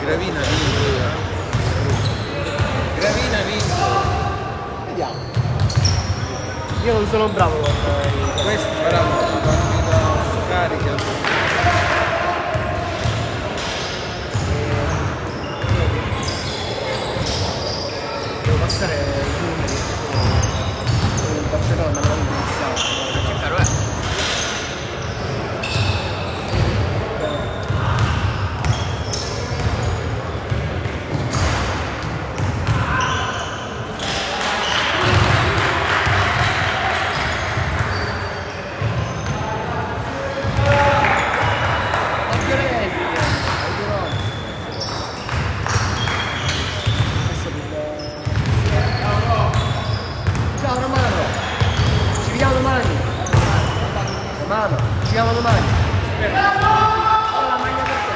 Gravina vinto. Gravina vinto. Vediamo. Io non sono bravo con Questi faranno una partita carica. devo passare i numeri. Il Barcellona non mi sa. Che caro è? Ciao Romano, ci vediamo domani. Romano, ci vediamo domani. Ho la maglia per te.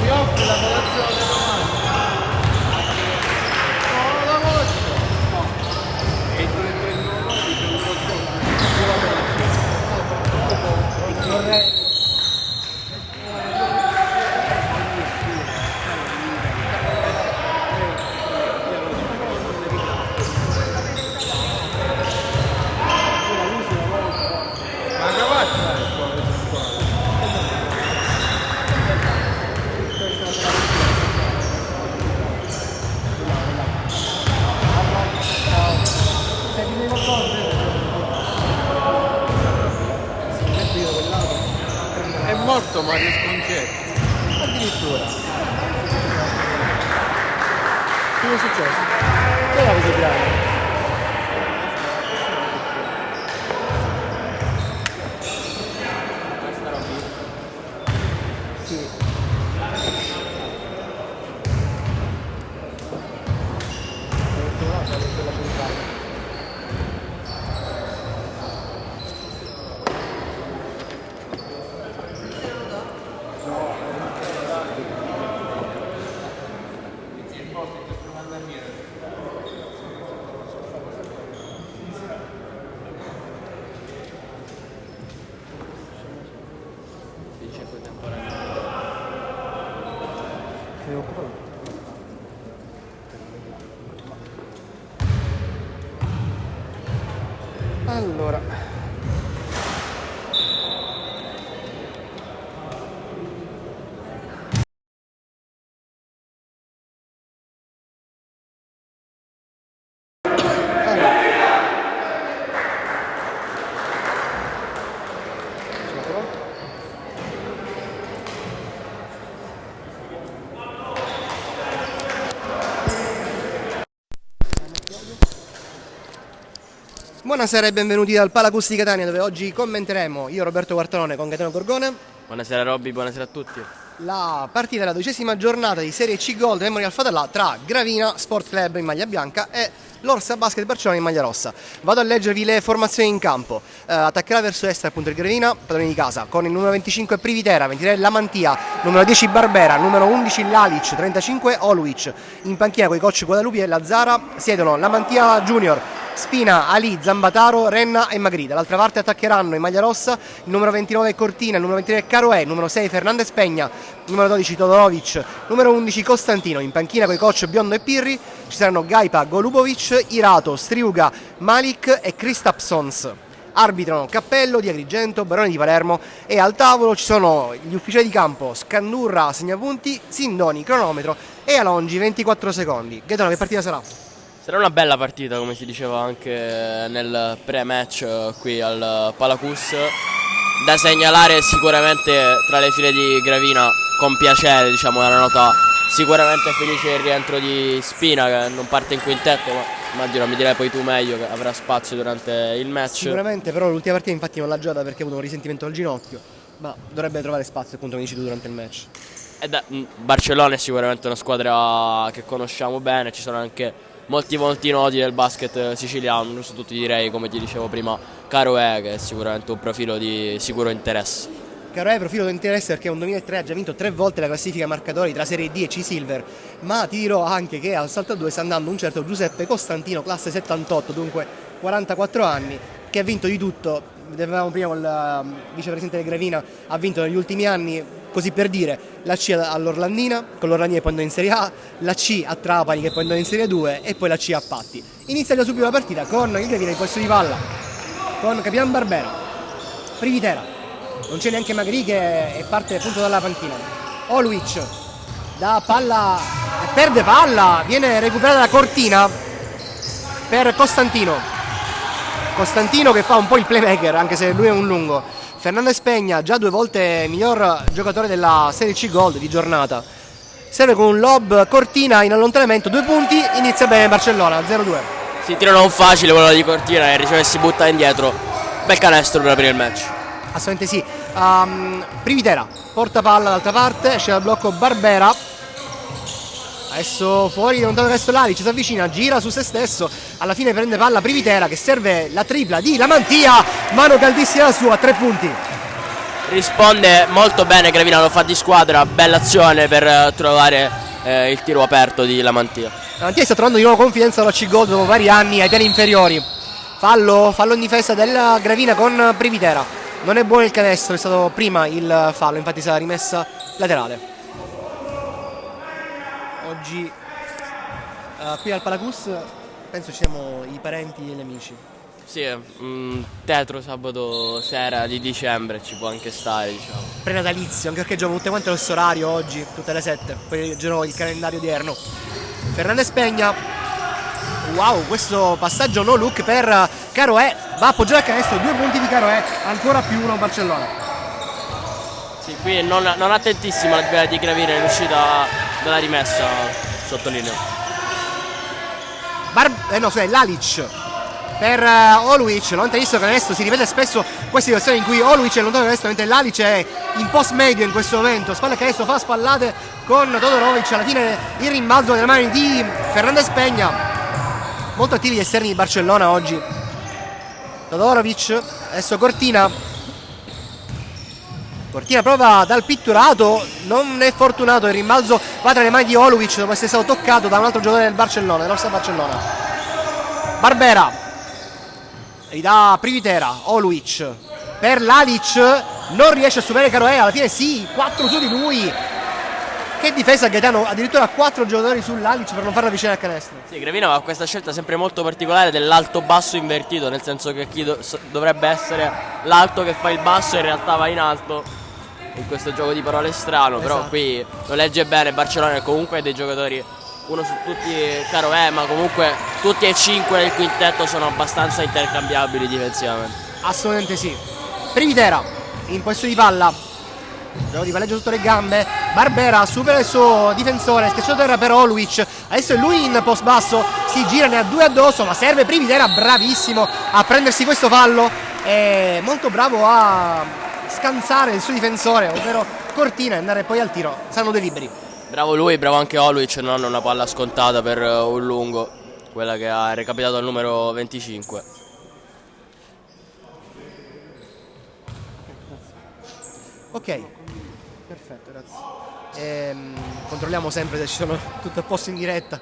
Mi offri la colazione domani? No, la voglio! Entro il 31 maggio c'è un qualcosa. Vorrei. Ma Cavazza è qua, questa qua. Sei di nuovo accordo? È morto Mario Sconcetti. Addirittura. Che è successo? Che l'avevo tirato? Sì. Sei occupato? Allora. Buonasera e benvenuti al Palacussi Catania, dove oggi commenteremo io Roberto Quartalone con Gaetano Gorgone Buonasera Robby, buonasera a tutti. la partita della 12ª giornata di Serie C Gold Memorial Fatallà tra Gravina Sport Club in maglia bianca e l'Orsa Basket Barcellona in maglia rossa. Vado a leggervi le formazioni in campo. Attaccherà verso est appunto il Gravina, padroni di casa, con il numero 25 Privitera, 23 Lamantia, numero 10 Barbera, numero 11 Lalic, 35 Oluic. In panchina con i coach Guadalupi e Lazzara siedono Lamantia Junior, Spina, Ali, Zambataro, Renna e Magri. Dall'altra parte attaccheranno in maglia rossa il numero 29 Cortina, il numero 23 Caroè, il numero 6 Fernandez Peña, il numero 12 Todorovic, numero 11 Costantino. In panchina con i coach Biondo e Pirri ci saranno Gaipa, Golubovic, Irato, Striuga, Malik e Kristapsons. Arbitrano Cappello di Agrigento, Barone di Palermo, e al tavolo ci sono gli ufficiali di campo Scandurra, segnapunti, Sindoni, cronometro, e Alongi 24 secondi. Gaetano, che partita sarà? Sarà una bella partita, come si diceva anche nel pre-match qui al Palacus. Da segnalare sicuramente tra le file di Gravina, con piacere, diciamo, una nota sicuramente felice il rientro di Spina, che non parte in quintetto, ma immagino, mi direi poi tu meglio, che avrà spazio durante il match. Sicuramente, però l'ultima partita infatti non l'ha giocata perché ha avuto un risentimento al ginocchio, ma dovrebbe trovare spazio, appunto, come dici tu, durante il match. Barcellona è sicuramente una squadra che conosciamo bene, ci sono anche molti volti noti del basket siciliano, non su tutti direi, come ti dicevo prima, Caroè, che è sicuramente un profilo di sicuro interesse. Caroè, profilo di interesse perché nel 2003 ha già vinto 3 volte la classifica marcatori tra Serie D e C-Silver, ma ti dirò anche che al salto a 2 sta andando un certo Giuseppe Costantino, classe 78, dunque 44 anni, che ha vinto di tutto. Vedevamo prima il vicepresidente del Gravina, ha vinto negli ultimi anni, così per dire, la C all'Orlandina, con l'Orlandina che poi andò in Serie A, la C a Trapani che poi andò in Serie 2 e poi la C a Patti. Inizia già subito la partita con il Gravina in possesso di palla, con Capitan Barbera, Privitera, non c'è neanche Magri che parte appunto dalla panchina. Oluic da palla, perde palla, viene recuperata da Cortina per Costantino. Costantino che fa un po' il playmaker, anche se lui è un lungo. Fernandez Peña, già 2 volte miglior giocatore della Serie C Gold di giornata. Serve con un lob Cortina in allontanamento, 2 punti, inizia bene Barcellona, 0-2. Si tiro non facile quello di Cortina, e riceve e si butta indietro. Bel canestro per aprire il match. Assolutamente sì. Privitera porta palla dall'altra parte, esce dal blocco Barbera, adesso fuori, lontano verso l'Ali, ci si avvicina, gira su se stesso, alla fine prende palla Privitera che serve la tripla di Lamantia, mano caldissima la sua, 3 punti. Risponde molto bene Gravina, lo fa di squadra, bella azione per trovare il tiro aperto di Lamantia. Lamantia sta trovando di nuovo confidenza alla C Gold dopo vari anni ai piani inferiori. Fallo in difesa della Gravina con Privitera. Non è buono il canestro, è stato prima il fallo, infatti sarà rimessa laterale. Oggi qui al Palacus penso ci siamo i parenti e gli amici. Sì, tetro sabato sera di dicembre ci può anche stare, diciamo. Prenatalizio, anche perché gioco tutte quante lo storario oggi, tutte le 7, poi leggerò il calendario odierno. Fernandez Peña, wow, questo passaggio no look per Caroè, va a appoggiare il canestro, 2 punti di Caroè, ancora più 1 Barcellona. Sì, qui non attentissima la difesa di Gravina in uscita dalla rimessa, sottolineo. Lalic per Oluic, lontanissimo canestro, si ripete spesso questa situazione in cui Oluic è lontano canestro mentre Lalic è in post medio in questo momento, spalla canestro, fa spallate con Todorovic, alla fine il rimbalzo nelle mani di Fernandez Peña. Molto attivi gli esterni di Barcellona oggi. Todorovic, adesso Cortina prova dal pitturato, non è fortunato, il rimbalzo va tra le mani di Oluic dopo essere stato toccato da un altro giocatore del Barcellona, dell'Orsa Barcellona. Barbera ridà Privitera, Oluic per Lalic, non riesce a superare Caroè, alla fine sì, 4 su di lui. Che difesa Gaetano, addirittura 4 giocatori sull'Alic per non farla avvicinare al canestro. Sì, Gravina ha questa scelta sempre molto particolare dell'alto basso invertito, nel senso che chi dovrebbe essere l'alto che fa il basso in realtà va in alto, in questo gioco di parole strano, però qui lo legge bene Barcellona, e comunque dei giocatori, uno su tutti Caroè, ma comunque tutti e 5 del quintetto sono abbastanza intercambiabili difensivamente. Assolutamente sì. Privitera in possesso di palla, gioco di palleggio sotto le gambe, Barbera supera il suo difensore, schiacciato terra per Oluic, adesso è lui in post basso, si gira, ne ha 2 addosso, ma serve Privitera, bravissimo a prendersi questo fallo, è molto bravo a scansare il suo difensore, ovvero Cortina, e andare poi al tiro, saranno 2 liberi. Bravo lui, bravo anche Oluic, non una palla scontata per un lungo, quella che ha recapitato al numero 25. Ok, perfetto, grazie. Controlliamo sempre se ci sono tutto a posto in diretta.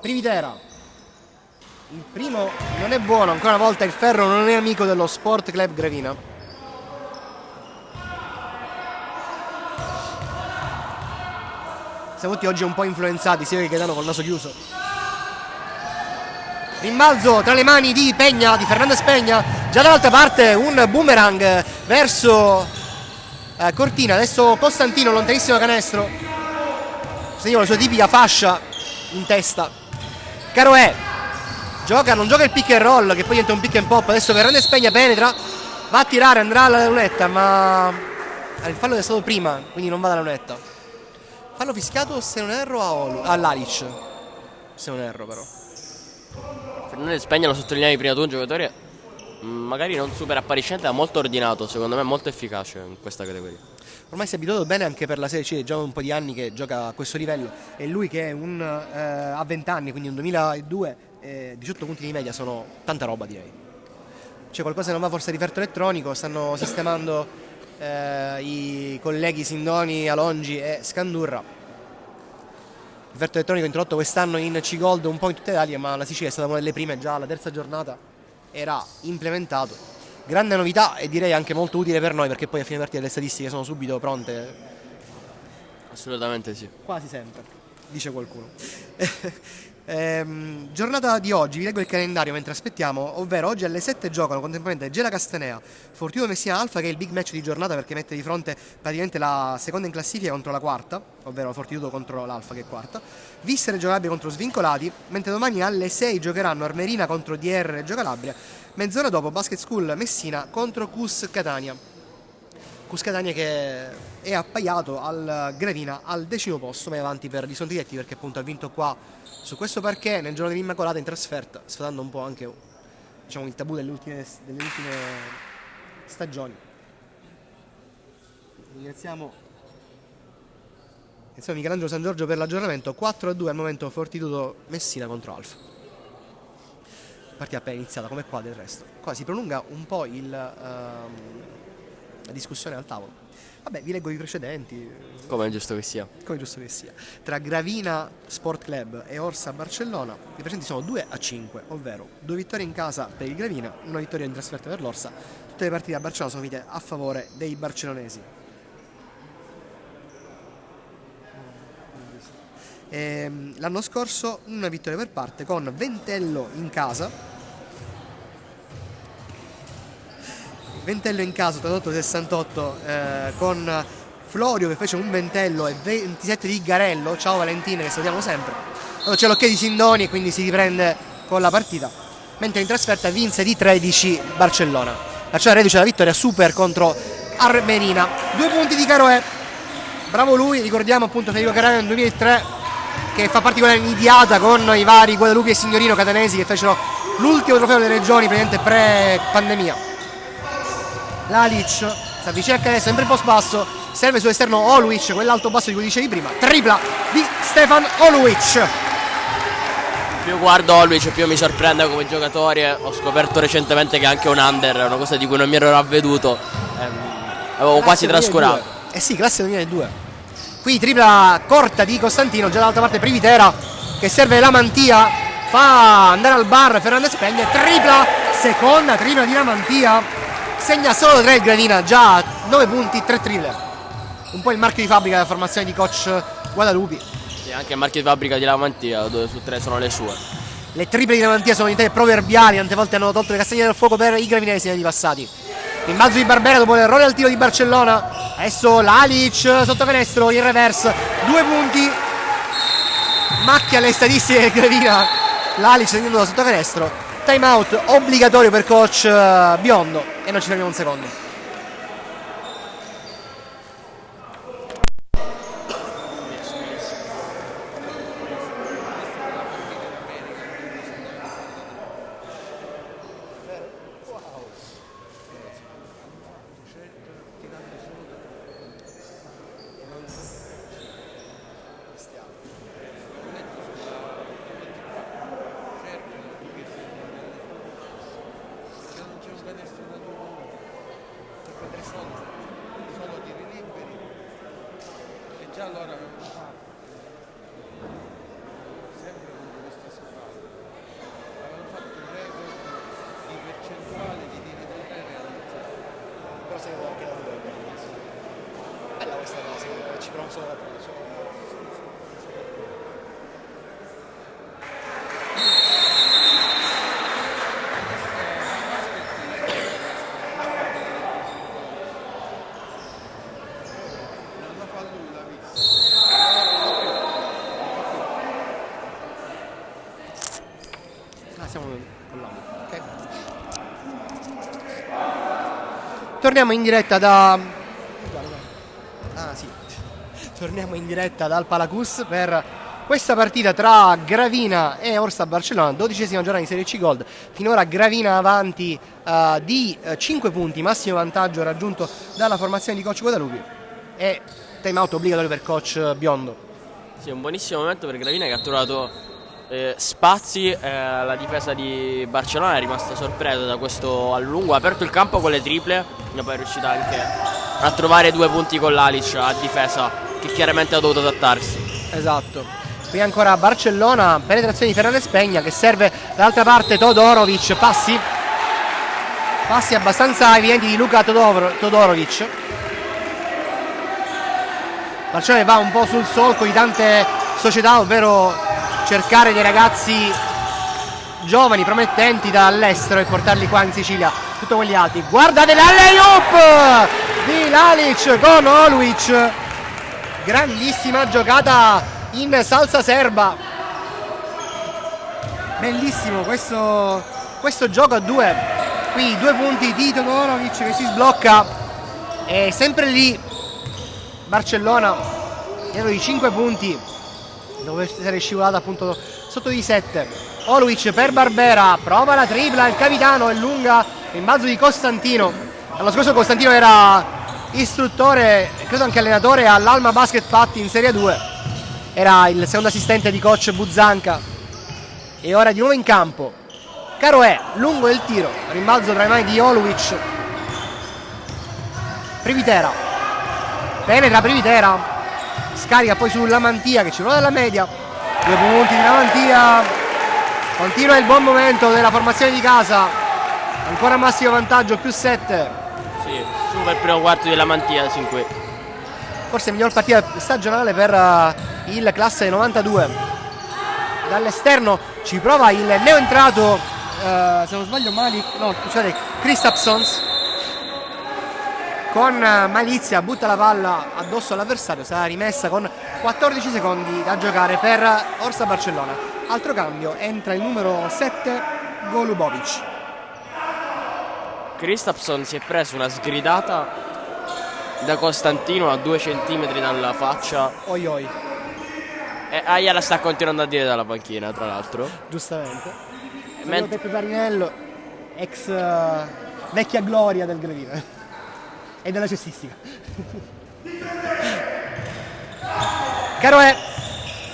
Privitera Il primo non è buono, ancora una volta il ferro non è amico dello Sport Club Gravina. Siamo tutti oggi un po' influenzati, sia che Gaetano col naso chiuso. Rimbalzo tra le mani di Pegna, di Fernandez Pegna, già dall'altra parte un boomerang verso Cortina, adesso Costantino lontanissimo da canestro, segna la sua tipica fascia in testa. Caroè non gioca il pick and roll che poi diventa un pick and pop, adesso Fernandez Pegna penetra, va a tirare, andrà alla lunetta, ma il fallo è stato prima, quindi non va alla lunetta. Fallo fischiato, se non erro, all'Alic, se non erro però. Fernandez Pegna, lo sottolineavi prima tu, un giocatore magari non super appariscente ma molto ordinato, secondo me molto efficace in questa categoria. Ormai si è abituato bene anche per la Serie C, è già un po' di anni che gioca a questo livello, e lui che è ha 20 anni, quindi un 2002, 18 punti di media sono tanta roba, direi. C'è qualcosa che non va forse a riferto elettronico, stanno sistemando i colleghi Sindoni, Alongi e Scandurra. Riferto elettronico introdotto quest'anno in C-Gold un po' in tutta Italia, ma la Sicilia è stata una delle prime, già la terza giornata era implementato. Grande novità e direi anche molto utile per noi, perché poi a fine partita le statistiche sono subito pronte. Assolutamente sì. Quasi sempre, dice qualcuno. Giornata di oggi, vi leggo il calendario mentre aspettiamo, ovvero oggi alle 7 giocano contemporaneamente Gela Castanea, Fortitudo Messina Alfa, che è il big match di giornata perché mette di fronte praticamente la seconda in classifica contro la quarta, ovvero Fortitudo contro l'Alfa che è quarta, Vissere Giocalabria contro Svincolati, mentre domani alle 6 giocheranno Armerina contro DR Reggio Calabria, mezz'ora dopo Basket School Messina contro Cus Catania. Cus Catania che è appaiato al Gravina al 10° posto, ma è avanti per gli sonti diretti perché appunto ha vinto qua su questo parquet nel giorno dell'Immacolata in trasferta, sfatando un po' anche, diciamo, il tabù delle ultime stagioni. Ringraziamo Michelangelo San Giorgio per l'aggiornamento. 4-2 al momento Fortitudo Messina contro Alfa. Partita appena iniziata, come qua del resto. Qua si prolunga un po' la discussione al tavolo. Vabbè, vi leggo i precedenti. Come è giusto che sia. Come giusto che sia. Tra Gravina Sport Club e Orsa Barcellona i precedenti sono 2-5, ovvero 2 vittorie in casa per il Gravina, 1 vittoria in trasferta per l'Orsa. Tutte le partite a Barcellona sono finite a favore dei barcellonesi. L'anno scorso 1 vittoria per parte, con Ventello in casa. Ventello in casa 88-68 con Florio che fece un ventello e 27 di Garello. Ciao Valentina, che salutiamo sempre. Allora c'è l'ok di Sindoni e quindi si riprende con la partita, mentre in trasferta vinse di 13 Barcellona. Barcellona reduce la vittoria super contro Armerina. 2 punti di Caroè, bravo lui. Ricordiamo appunto Federico Caroè nel 2003, che fa parte di quella invidiata con i vari Guadalupi e Signorino catanesi che fecero l'ultimo trofeo delle regioni praticamente pre-pandemia. L'Alic si avvicina a canestro, sempre in post basso, serve sull'esterno Oluic, quell'alto basso di cui dicevi prima, tripla di Stefan Oluic. Più guardo Oluic più mi sorprende come giocatore. Ho scoperto recentemente che è anche un under, è una cosa di cui non mi ero avveduto, avevo quasi trascurato. Sì, classe 2002. Qui tripla corta di Costantino, già dall'altra parte Privitera che serve la Mantia, fa andare al bar Fernandez Pegna, seconda tripla di Lamantia. Segna solo 3 il Gravina, già 9 punti, 3 triple. Un po' il marchio di fabbrica della formazione di coach Guadalupi. Sì, anche il marchio di fabbrica di Lamantia, 2 su 3 sono le sue. Le triple di Lamantia sono diventate proverbiali, tante volte hanno tolto le castagne dal fuoco per i gravinesi negli anni passati. Rimbalzo di Barbera dopo l'errore al tiro di Barcellona. Adesso l'Alic sotto canestro in reverse, 2 punti. Macchia alle statistiche del Gravina. L'Alic tenendo da sotto canestro. Time out obbligatorio per coach Biondo e non ci fermiamo un secondo. Già allora avevamo fatto sempre con questa squadra, avevano fatto però se ne può anche da due. Bella questa cosa, ci provo solo da prima. Non fa lui, l'ha visto. Siamo con l'audio. Ok. Torniamo in diretta da. Ah sì. Torniamo in diretta dal Palacus per questa partita tra Gravina e Orsa Barcellona, 12ª giornata di Serie C Gold. Finora Gravina avanti di 5 punti, massimo vantaggio raggiunto dalla formazione di coach Guadalupi. E time out obbligatorio per coach Biondo. Sì, un buonissimo momento per Gravina che ha trovato spazi. La difesa di Barcellona è rimasta sorpresa da questo allungo, ha aperto il campo con le triple e poi è riuscita anche a trovare 2 punti con l'Alic a difesa, che chiaramente ha dovuto adattarsi. Esatto. Qui ancora Barcellona, penetrazione di Fernandez Peña che serve dall'altra parte Todorovic, passi abbastanza evidenti di Luka Todorovic. Barcellona va un po' sul solco di tante società, ovvero cercare dei ragazzi giovani, promettenti dall'estero e portarli qua in Sicilia, tutto quegli altri. Guardate l'alley-oop di Lalic con Oluic, grandissima giocata in salsa serba, bellissimo questo gioco a due. Qui 2 punti di Todorovic che si sblocca e sempre lì Barcellona dietro di 5 punti, dove essere scivolata appunto sotto di 7. Oluic per Barbera, prova la tripla, il capitano è lunga in balzo di Costantino. L'anno scorso Costantino era istruttore, credo anche allenatore all'Alma Basket Patti in Serie 2, era il secondo assistente di coach Buzzanca e ora di nuovo in campo. Caroè, lungo il tiro, rimbalzo tra le mani di Oluic. Privitera, penetra Privitera, scarica poi sulla Mantia che ci vuole dalla media. 2 punti di Mantia, continua il buon momento della formazione di casa, ancora massimo vantaggio, più 7. Sì, super primo quarto della Mantia sin qui. Forse miglior partita stagionale per il classe 92. Dall'esterno ci prova il neoentrato, se non sbaglio Kristapsons, con malizia butta la palla addosso all'avversario, sarà rimessa con 14 secondi da giocare per Orsa Barcellona. Altro cambio, entra il numero 7 Golubovic. Kristapson si è preso una sgridata da Costantino a 2 centimetri dalla faccia Oi oi, e Aia la sta continuando a dire dalla panchina, tra l'altro. giustamente. Ment- Peppe Parinello, ex vecchia gloria del Gravina e della cestistica. Caroè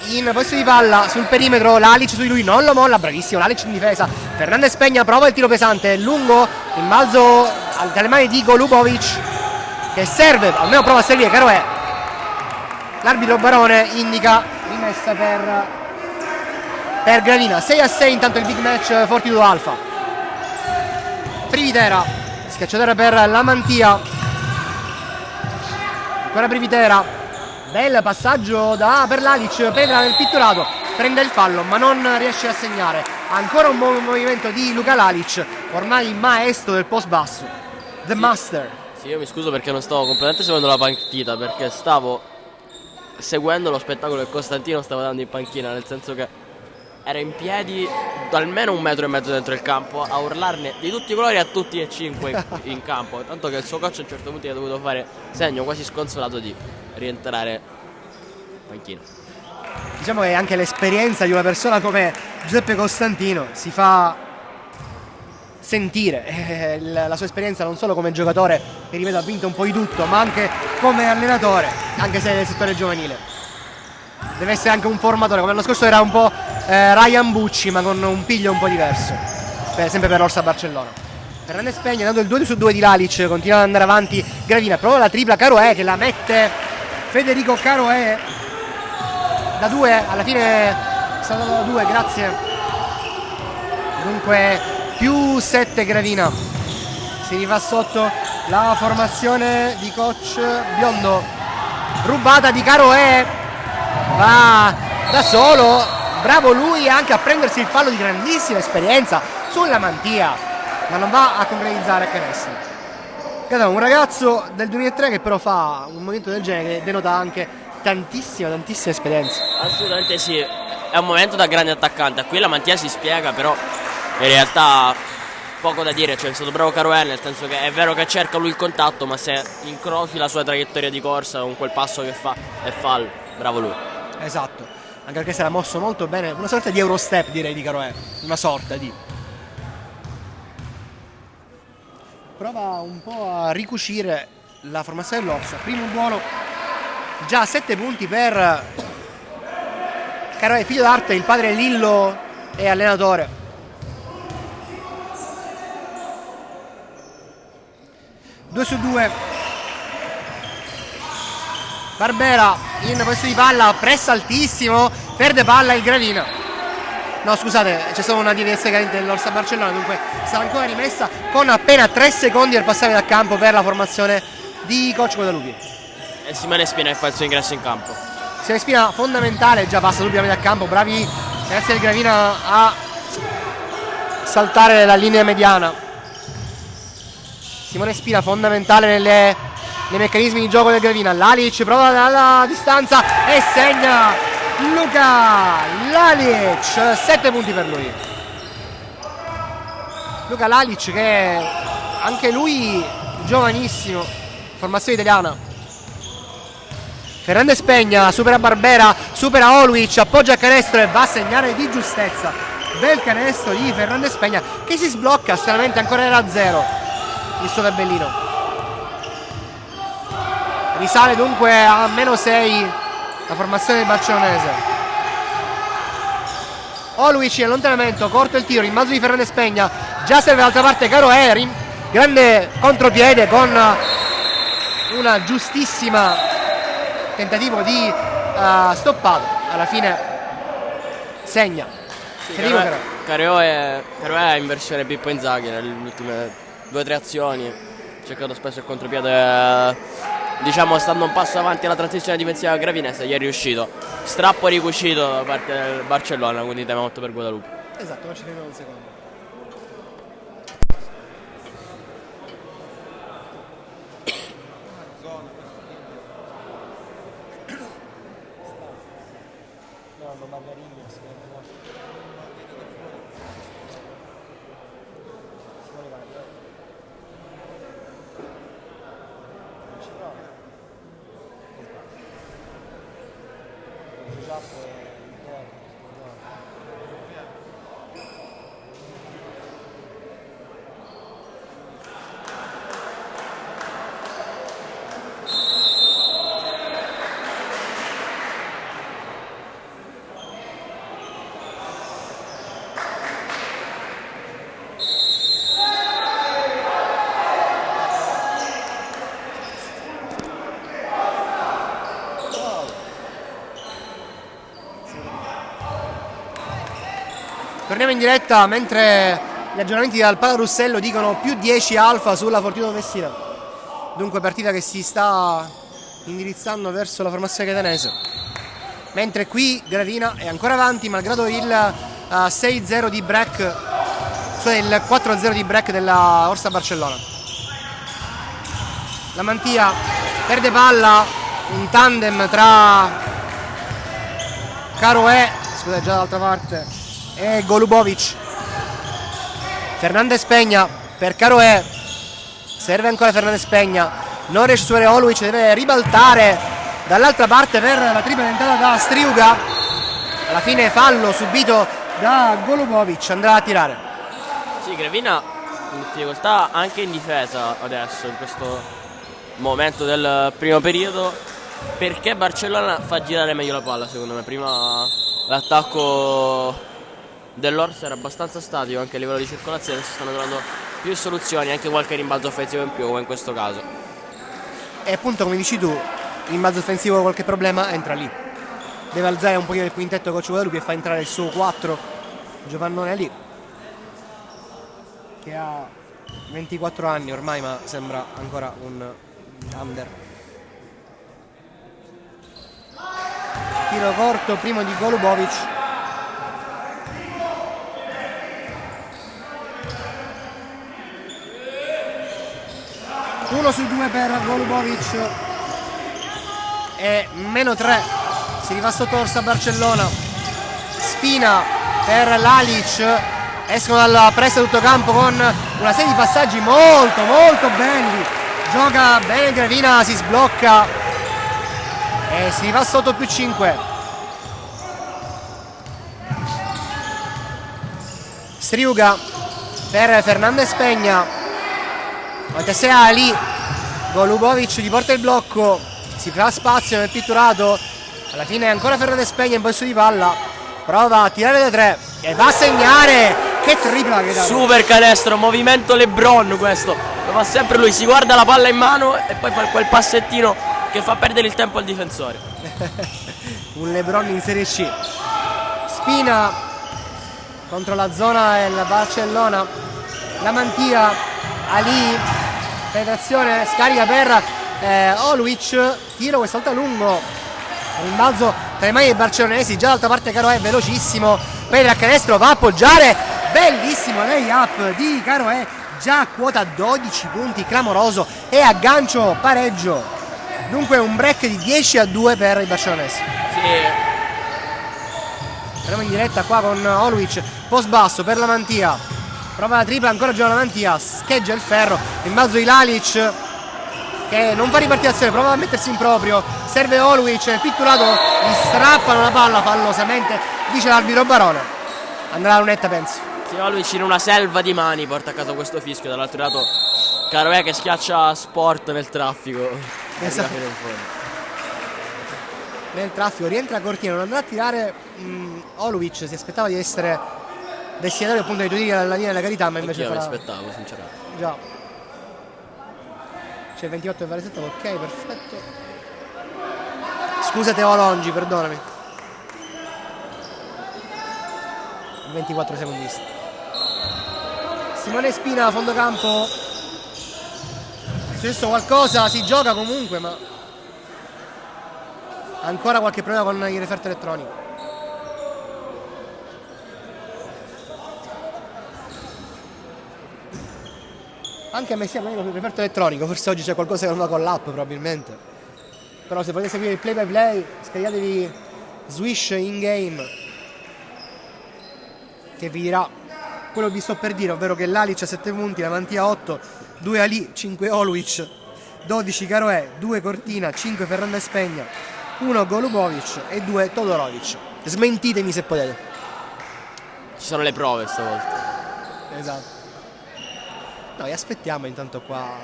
in possesso di palla sul perimetro, Lalic su di lui, non lo molla, bravissimo Lalic in difesa. Fernandez Peña prova il tiro pesante, lungo, in balzo dalle mani di Golubovic che serve, almeno prova a servire Caroè. L'arbitro Barone indica rimessa per Gravina. 6-6 intanto il big match Fortitudo Alfa. Privitera, schiacciatore per la Mantia, ancora Privitera, bel passaggio per Lalic, penetra nel pitturato, prende il fallo ma non riesce a segnare. Ancora un buon movimento di Luka Lalic, ormai maestro del post basso, the master. Sì, io mi scuso perché non stavo completamente seguendo la partita, perché stavo seguendo lo spettacolo che Costantino stava dando in panchina, nel senso che era in piedi da almeno 1,5 metri dentro il campo a urlarne di tutti i colori a tutti e 5 in campo, tanto che il suo coach a un certo punto gli ha dovuto fare segno quasi sconsolato di rientrare in panchina. Diciamo che anche l'esperienza di una persona come Giuseppe Costantino si fa sentire, la sua esperienza non solo come giocatore, che ripeto ha vinto un po' di tutto, ma anche come allenatore, anche se nel settore giovanile. Deve essere anche un formatore, come l'anno scorso era un po' Ryan Bucci, ma con un piglio un po' diverso, sempre per Orsa Barcellona. Fernandez Peña dando il 2 su 2 di Lalic, continua ad andare avanti Gravina, prova la tripla Caroè che la mette Federico Caroè da 2, alla fine è stato da 2, grazie. Dunque più 7 Gravina, si rifà sotto la formazione di coach Biondo, rubata di Caroè, va da solo, bravo lui anche a prendersi il fallo di grandissima esperienza sulla mantia, ma non va a concretizzare canestro. Un ragazzo del 2003 che però fa un movimento del genere che denota anche tantissima esperienza. Assolutamente sì, è un momento da grande attaccante. Qui la mantia si spiega, però in realtà poco da dire. Cioè, è stato bravo Caroè, nel senso che è vero che cerca lui il contatto, ma se incroci la sua traiettoria di corsa con quel passo che fa è fallo. Bravo lui. Esatto, anche perché si era mosso molto bene, una sorta di Eurostep direi di Caroè, una sorta di... Prova un po' a ricucire la formazione dell'Orsa, primo buono, già 7 punti per Caroè, figlio d'arte, il padre Lillo è allenatore. Due su 2. Barbera in possesso di palla, pressa altissimo, perde palla il Gravina. No, scusate, c'è stata una deviazione dell'Orsa Barcellona, dunque sarà ancora rimessa con appena 3 secondi per passare dal campo per la formazione di coach Guadalupi. E Simone Spina che fa il suo ingresso in campo. Simone Spina fondamentale, già passa subito dal campo, bravi ragazzi del Gravina a saltare la linea mediana. Simone Spina fondamentale nei meccanismi di gioco del Gravina. Lalic prova dalla distanza e segna Luka Lalic, 7 punti per lui. Luka Lalic che è anche lui giovanissimo, formazione italiana. Fernandez Pegna supera Barbera, supera Oluic, appoggia a canestro e va a segnare di giustezza. Bel canestro di Fernandez Pegna che si sblocca, stranamente ancora era a 0 il suo tabellino. Risale dunque a -6 la formazione barcellonese. Oluic in allontanamento, corto il tiro, rimbalzo di Fernandez Pegna, già serve dall'altra parte Caroè, grande contropiede con una giustissima tentativo di stoppato, alla fine segna. Sì, Caroè è in versione Pippo Inzaghi nelle ultime 2 o 3 azioni, ha cercato spesso il contropiede, diciamo stando un passo avanti alla transizione difensiva gravinese, gli è riuscito. Strappo ricucito da parte del Barcellona, quindi tema molto per Guadalupe. Esatto, non ci fermiamo un secondo. Torniamo in diretta mentre gli aggiornamenti dal Pala Russello dicono più 10 alfa sulla Fortitudo Messina. Dunque partita che si sta indirizzando verso la formazione catanese. Mentre qui Gravina è ancora avanti malgrado il 6-0 di break, cioè il 4-0 di break della Orsa Barcellona. La Mantia perde palla, un tandem tra Caroè, scusate già dall'altra parte, e Golubovic. Fernandez Pegna per Caroè, serve ancora Fernandez Pegna, non riesce a superare Oluic, deve ribaltare dall'altra parte per la tripla tentata da Striuga. Alla fine fallo subito da Golubovic, andrà a tirare. Sì, Gravina in difficoltà anche in difesa adesso in questo momento del primo periodo, perché Barcellona fa girare meglio la palla secondo me. Prima l'attacco dell'Orsa era abbastanza statico anche a livello di circolazione, si stanno trovando più soluzioni, anche qualche rimbalzo offensivo in più come in questo caso. E appunto come dici tu, il rimbalzo offensivo qualche problema entra lì, deve alzare un pochino il quintetto coach Guadalupe e fa entrare il suo 4 Giovannone lì, che ha 24 anni ormai, ma sembra ancora un under. Tiro corto, primo di Golubovic. Uno su 2 per Golubovic e meno 3. Si rifà sotto Orsa Barcellona. Spina per Lalic. Escono dal prestito tutto campo con una serie di passaggi molto belli. Gioca bene Gravina, si sblocca e si rifà sotto più 5. Striuga per Fernandez Peña. 96 Ali. Golubovic gli porta il blocco, si fa spazio nel pitturato. Alla fine ancora Fernandez Peña in possesso di palla, prova a tirare da 3 e va a segnare. Che tripla che dà! Super canestro, movimento LeBron questo. Lo fa sempre lui, si guarda la palla in mano e poi fa quel passettino che fa perdere il tempo al difensore. Un LeBron in Serie C. Spina contro la zona del Barcellona. La Mantia, Ali, penetrazione, scarica per Oluic, tiro questa volta lungo. Rimbalzo tra i maglie barcellonesi, già d'altra parte Caroè velocissimo, poi il canestro va a appoggiare. Bellissimo lay-up di Caroè, già a quota 12 punti, clamoroso, e aggancio pareggio. Dunque un break di 10-2 per i barcellonesi. Sì. Andiamo in diretta qua con Oluic, post basso per la Mantia, prova la tripla, ancora gioca la Mantia, scheggia il ferro, rimbalzo di Lalic che non fa ripartizione, prova a mettersi in proprio, serve Oluic, nel pitturato gli strappano la palla fallosamente, dice l'arbitro Barone. Andrà a lunetta penso. Oluic in una selva di mani porta a casa questo fischio, dall'altro lato Caroè che schiaccia Sport nel traffico. Esatto. Nel traffico rientra Cortina, non andrà a tirare Oluic, si aspettava di essere destinatario appunto dei due tiri alla linea della carità, ma invece io mi farà... aspettavo sinceramente. Già. C'è 28 e vale 7, ok, perfetto. Scusa Teo Longi, perdonami. 24 secondista. Simone Spina a fondo campo. È successo qualcosa, si gioca comunque, ma ancora qualche problema con il referto elettronico. Anche a me sia meglio con il referto elettronico, forse oggi c'è qualcosa che non va con l'app probabilmente. Però se volete seguire il play by play, scaricatevi Swish in game, che vi dirà quello che vi sto per dire, ovvero che Lalic a 7 punti, la Mantia 8, 2 Ali, 5 Oluic, 12 Caroè, 2 Cortina, 5 Fernandez Peña, 1 Golubovic e 2 Todorovic. Smentitemi se potete. Ci sono le prove stavolta. Esatto. Noi aspettiamo, intanto qua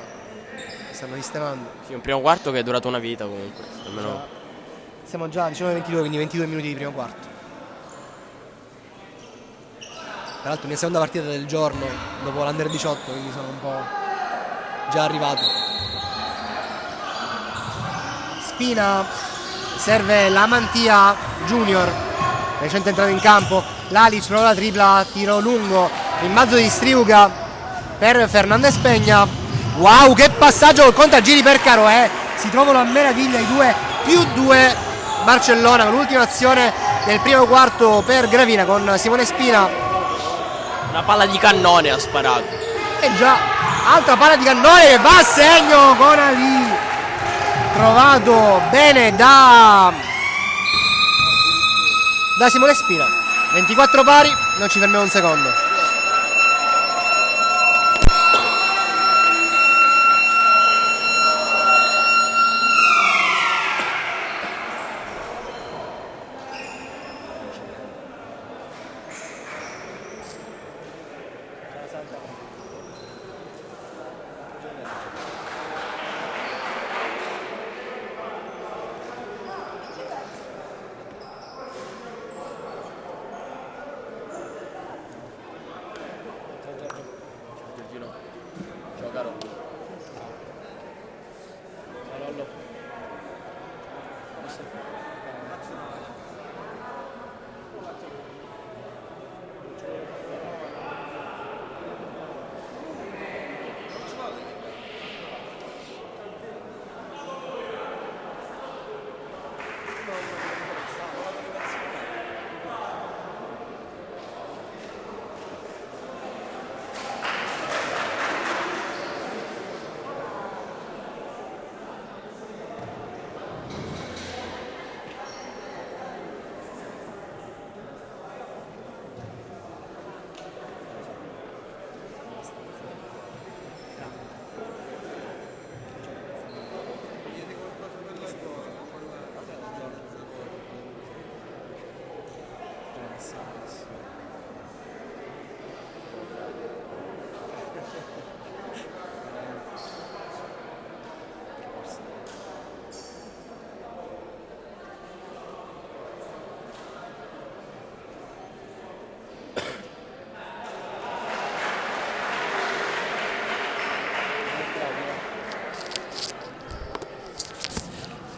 stanno sistemando. Sì, un primo quarto che è durato una vita comunque. Almeno... Siamo già a 19:22, quindi 22 minuti di primo quarto. Tra l'altro mia seconda partita del giorno dopo l'Under 18, quindi sono un po' già arrivato. Spina, serve la Mantia Junior, recente entrato in campo. Lalic prova la tripla, tiro lungo, rimbalzo di Striuga per Fernandez Peña. Wow, che passaggio col contagiri per Caroè, si trovano a meraviglia i 2+2 Barcellona con l'ultima azione del primo quarto per Gravina con Simone Spina. Una palla di cannone ha sparato. E già, altra palla di cannone che va a segno con Ali. Trovato bene da Simone Spina. 24 pari, non ci fermiamo un secondo. Ciao caro.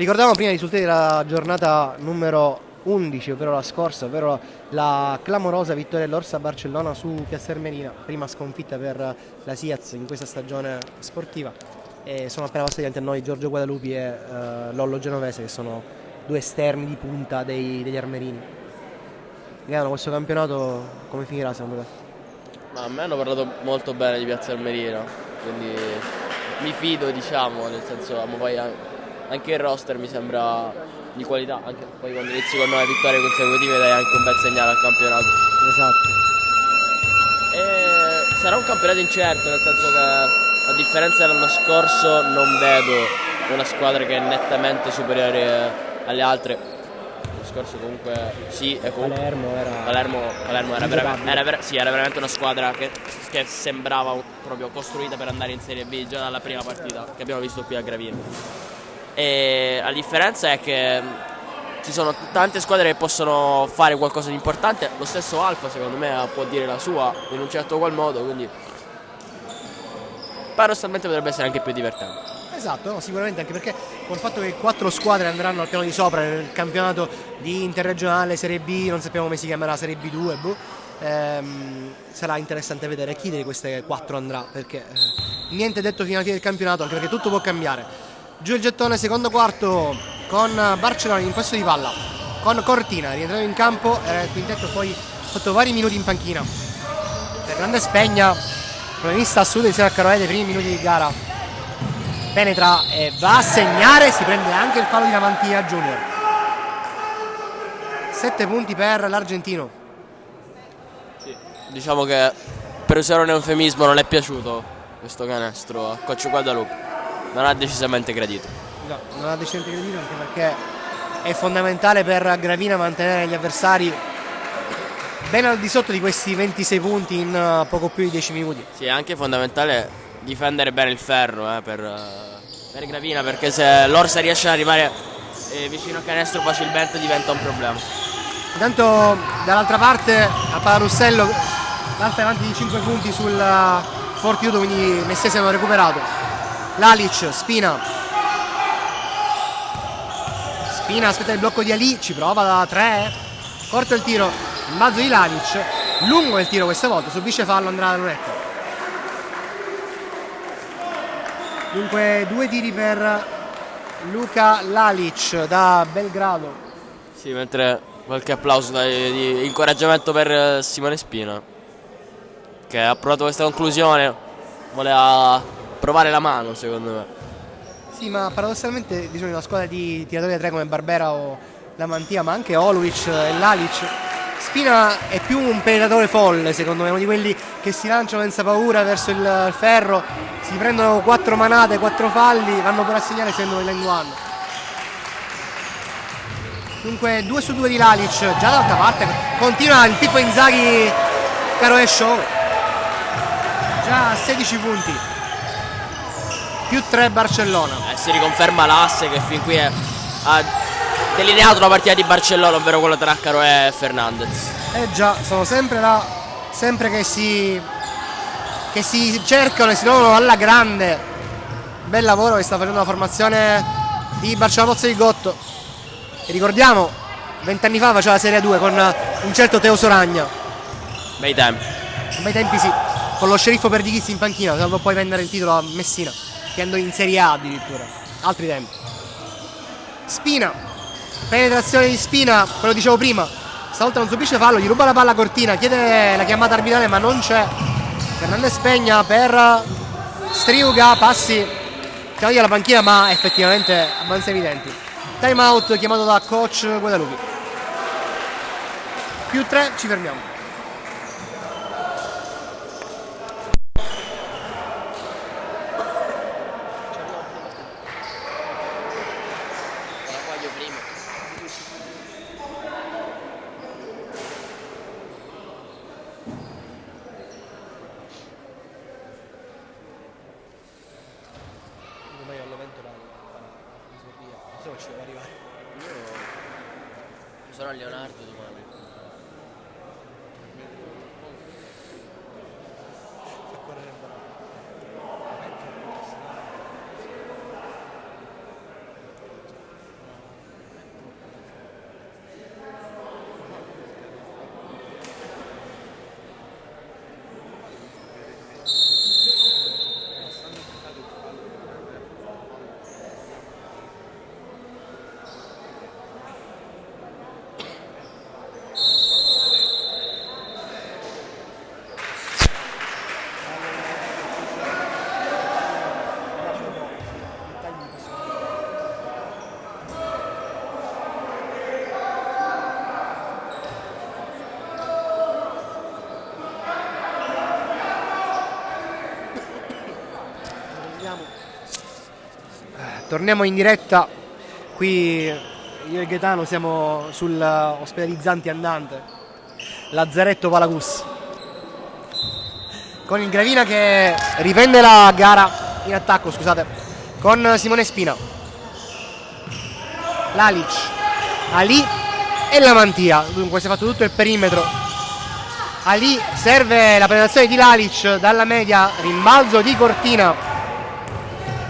Ricordiamo prima i risultati della giornata numero 11, ovvero la scorsa, ovvero la clamorosa vittoria dell'Orsa Barcellona su Piazza Armerina, prima sconfitta per la Siaz in questa stagione sportiva. E sono appena passati davanti a noi Giorgio Guadalupi e Lollo Genovese, che sono due esterni di punta degli armerini. Gaetano, questo campionato come finirà secondo te? Ma a me hanno parlato molto bene di Piazza Armerina, quindi mi fido, diciamo, nel senso, ma poi anche il roster mi sembra di qualità, anche poi quando inizi con 9 vittorie consecutive dai anche un bel segnale al campionato. Esatto. E sarà un campionato incerto, nel senso che a differenza dell'anno scorso non vedo una squadra che è nettamente superiore alle altre. L'anno scorso comunque sì, e comunque Palermo era veramente una squadra che sembrava proprio costruita per andare in Serie B già dalla prima partita che abbiamo visto qui a Gravina. E la differenza è che ci sono tante squadre che possono fare qualcosa di importante. Lo stesso Alfa secondo me può dire la sua in un certo qual modo, quindi paradossalmente potrebbe essere anche più divertente. Esatto, no, sicuramente, anche perché col fatto che 4 squadre andranno al piano di sopra nel campionato di interregionale Serie B, non sappiamo come si chiamerà, Serie B2, sarà interessante vedere chi di queste 4 andrà, perché niente detto fino alla fine del campionato, anche perché tutto può cambiare. Giù il gettone, secondo quarto, con Barcellona in possesso di palla, con Cortina rientrato in campo, era il quintetto poi sotto vari minuti in panchina. Fernandez Peña, protagonista assoluto insieme a Caroè dei primi minuti di gara, penetra e va a segnare, si prende anche il fallo di Lamantia Junior. 7 punti per l'argentino. Sì. Diciamo che, per usare un eufemismo, non è piaciuto questo canestro a Coach Guadalupe. Non ha decisamente gradito. No, non ha decisamente gradito, anche perché è fondamentale per Gravina mantenere gli avversari ben al di sotto di questi 26 punti in poco più di 10 minuti. Sì, è anche fondamentale difendere bene il ferro per Gravina, perché se l'Orsa riesce ad arrivare vicino al canestro facilmente diventa un problema. Intanto dall'altra parte a Palarussello l'Alfa è avanti di 5 punti sul Fortitudo, quindi Messesi hanno recuperato. Lalic, Spina aspetta il blocco di Ali, ci prova da 3, corto il tiro, in balzo di Lalic, lungo il tiro questa volta, subisce fallo, andrà a lunetta. Dunque 2 tiri per Luka Lalic da Belgrado. Sì, mentre qualche applauso di incoraggiamento per Simone Spina, che ha provato questa conclusione, voleva provare la mano, secondo me. Sì, ma paradossalmente bisogna di una squadra di tiratori da 3 come Barbera o Lamantia, ma anche Oluic e Lalic. Spina è più un penetratore folle, secondo me, uno di quelli che si lanciano senza paura verso il ferro, si prendono 4 manate, 4 falli, vanno per assegnare essendo nell'end one. Dunque 2 su 2 di Lalic, già dall'altra parte continua il Pippo Inzaghi Caroè Show, già a 16 punti, più 3 Barcellona. Si riconferma l'asse che fin qui ha delineato la partita di Barcellona, ovvero quella tra Caroè e Fernandez. Già, sono sempre là, sempre che si cercano e si trovano alla grande. Bel lavoro che sta facendo la formazione di Barcellona Pozzo di Gotto. E ricordiamo, 20 anni fa faceva la Serie 2 con un certo Teo Soragna. Bei tempi. Bei tempi, sì, con lo sceriffo Perdichizzi in panchina, salvo poi vendere il titolo a Messina, che andò in Serie A addirittura. Altri tempi. Spina, penetrazione di Spina, quello dicevo prima, stavolta non subisce fallo, gli ruba la palla a Cortina, chiede la chiamata arbitrale ma non c'è. Fernandez Peña per Striuga, passi chiamati alla panchina ma effettivamente abbastanza evidenti. Time out chiamato da coach Guadalupi. Più 3, ci fermiamo. Sono a Leonardo domani. Torniamo in diretta. Qui io e Gaetano siamo sul ospedalizzante andante Lazzaretto Palagussi, con il Gravina che riprende la gara in attacco, scusate, con Simone Spina, Lalic, Ali e la Mantia. Dunque si è fatto tutto il perimetro. Ali, serve la penetrazione di Lalic dalla media, rimbalzo di Cortina.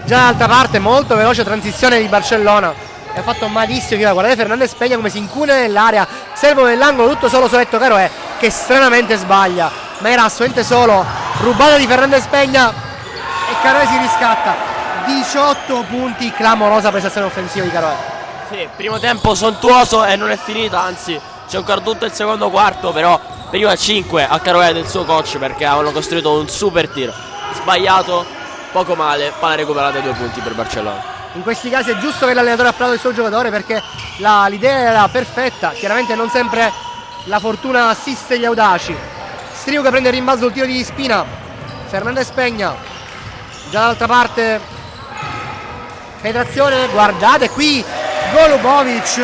Già dall'altra parte molto veloce transizione di Barcellona. E ha fatto malissimo, guardate Fernandez Peña come si incuna nell'area, serve nell'angolo tutto solo Soletto Caroè che stranamente sbaglia, ma era assolutamente solo, rubata di Fernandez Peña e Caroè si riscatta. 18 punti, clamorosa prestazione offensiva di Caroè. Sì, primo tempo sontuoso e non è finita, anzi c'è ancora tutto il secondo quarto, però prima 5 a Caroè del suo coach perché avevano costruito un super tiro, sbagliato, poco male, palla recuperata e 2 punti per Barcellona. In questi casi è giusto che l'allenatore applaudi il suo giocatore perché l'idea era perfetta, chiaramente non sempre la fortuna assiste gli audaci. Striuga prende il rimbalzo sul tiro di Spina, Fernandez Peña, già dall'altra parte penetrazione, guardate qui Golubovic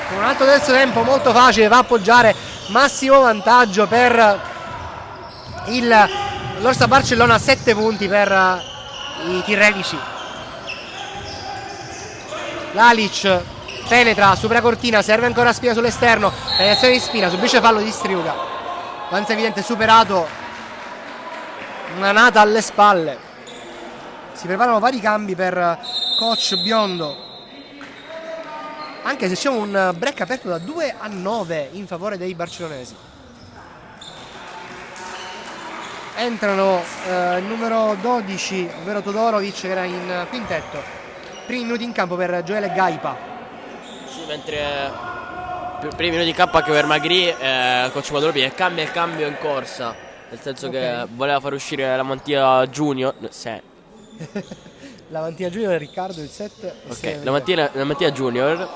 con un altro terzo tempo molto facile, va a appoggiare, massimo vantaggio per l'Orsa Barcellona, 7 punti per i tirrenici. Lalic penetra, supera Cortina, serve ancora Spina sull'esterno, penetrazione di Spina, subisce fallo di Striuga, avanza evidente superato, una nata alle spalle. Si preparano vari cambi per coach Biondo, anche se c'è un break aperto da 2-9 in favore dei barcellonesi. Entrano il numero 12, ovvero Todorovic, che era in quintetto. Primi minuti in campo per Gioele Gaipa. Sì, mentre primi minuti in campo anche per Magri, coach Guadalupi, e cambia il cambio in corsa, nel senso che voleva far uscire la Mantia Junior. La Mantia Junior è Riccardo, il 7. Ok, la Mantia Junior,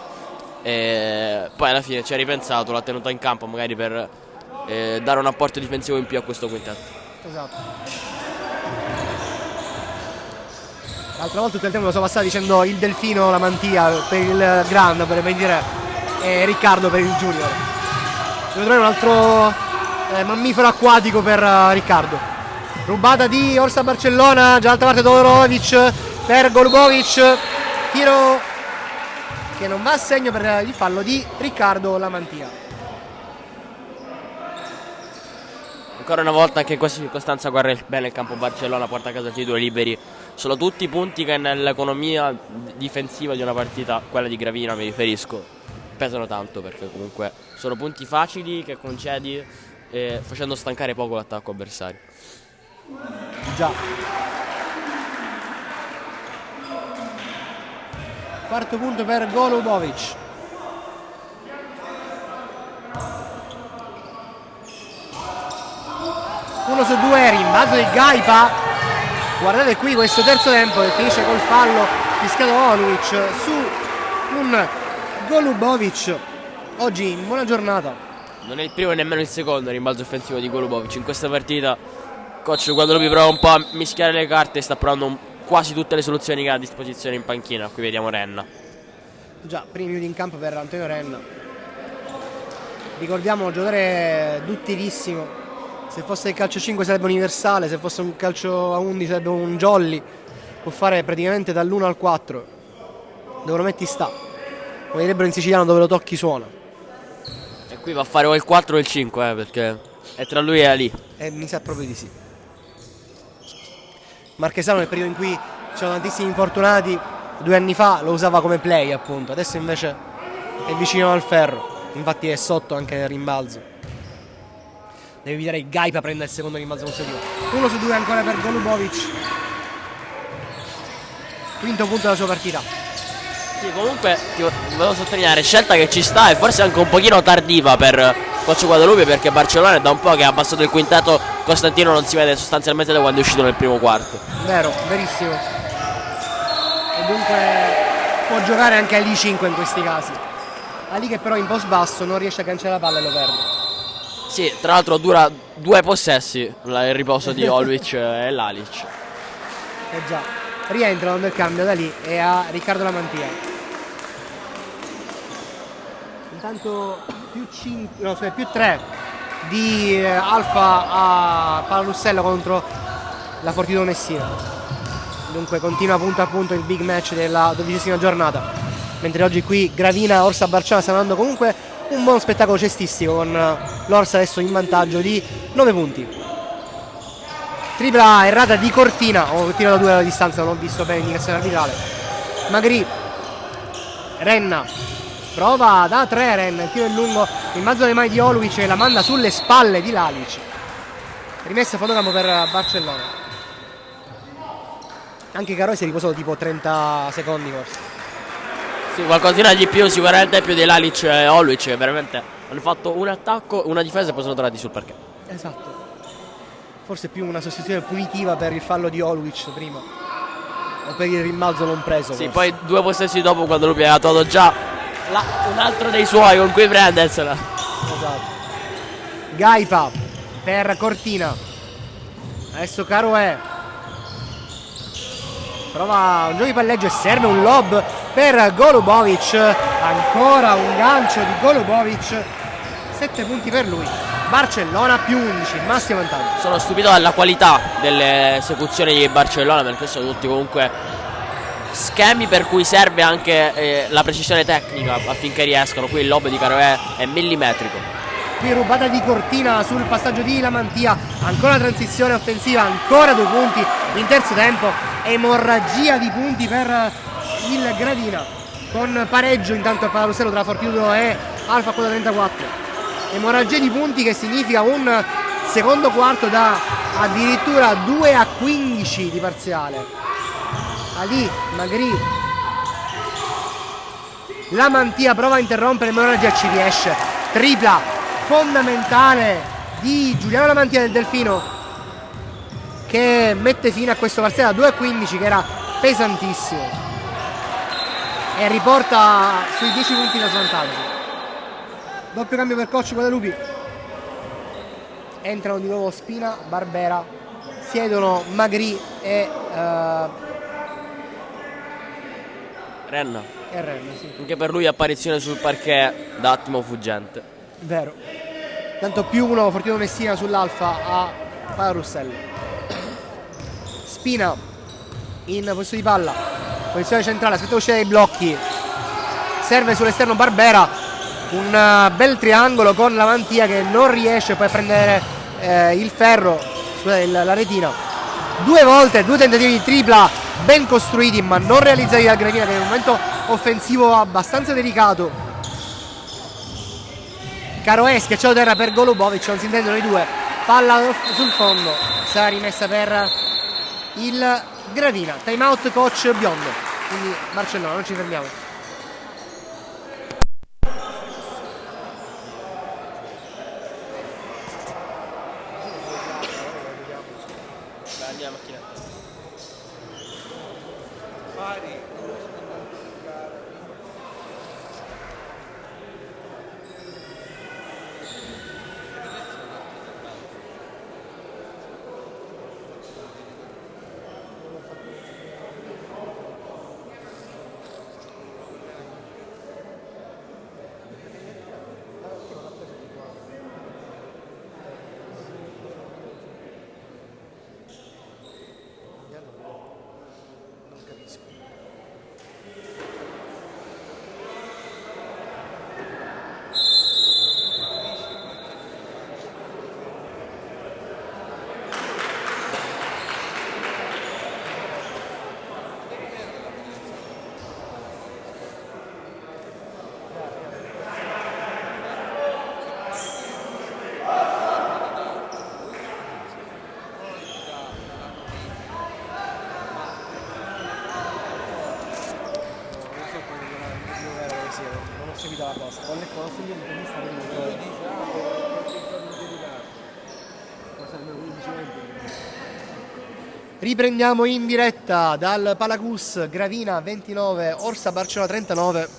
e poi alla fine ci ha ripensato, l'ha tenuta in campo magari per dare un apporto difensivo in più a questo quintetto. Esatto. L'altra volta tutto il tempo lo so passare dicendo il Delfino, la Mantia per il Grand, per dire, e Riccardo per il Junior. Devo trovare un altro mammifero acquatico per Riccardo. Rubata di Orsa Barcellona, già dall'altra parte Todorovic per Golubovic, tiro che non va a segno per il fallo di Riccardo Lamantia. Ancora una volta anche in questa circostanza guarda bene il campo Barcellona, porta a casa i 2 liberi. Sono tutti i punti che nell'economia difensiva di una partita, quella di Gravina mi riferisco, pesano tanto, perché comunque sono punti facili che concedi facendo stancare poco l'attacco avversario. Già. Quarto punto per Golubovic. Uno su 2, rimbalzo di Gaipa. Guardate qui questo terzo tempo che finisce col fallo fischiato Oluic su un Golubovic. Oggi in buona giornata. Non è il primo e nemmeno il secondo rimbalzo offensivo di Golubovic in questa partita. Coach Guadalupi prova un po' a mischiare le carte e sta provando quasi tutte le soluzioni che ha a disposizione in panchina. Qui vediamo Renna. Già, primi minuti in campo per Antonio Renna. Ricordiamo un giocatore duttilissimo. Se fosse il calcio 5 sarebbe universale, se fosse un calcio a 11 sarebbe un jolly. Può fare praticamente dall'1 al 4. Dove lo metti sta. Come direbbero in siciliano, dove lo tocchi suona. E qui va a fare o il 4 o il 5, perché è tra lui e Ali. Mi sa proprio di sì. Marchesano nel periodo in cui c'erano tantissimi infortunati, 2 anni fa lo usava come play appunto, adesso invece è vicino al ferro, infatti è sotto anche nel rimbalzo. Deve evitare che Gaipa prenda il secondo rimbalzo consecutivo. 1 su 2 ancora per Golubovic. Quinto punto della sua partita. Sì, comunque volevo sottolineare, scelta che ci sta e forse anche un pochino tardiva per coach Guadalupi, perché Barcellona è da un po' che ha abbassato il quintetto. Costantino non si vede sostanzialmente da quando è uscito nel primo quarto. Vero, verissimo. E dunque può giocare anche Ali 5 in questi casi. Ali che però in post basso non riesce a cancellare la palla e lo perde. Sì, tra l'altro dura 2 possessi il riposo di Oluic e Lalic. già, rientrano nel cambio da lì e a Riccardo Lamantia. Intanto più 3 di Alfa a Palarussello contro la Fortitudo Messina. Dunque continua punto a punto il big match della 12ª giornata, mentre oggi qui Gravina Orsa Barciana sta dando comunque un buon spettacolo cestistico, con l'Orsa adesso in vantaggio di 9 punti. Tripla errata di Cortina, ho tirato 2 alla distanza, non ho visto bene l'indicazione arbitrale. Magri, Renna prova da 3, Renna, il tiro è lungo in mezzo alle mani di Oluic e la manda sulle spalle di Lalic. Rimessa a fotocampo per Barcellona. Anche Caro si è riposato tipo 30 secondi forse. Sì, qualcosina di più, sicuramente più di Lalic e Oluic, che veramente hanno fatto un attacco, una difesa e poi sono tornati sul parquet. Esatto. Forse più una sostituzione punitiva per il fallo di Oluic prima, o per il rimbalzo non preso. Sì, forse. poi 2 possessi dopo, quando lui aveva trovato già un altro dei suoi con cui prendersela. Esatto. Gaipa per Cortina. Adesso Caroè prova un gioco di palleggio e serve un lob per Golubovic. Ancora un gancio di Golubovic. 7 punti per lui. Barcellona più 11, massimo vantaggio. Sono stupito dalla qualità delle esecuzioni di Barcellona, perché sono tutti comunque schemi per cui serve anche la precisione tecnica affinché riescano. Qui il lob di Caroè è millimetrico. Qui rubata di Cortina sul passaggio di Lamantia, ancora transizione offensiva, ancora 2 punti in terzo tempo, emorragia di punti per il Gravina, con pareggio intanto a Palarussello tra Fortitudo e Alfa quota 34. Emorragia di punti che significa un secondo quarto da addirittura 2-15 di parziale. Ali, Magri, Lamantia prova a interrompere, l'emorragia ci riesce. Tripla fondamentale di Giuliano Lamantia del Delfino, che mette fine a questo parziale da 2-15 che era pesantissimo e riporta sui 10 punti da svantaggio. Doppio cambio per coach Guadalupi. Entrano di nuovo Spina, Barbera, siedono Magri e Renna. Sì. Anche per lui apparizione sul parquet da attimo fuggente. Vero. Tanto più 1 Fortitudo Messina sull'Alfa a Palarussello. Spina in posizione di palla, posizione centrale, aspetta uscire dai blocchi, serve sull'esterno Barbera, un bel triangolo con Lamantia che non riesce poi a prendere il ferro, scusate, la retina. 2 volte, 2 tentativi di tripla ben costruiti ma non realizzati dal Gravina, che è un momento offensivo abbastanza delicato. Caroè schiacciato terra per Golubovic, non si intendono i due, palla sul fondo, sarà rimessa per il Gravina. Time out coach Biondo, quindi Barcellona, non ci fermiamo. Non ho seguito la cosa, ho letto la segno intervista Riprendiamo in diretta dal Palacus, Gravina 29, Orsa Barcellona 39.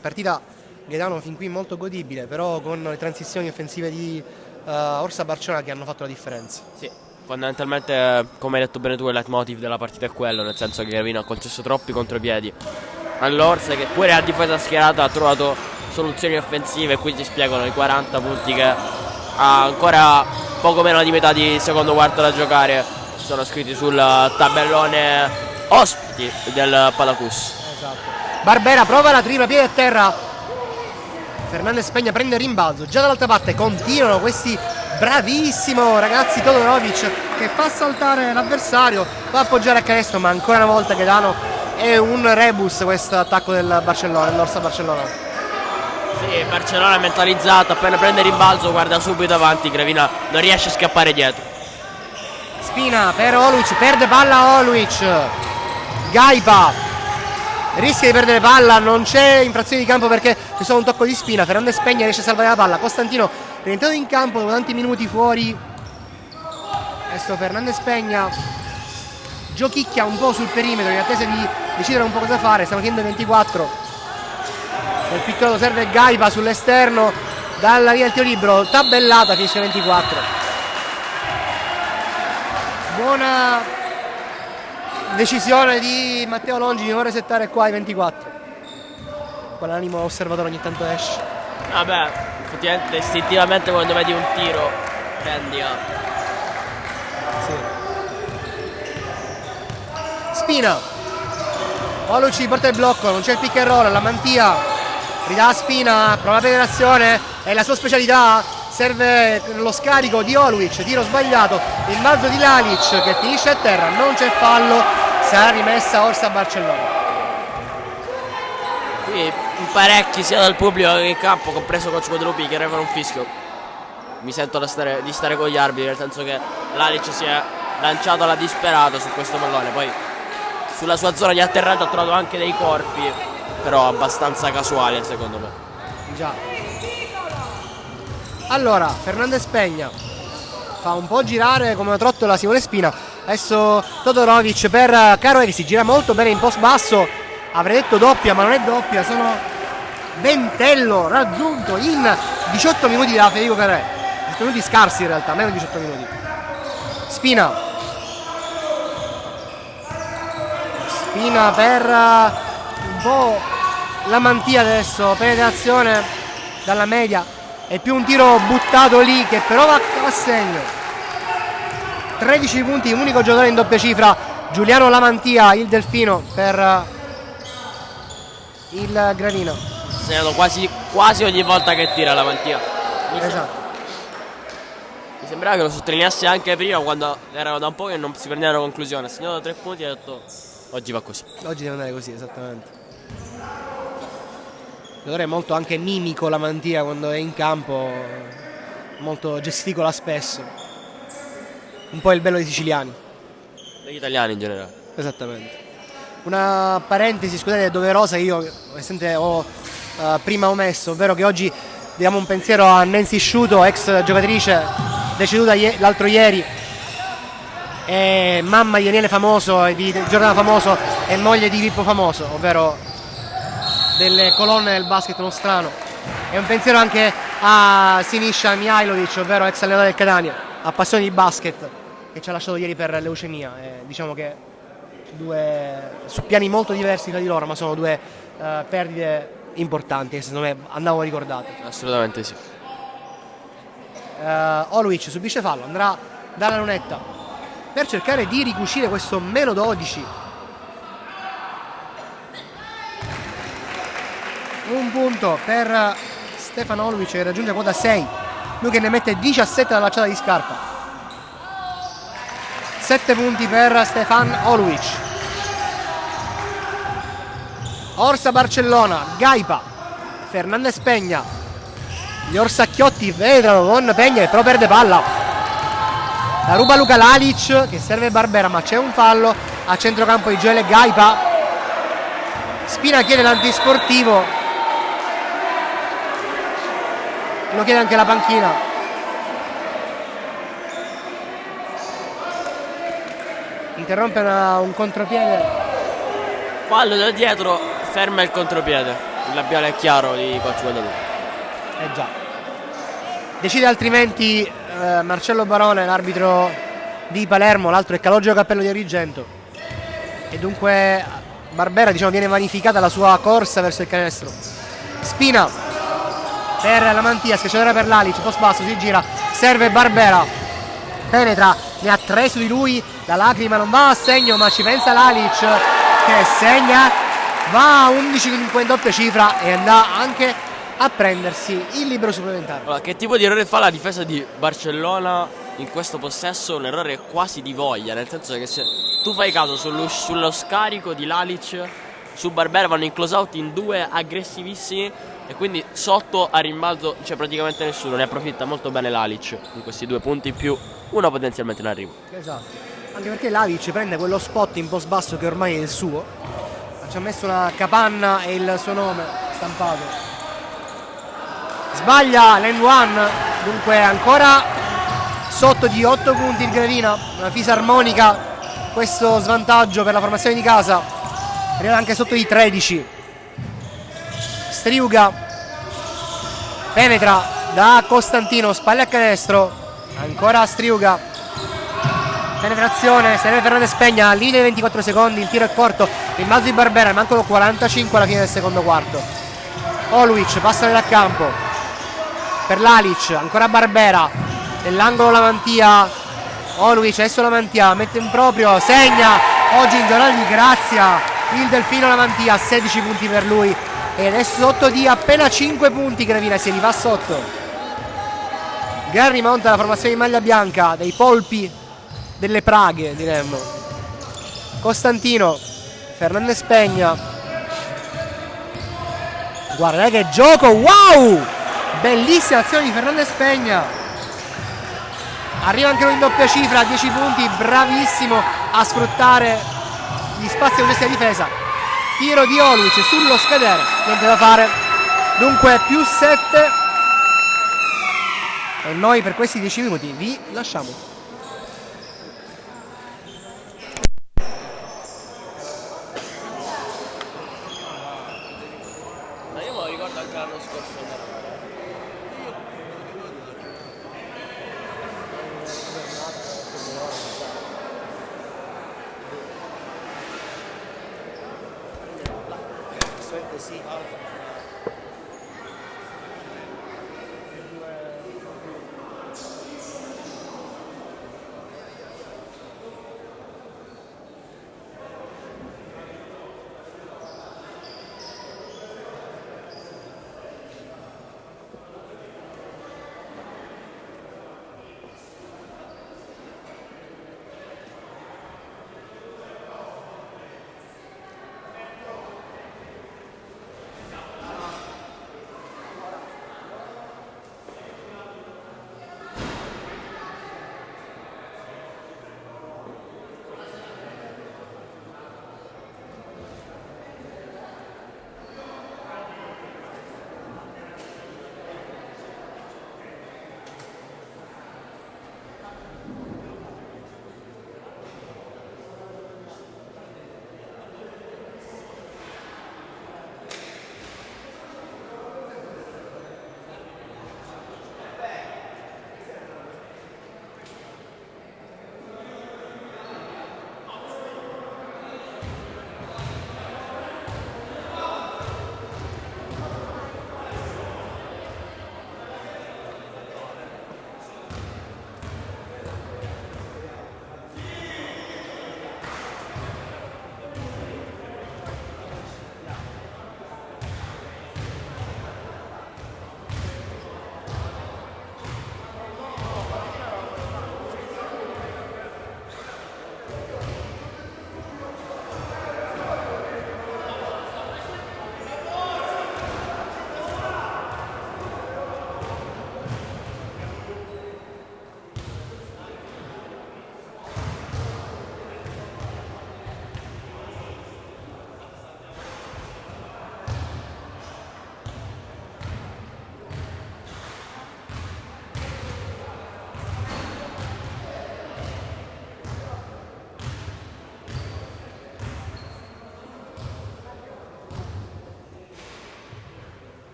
Partita, Gaetano, fin qui molto godibile, però con le transizioni offensive di Orsa Barcellona che hanno fatto la differenza. Sì, fondamentalmente, come hai detto bene tu, il leitmotiv della partita è quello, nel senso che Gravina ha concesso troppi contropiedi all'Orsa, che pure a difesa schierata ha trovato soluzioni offensive, e qui si spiegano i 40 punti che ha ancora poco meno di metà di secondo quarto da giocare, sono scritti sul tabellone ospiti del Palacus. Esatto. Barbera prova la tripla, piede a terra. Fernandez Peña prende il rimbalzo. Già dall'altra parte continuano questi bravissimo ragazzi Todorovic che fa saltare l'avversario, va a appoggiare a canestro, ma ancora una volta Gaetano è un rebus questo attacco del Barcellona, dell'Orsa Barcellona. Sì, Barcellona è mentalizzato, appena prende il rimbalzo guarda subito avanti, Gravina non riesce a scappare dietro. Spina per Oluic, perde palla Oluic. Gaipa rischia di perdere palla, non c'è infrazione di campo perché c'è solo un tocco di Spina. Fernandez Peña riesce a salvare la palla. Costantino rientrato in campo dopo tanti minuti fuori. Adesso Fernandez Peña giochicchia un po' sul perimetro in attesa di decidere un po' cosa fare. Stiamo chiedendo 24. Nel piccolo serve Gaipa sull'esterno dalla via del tiro libero, tabellata, finisce 24. Buona decisione di Matteo Longi di non resettare qua ai 24. Con l'animo osservatore ogni tanto esce. Vabbè, effettivamente istintivamente quando vedi un tiro tendi a... Sì. Spina Oluci porta il blocco, non c'è il pick and roll, la Mantia ridà a Spina, prova la penetrazione, è la sua specialità, serve lo scarico di Oluic, tiro sbagliato, il balzo di Lalic che finisce a terra, non c'è fallo, sarà rimessa Orsa Barcellona. Qui parecchi sia dal pubblico che in campo, compreso coach Guadalupi, che avevano un fischio. Mi sento di stare con gli arbitri, nel senso che Lalic si è lanciato alla disperata su questo pallone, poi sulla sua zona di atterraggio ha trovato anche dei corpi, però abbastanza casuali secondo me. Già. Allora, Fernandez Peña fa un po' girare come una trottola Simone Spina. Adesso Todorovic per Caro Evi, si gira molto bene in post basso. Avrei detto doppia, ma non è doppia, sono Bentello raggiunto in 18 minuti da Federico Carré. 18 minuti scarsi in realtà, meno di 18 minuti. Spina per un po' la Mantia adesso, penetrazione dalla media, è più un tiro buttato lì che però va a segno. 13 punti, unico giocatore in doppia cifra, Giuliano Lamantia, il Delfino per il Gravina. Segnano quasi ogni volta che tira Lamantia. Esatto. Mi sembrava che lo sottolineasse anche prima, quando erano da un po' che non si prendevano conclusione. Ha segnato 3 punti e ha detto oggi va così. Oggi deve andare così, esattamente. Giocatore molto anche mimico la Mantia quando è in campo, molto gesticola spesso. Un po' il bello dei siciliani. Degli italiani in generale. Esattamente. Una parentesi, scusate, doverosa, io ho prima omesso, ovvero che oggi diamo un pensiero a Nancy Sciuto, ex giocatrice deceduta l'altro ieri, e mamma di Daniele Famoso e di Giordano Famoso e moglie di Pippo Famoso, ovvero delle colonne del basket nostrano. E un pensiero anche a Sinisha Mihailovic, ovvero ex allenatore del Catania, appassionato di basket, che ci ha lasciato ieri per leucemia. Diciamo che su piani molto diversi tra di loro, ma sono due perdite importanti che secondo me andavano ricordate. Assolutamente sì. Oluic subisce fallo, andrà dalla lunetta per cercare di ricucire questo meno 12. Un punto per Stefano Oluic che raggiunge quota 6, lui che ne mette 17 dalla lanciata di scarpa. 7 punti per Stefan Oluic. Orsa Barcellona, Gaipa, Fernandez Peña, gli orsacchiotti vedono con Peña che però perde palla, la ruba Luka Lalic che serve Barbera, ma c'è un fallo a centrocampo di Gioele Gaipa. Spina chiede l'antisportivo, lo chiede anche la panchina. Interrompe un contropiede, Fallo da dietro, ferma il contropiede. Il labiale è chiaro di coach Guadalupe. già. Decide altrimenti Marcello Barone, l'arbitro di Palermo, l'altro è Calogero Cappello di Agrigento, e dunque Barbera, diciamo, viene vanificata la sua corsa verso il canestro. Spina per la Mantia, schiacciatore per Lalic, post basso, si gira, serve Barbera, penetra, ne ha 3 su di lui, la lacrima non va a segno ma ci pensa Lalic che segna, va a 11 in doppia cifra e andrà anche a prendersi il libero supplementare. Allora, che tipo di errore fa la difesa di Barcellona in questo possesso? Un errore quasi di voglia, nel senso che se tu fai caso sullo scarico di Lalic su Barbera vanno in close out in 2 aggressivissimi e quindi sotto a rimbalzo c'è praticamente nessuno, ne approfitta molto bene Lalic in questi 2 punti in più, uno potenzialmente in arrivo. Esatto, anche perché Lalic prende quello spot in post basso che ormai è il suo, ci ha messo una capanna e il suo nome stampato. Sbaglia l'end one, dunque ancora sotto di 8 punti il Gravina, una fisarmonica, questo svantaggio per la formazione di casa, arriva anche sotto di 13. Striuga penetra da Costantino, spalle a canestro, ancora Striuga, penetrazione, serve Fernandez Pegna, linea di 24 secondi, il tiro è corto, rimbalzo di Barbera, mancano 45 alla fine del secondo quarto. Oluic passa da campo per Lalic, ancora Barbera, nell'angolo la Mantia, Oluic, adesso la Mantia, mette in proprio, segna, oggi in giornata di grazia, il Delfino la Mantia, 16 punti per lui, e adesso sotto di appena 5 punti Gravina, si rifà sotto. Gran rimonta la formazione di maglia bianca, dei polpi delle Praghe diremmo. Costantino, Fernandez Pegna, guarda che gioco, wow! Bellissima azione di Fernandez Pegna, arriva anche lui in doppia cifra, 10 punti, bravissimo a sfruttare gli spazi di questa difesa. Tiro di Oluic sullo scadere, niente da fare, dunque più 7 e noi per questi 10 minuti vi lasciamo. Ma io me lo ricordo anche l'anno scorso.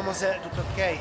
Vediamo se è tutto ok.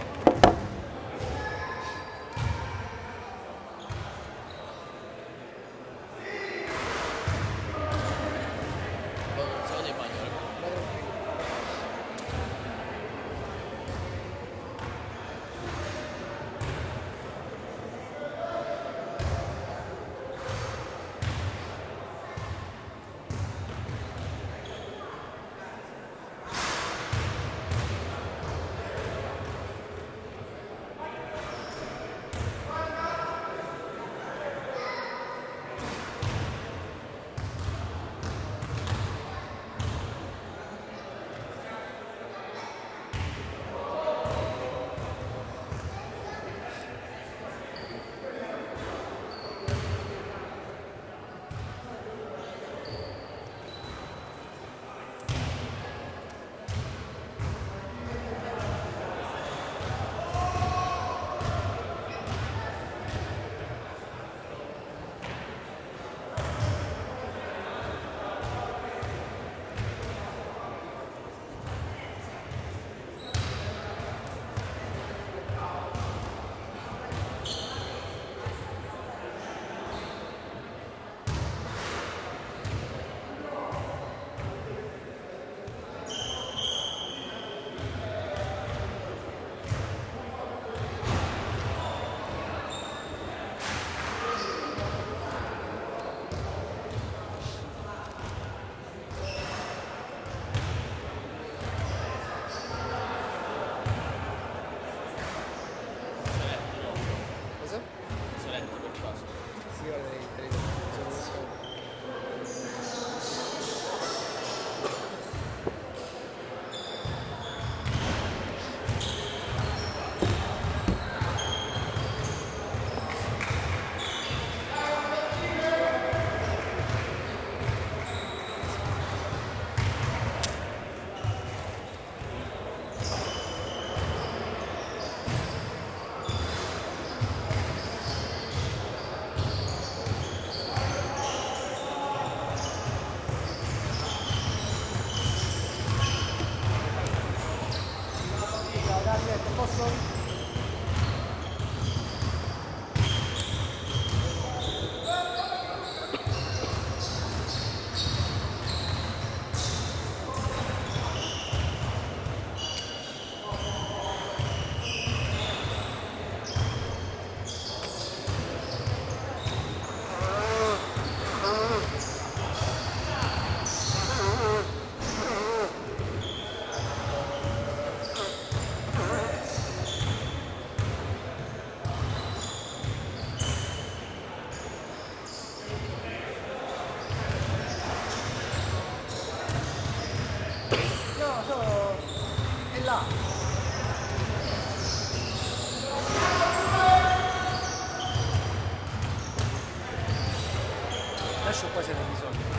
Lascio qua se ne hai bisogno.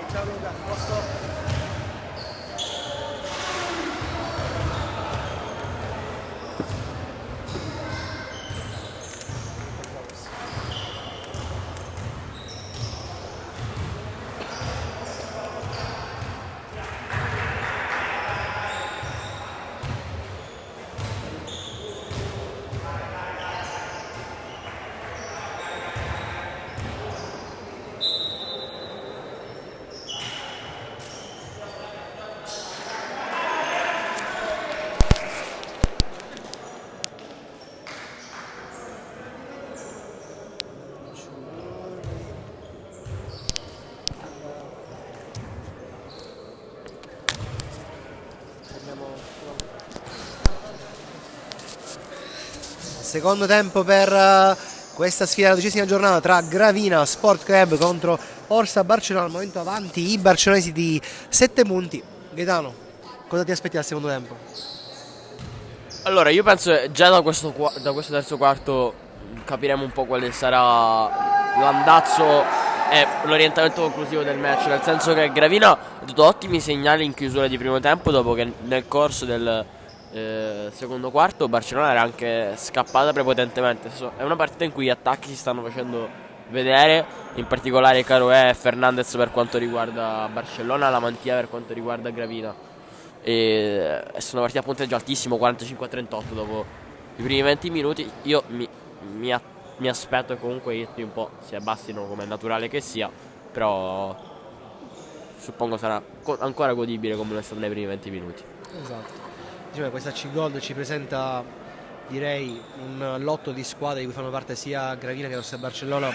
Ciao Luca, posto? Secondo tempo per questa sfida della 12ª giornata tra Gravina Sport Club contro Orsa Barcellona. Al momento avanti i barcellonesi di 7 punti. Gaetano. Cosa ti aspetti dal secondo tempo? Allora, io penso che già da questo terzo quarto capiremo un po' quale sarà l'andazzo e l'orientamento conclusivo del match, nel senso che Gravina ha dato ottimi segnali in chiusura di primo tempo, dopo che nel corso del secondo quarto Barcellona era anche scappata prepotentemente. È una partita in cui gli attacchi si stanno facendo vedere, in particolare Caroè e Fernandez per quanto riguarda Barcellona, la Mantia per quanto riguarda Gravina. E sono partite a punteggio altissimo, 45-38 dopo i primi 20 minuti. Io mi aspetto che comunque i ritmi un po' si abbassino, come è naturale che sia, però suppongo sarà ancora godibile come lo è stato nei primi 20 minuti. Esatto. Diciamo, questa C-Gold ci presenta, direi, un lotto di squadre di cui fanno parte sia Gravina che Rossa Barcellona,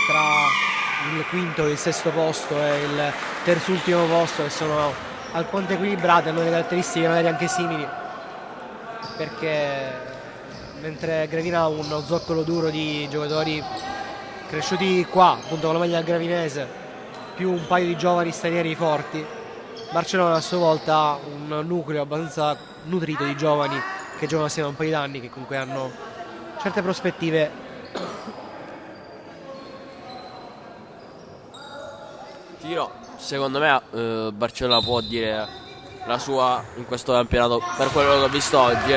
tra il quinto e il sesto posto e il terzultimo posto, che sono alquanto equilibrate, hanno delle caratteristiche magari anche simili, perché mentre Gravina ha uno zoccolo duro di giocatori cresciuti qua, appunto con la maglia gravinese, più un paio di giovani stranieri forti, Barcellona a sua volta ha un nucleo abbastanza nutrito di giovani che giocano assieme a un paio di anni, che comunque hanno certe prospettive. Tiro, secondo me Barcellona può dire la sua in questo campionato, per quello che ho visto oggi.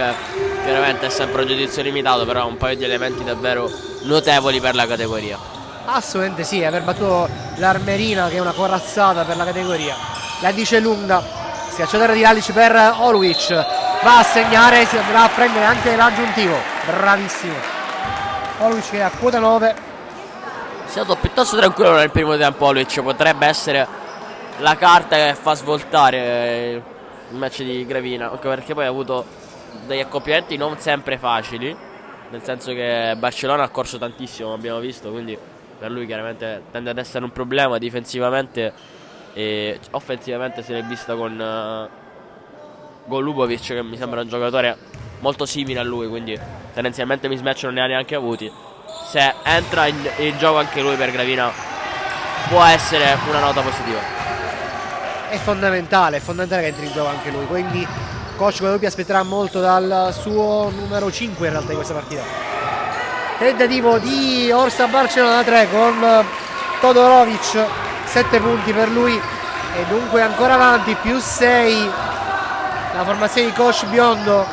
Chiaramente è sempre un giudizio limitato, però ha un paio di elementi davvero notevoli per la categoria. Assolutamente sì, aver battuto l'Armerina, che è una corazzata per la categoria, la dice lunga. Schiacciatore di Lalic per Oluic, va a segnare, si andrà a prendere anche l'aggiuntivo, bravissimo Oluic, che è a quota 9. È stato piuttosto tranquillo nel primo tempo Oluic, potrebbe essere la carta che fa svoltare il match di Gravina, anche perché poi ha avuto degli accoppiamenti non sempre facili, nel senso che Barcellona ha corso tantissimo, abbiamo visto, quindi per lui chiaramente tende ad essere un problema difensivamente, e offensivamente se l'è vista con Golubovic, che mi sembra un giocatore molto simile a lui, quindi tendenzialmente mismatch non ne ha neanche avuti. Se entra in gioco anche lui per Gravina può essere una nota positiva. È fondamentale che entri in gioco anche lui, quindi coach Guadalupi aspetterà molto dal suo numero 5 in realtà di questa partita. Tentativo di Orsa Barcellona 3 con Todorovic, 7 punti per lui e dunque ancora avanti, più 6 la formazione di coach Biondo.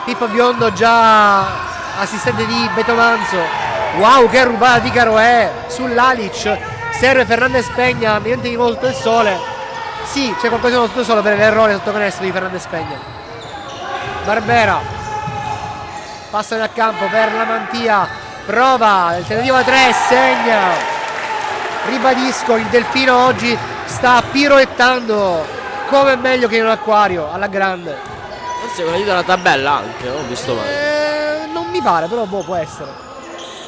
Pippo Biondo, già assistente di Betomanzo. Wow, che rubata di Caroè sull'Alic, serve Fernandez Pegna, niente di sotto il sole. Sì, c'è qualcosa sotto il sole per l'errore sotto canestro di Fernandez Pegna. Barbera passa dal campo per la Mantia, prova il tentativo a 3, segna. Ribadisco, il Delfino oggi sta piroettando come meglio che in un acquario alla grande. Forse quella della tabella anche, ho visto male. Non mi pare, però può essere.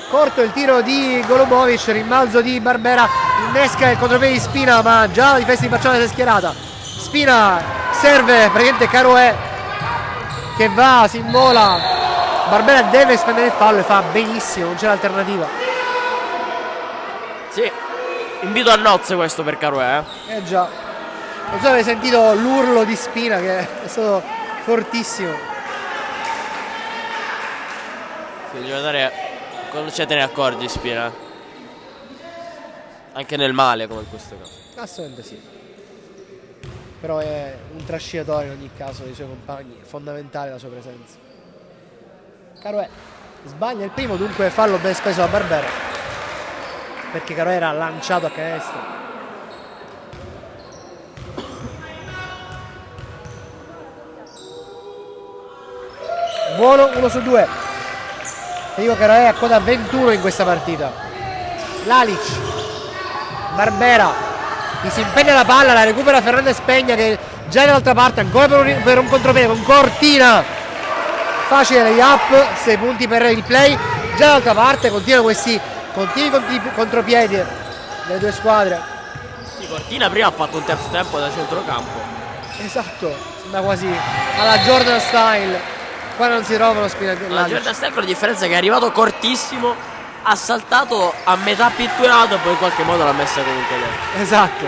Corto il tiro di Golubovic, rimbalzo di Barbera, innesca il contropiede di Spina, ma già la difesa di Barcellona si è schierata. Spina serve praticamente Caroè, che va, si invola. Barbera deve spendere il fallo e fa benissimo, non c'è l'alternativa. Sì, invito a nozze questo per Caroè. Già, non so se avete sentito l'urlo di Spina, che è stato fortissimo. Sì, il giocatore non c'è te ne accorgi, Spina, anche nel male come in questo caso. Assolutamente sì, però è un trascinatore in ogni caso dei suoi compagni, è fondamentale la sua presenza. Caroè sbaglia il primo, dunque fallo ben speso da Barbera, perché Caroè era lanciato a canestro. Buono, 1 su 2. E io Caroè a quota 21 in questa partita. Lalic, Barbera, gli si impegna la palla, la recupera Fernandez Pegna, che già è dall'altra parte, ancora per un contropiede con Cortina. Facile lay-up, 6 punti per il play. Già dall'altra parte continuano questi continui contropiedi delle due squadre. Sì, Cortina prima ha fatto un terzo tempo da centrocampo. Esatto, sembra quasi alla Jordan style. Qua non si trovano Spina. La Jordan style, con la differenza che è arrivato cortissimo, ha saltato a metà pitturato e poi in qualche modo l'ha messa comunque dentro. Esatto.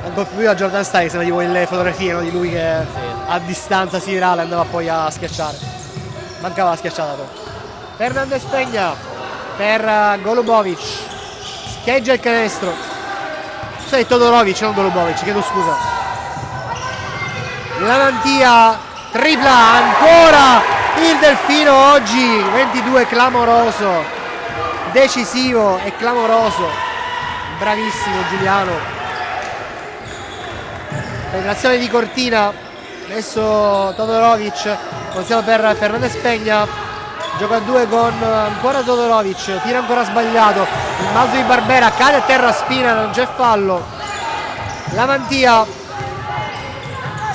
Ancora più a Jordan Stein, sembra tipo le fotografie, no, di lui che a distanza si virale andava poi a schiacciare. Mancava la schiacciata però. Fernandez Peña per Golubovic. Scheggia il canestro. Sei Todorovic, non Golubovic, chiedo scusa. Lamantia, tripla, ancora il Delfino oggi. 22, clamoroso, decisivo e clamoroso. Bravissimo Giuliano. Penetrazione di Cortina, adesso Todorovic, possiamo per Fernandez Peña, gioca a 2 con ancora Todorovic, tira ancora sbagliato, il balzo di Barbera, cade a terra Spina, non c'è fallo. Lamantia,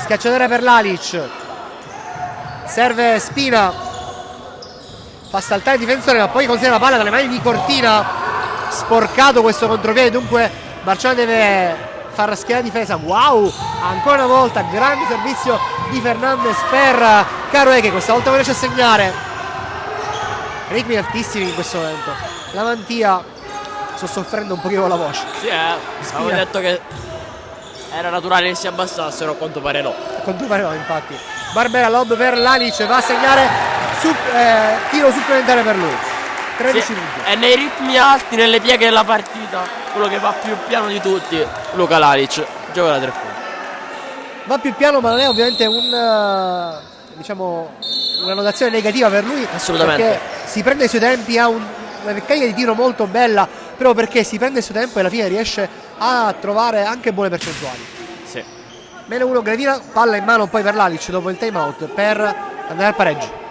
schiacciatore per Lalic, serve Spina, fa saltare il difensore ma poi consegna la palla dalle mani di Cortina, sporcato questo contropiede, dunque Barcellona deve far schierare difesa. Wow, ancora una volta grande servizio di Fernandez per Caroe che questa volta non riesce a segnare. Ritmi altissimi in questo momento. Lamantia, sto soffrendo un pochino la voce. Sì, avevo detto che era naturale che si abbassassero, a quanto pare no. A quanto pare no, infatti. Barbera, lob per Lalic, va a segnare tiro supplementare per lui. 13 minuti. È nei ritmi alti, nelle pieghe della partita, quello che va più piano di tutti, Luka Lalic, gioca da 3 punti. Va più piano, ma non è ovviamente una notazione negativa per lui. Assolutamente. Perché si prende i suoi tempi, ha una meccanica di tiro molto bella, proprio perché si prende il suo tempo e alla fine riesce a trovare anche buone percentuali. Sì. -1 Gravina, palla in mano poi per Lalic dopo il time out per andare al pareggio.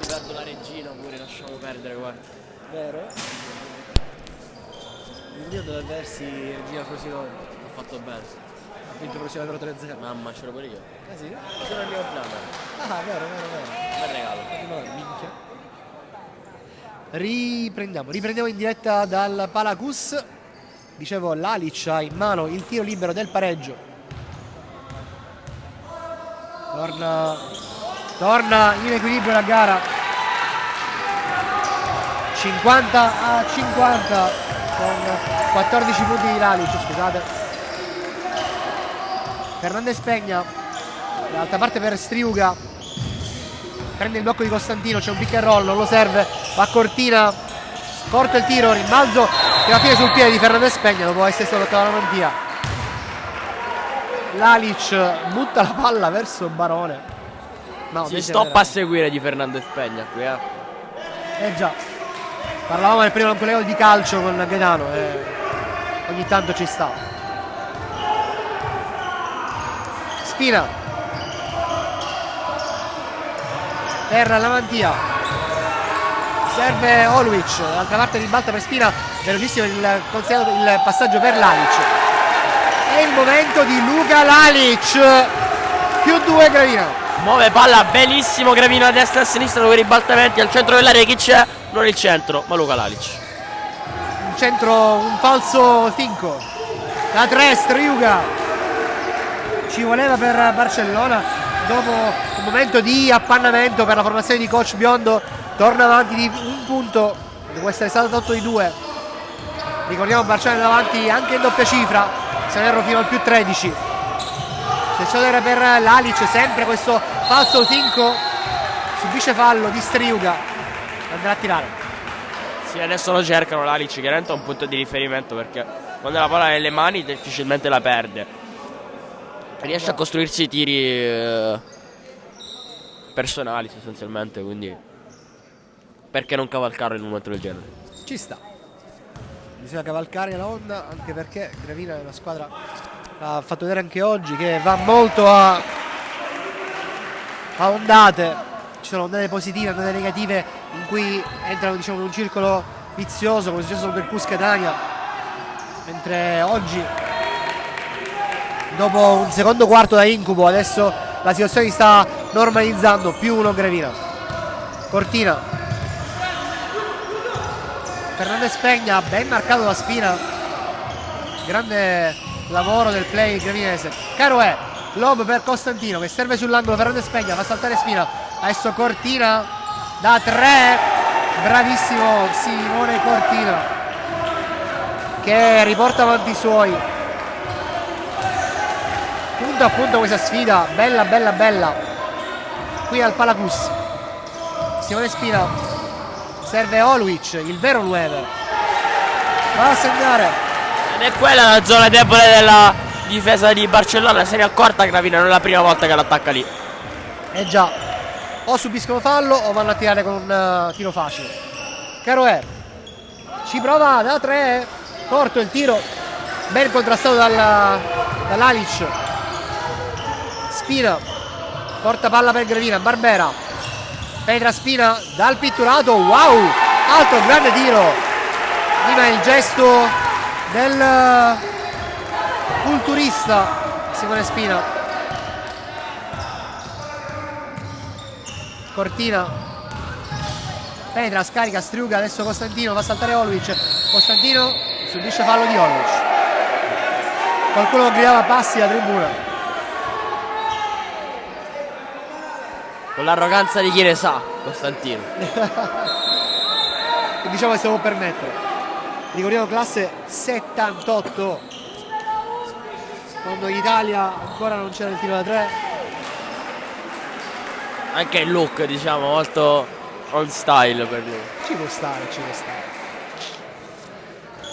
Perdo la regina pure, lasciamo perdere, guarda. Vero? Il mio deve aversi Regina Frosinone. Ha fatto bene. Ha vinto Frosinone per 3-0. Mamma, c'ero pure io. Ah sì? Sono il mio piano. Ah, vero. Bel regalo. Minchia. Riprendiamo in diretta dal Palacus. Dicevo, Lalic ha in mano il tiro libero del pareggio. Torna in equilibrio la gara. 50-50 con 14 punti di Lalic, scusate. Fernandez Peña, dall'altra parte per Striuga, prende il blocco di Costantino, c'è un pick and roll, non lo serve, va a Cortina, corta il tiro, rimbalzo che va a fine sul piede di Fernandez Peña dopo essere stato toccato la mantia. Lalic butta la palla verso Barone. No, Si stoppa a seguire di Fernandez Peña qui, già. Parlavamo nel primo collega di calcio con Gaetano e ogni tanto ci sta. Spina per Lamantia, serve Oluic, dall'altra parte ribalta per Spina, velocissimo il passaggio per Lalic. È il momento di Luka Lalic, +2 Gravina. Muove palla benissimo Gravina a destra e a sinistra dove ribaltamenti al centro dell'area, chi c'è? Non il centro, ma Luka Lalic. In centro un falso 5 da 3 Striuga, ci voleva per Barcellona dopo un momento di appannamento per la formazione di coach Biondo. Torna avanti di un punto, dopo essere stato 8 di 2. Ricordiamo Barcellona davanti anche in doppia cifra, se non erro fino al +13. Sessione per Lalic, sempre questo falso 5, subisce fallo di Striuga, andrà a tirare. Sì, adesso lo cercano Lalic, chiaramente è un punto di riferimento perché quando la palla è nelle mani difficilmente la perde. Riesce a costruirsi i tiri personali sostanzialmente, quindi perché non cavalcarlo in un momento del genere? Ci sta. Bisogna cavalcare la onda, anche perché Gravina è una squadra, ha fatto vedere anche oggi, che va molto a ondate. Ci sono ondate positive, ondate negative, in cui entrano, diciamo, in un circolo vizioso, come è successo per Cus Catania. Mentre oggi, dopo un secondo quarto da incubo, adesso la situazione si sta normalizzando. +1 Gravina. Cortina. Fernandez Pegna, ben marcato da Spina. Grande lavoro del play gravinese. Caroè, lob per Costantino che serve sull'angolo. Fernandez Pegna fa saltare Spina. Adesso Cortina da 3. Bravissimo Simone Cortina, che riporta avanti i suoi. Punto a punto questa sfida, bella bella bella. Qui al Palacus. Simone Spina. Serve Oluic, il vero 9. Va a segnare. Ed è quella la zona debole della difesa di Barcellona. Se ne è accorta Gravina, non è la prima volta che l'attacca lì. Eh già, o subiscono fallo o vanno a tirare con un tiro facile. Caroè ci prova da 3. Corto il tiro, ben contrastato dall'Alic. Spina porta palla per Gravina. Barbera penetra Spina dal pitturato. Wow, altro grande tiro. Prima il gesto del culturista Simone Spina. Cortina penetra, scarica, Striuga. Adesso Costantino va a saltare Oluic. Costantino subisce fallo di Oluic. Qualcuno gridava passi da tribuna. Con l'arroganza di chi ne sa, Costantino. Diciamo che se lo può permettere. Ricordiamo classe 78, quando in Italia ancora non c'era il tiro da 3. Anche il look, diciamo, molto on style per lui. Ci può stare, ci può stare.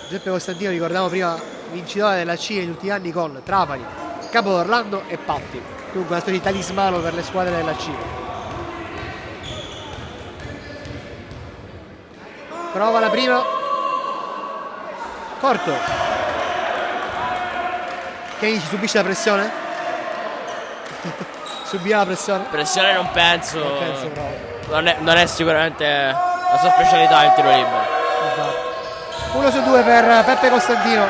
Giuseppe Costantino, ricordavo prima, vincitore della C negli ultimi anni con Trapani, Capo d'Orlando e Patti. Dunque una specie di talismano per le squadre della C. Prova la prima. Corto. Che dici, subisce la pressione? Subirà la pressione? Pressione non penso. Non penso proprio. Non è sicuramente la sua specialità il tiro libero. 1 su 2 per Peppe Costantino,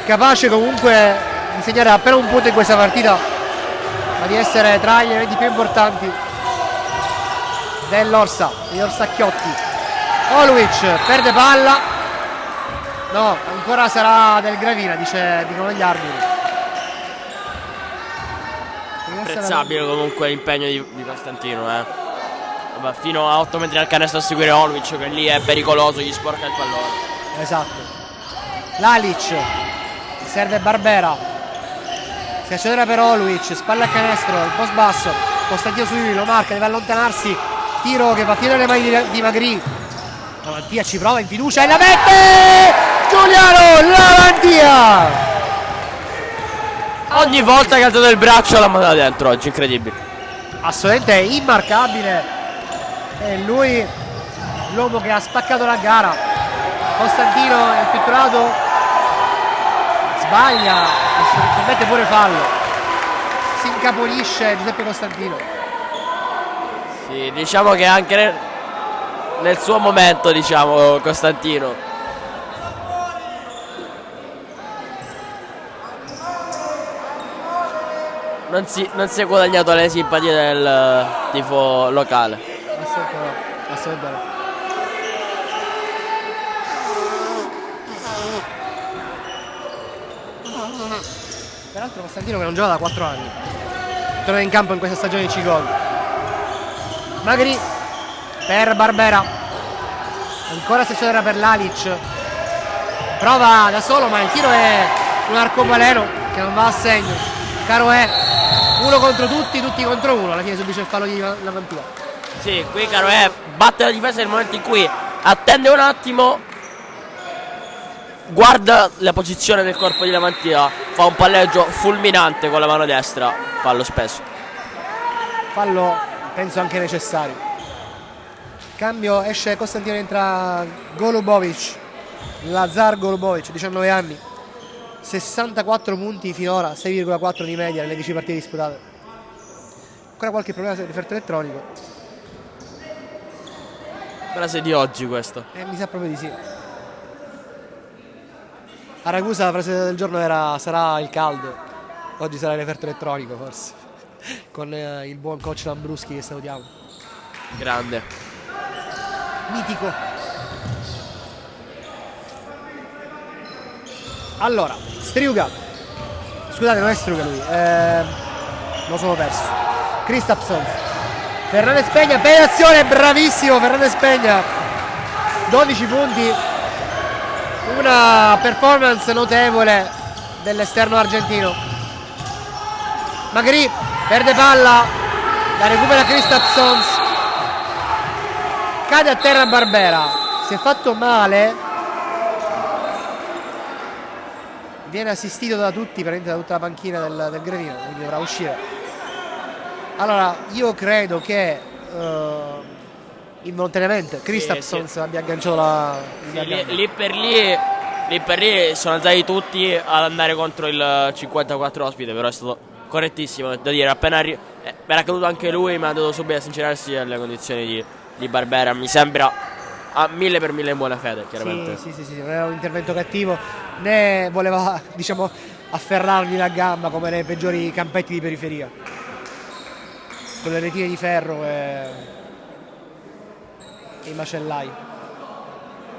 capace comunque di segnare appena un punto in questa partita, ma di essere tra gli elementi più importanti degli Orsacchiotti. Oluic perde palla. No, ancora sarà del Gravina, dicono gli arbitri. Apprezzabile comunque l'impegno di Costantino, Vabbè, fino a 8 metri dal canestro a seguire Oluic, che lì è pericoloso, gli sporca il pallone. Esatto. Lalic, serve Barbera, si accelera per Oluic, spalla a canestro, il post basso. Costantino su lui, lo marca, deve allontanarsi. Tiro che va fino alle mani di Magri. Lavantia ci prova in fiducia e la mette Giuliano Lavantia. Ogni volta che ha alzato il braccio l'ha mandata dentro oggi, incredibile. Assolutamente immarcabile. È lui l'uomo che ha spaccato la gara. Costantino è pitturato, sbaglia, commette pure fallo. Si incapolisce Giuseppe Costantino. Sì, diciamo che anche nel suo momento, diciamo, Costantino non si è guadagnato le simpatie del tifo locale. Assolutamente no. Peraltro Costantino che non gioca da 4 anni, torna in campo in questa stagione di C-Gold. Magri per Barbera, ancora si accelera per Lalic, prova da solo ma il tiro è un arcobaleno che non va a segno. Caroè, uno contro tutti contro uno, alla fine subisce il fallo di Lavantia. Sì, qui Caroè batte la difesa nel momento in cui attende un attimo guarda la posizione del corpo di Lamantia, fa un palleggio fulminante con la mano destra, fallo spesso. Fallo penso anche necessario. Cambio, esce Costantino, entra Golubovic, Lazar Golubovic, 19 anni, 64 punti finora, 6,4 di media nelle 10 partite disputate. Ancora qualche problema di referto elettronico? Frase di oggi questo. Mi sa proprio di sì. A Ragusa la frase del giorno era: sarà il caldo, oggi sarà il referto elettronico forse, con il buon coach Lambruschi che salutiamo. Grande. Mitico. Allora, Striuga. Scusate, non è Striuga lui. Lo sono perso. Kristapsson. Fernandez Peña, bella azione, bravissimo Fernandez Peña. 12 punti. Una performance notevole dell'esterno argentino. Magri perde palla, la recupera Kristapsson. Cade a terra Barbera, si è fatto male, viene assistito da tutti, praticamente da tutta la panchina del Gravina, quindi dovrà uscire. Allora io credo che involontariamente Kristapsson abbia agganciato la lì per lì sono andati tutti ad andare contro il 54 ospite, però è stato correttissimo da dire, appena era caduto anche lui, ma ha dovuto subito sincerarsi alle condizioni di Barbera. Mi sembra a 1000 per 1000 in buona fede, chiaramente. Sì, non era un intervento cattivo, né voleva, diciamo, afferrargli la gamba come nei peggiori campetti di periferia, con le retine di ferro e i macellai.